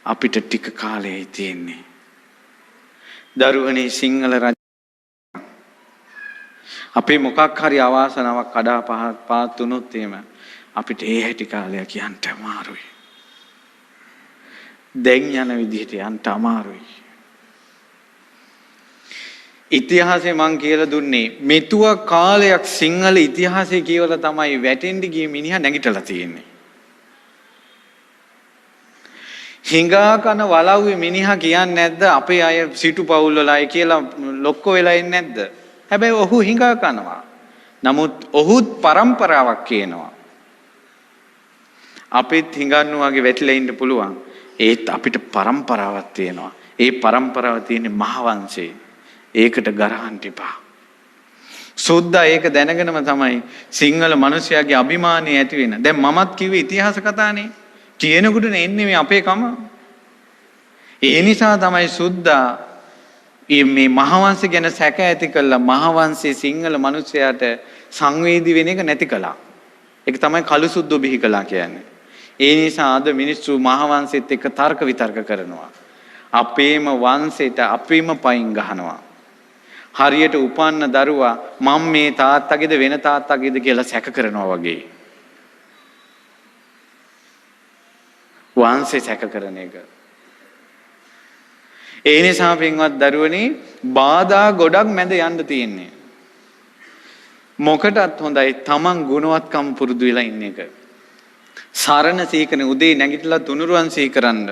අපිට ටික කාලයයි තියෙන්නේ. දරුවනේ සිංහල රජ අපේ මොකක් හරි අවාසනාවක් කඩා පාත් වුණොත් එහෙම අපිට ඒ හැටි කාලයක් යන්න අමාරුයි. දැන් යන විදිහට යන්න අමාරුයි. ඉතිහාසය මං කියලා දුන්නේ මෙතුව කාලයක් සිංහල ඉතිහාසය කියවලා තමයි වැටෙන්න ගිය මිනිහා නැගිටලා තියෙන්නේ. හිඟා කන වලව්වේ මිනිහා කියන්නේ නැද්ද අපේ අය සිටු පවුල් වල අය කියලා ලොක්ක වෙලා ඉන්නේ නැද්ද? හැබැයි ඔහු හිඟා කනවා. නමුත් ඔහුත් પરම්පරාවක් කියනවා. අපිත් හිඟන්නු වගේ වැටිලා ඉන්න පුළුවන්. ඒත් අපිට પરම්පරාවක් තියෙනවා. ඒ પરම්පරාව තියෙන්නේ මහවංශේ. ඒකට ගරහන්න එපා. සුද්දා ඒක දැනගෙනම තමයි සිංහල මිනිසයාගේ අභිමානය ඇති වෙන. දැන් මමත් කිව්වේ ඉතිහාස කතානේ. කියනකොට එන්නේ මේ අපේ කම. ඒ නිසා තමයි සුද්දා මේ මහවංශය ගැන සැක ඇති කළා. මහවංශයේ සිංහල මිනිසයාට සංවේදී වෙන එක නැති කළා. ඒක තමයි කළු සුද්දෝ බිහි කළා කියන්නේ. ඒ නිසා අද මිනිස්සු මහවංශෙත් එක්ක තර්ක විතර්ක කරනවා. අපේම වංශයට අපේම පයින් ගහනවා. හරියට උපන්න දරුවා මම මේ තාත්තගේද වෙන තාත්තගේද කියලා සැක කරනවා වගේ. වංශේ සැක කරන එක. ඒ නිසා පින්වත් දරුවනේ බාධා ගොඩක් මැද යන්න තියෙන්නේ. මොකටත් හොඳයි තමන් ගුණවත්කම් පුරුදු වෙලා ඉන්න එක. සරණ සීකරන උදේ නැගිටලා තුනුරුවන් සීකරන්න.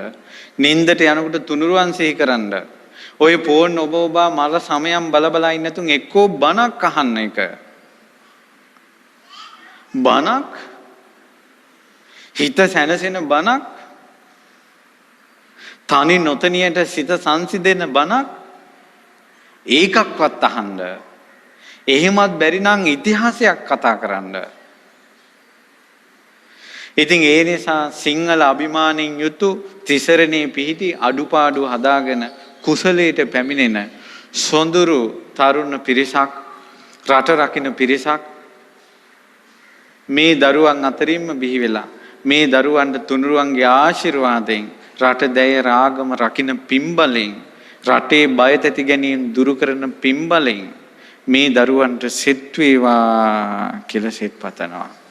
නින්දට යනකොට තුනුරුවන් සීකරන්න. ඔය ෆෝන් ඔබ මල සමයන් බල ඉන්න තුන් එක්කෝ බණක් අහන්න එක. බණක් හිත සැනසෙන බණක් තනි නොතනියට සිත සංසිඳෙන බණක් ඒකක්වත් අහන්න. එහෙමත් බැරි නම් ඉතිහාසයක් කතා කරන්න. ඉතින් ඒ නිසා සිංහල අභිමාණයෙන් යුතු තිසරණේ පිහිටි අඩුපාඩු හදාගෙන කුසලයට පැමිණෙන සොඳුරු තරුණ පිරිසක් රට රකින්න පිරිසක් මේ දරුවන් අතරින්ම බිහි වෙලා මේ දරුවන්ට තුනුරුවන්ගේ ආශිර්වාදයෙන් රට දැය රාගම රකින්න පිම්බලෙන් රටේ බය තැති ගැනීම දුරු කරන පිම්බලෙන් මේ දරුවන්ට සෙත් වේවා කියලා සෙත් පතනවා.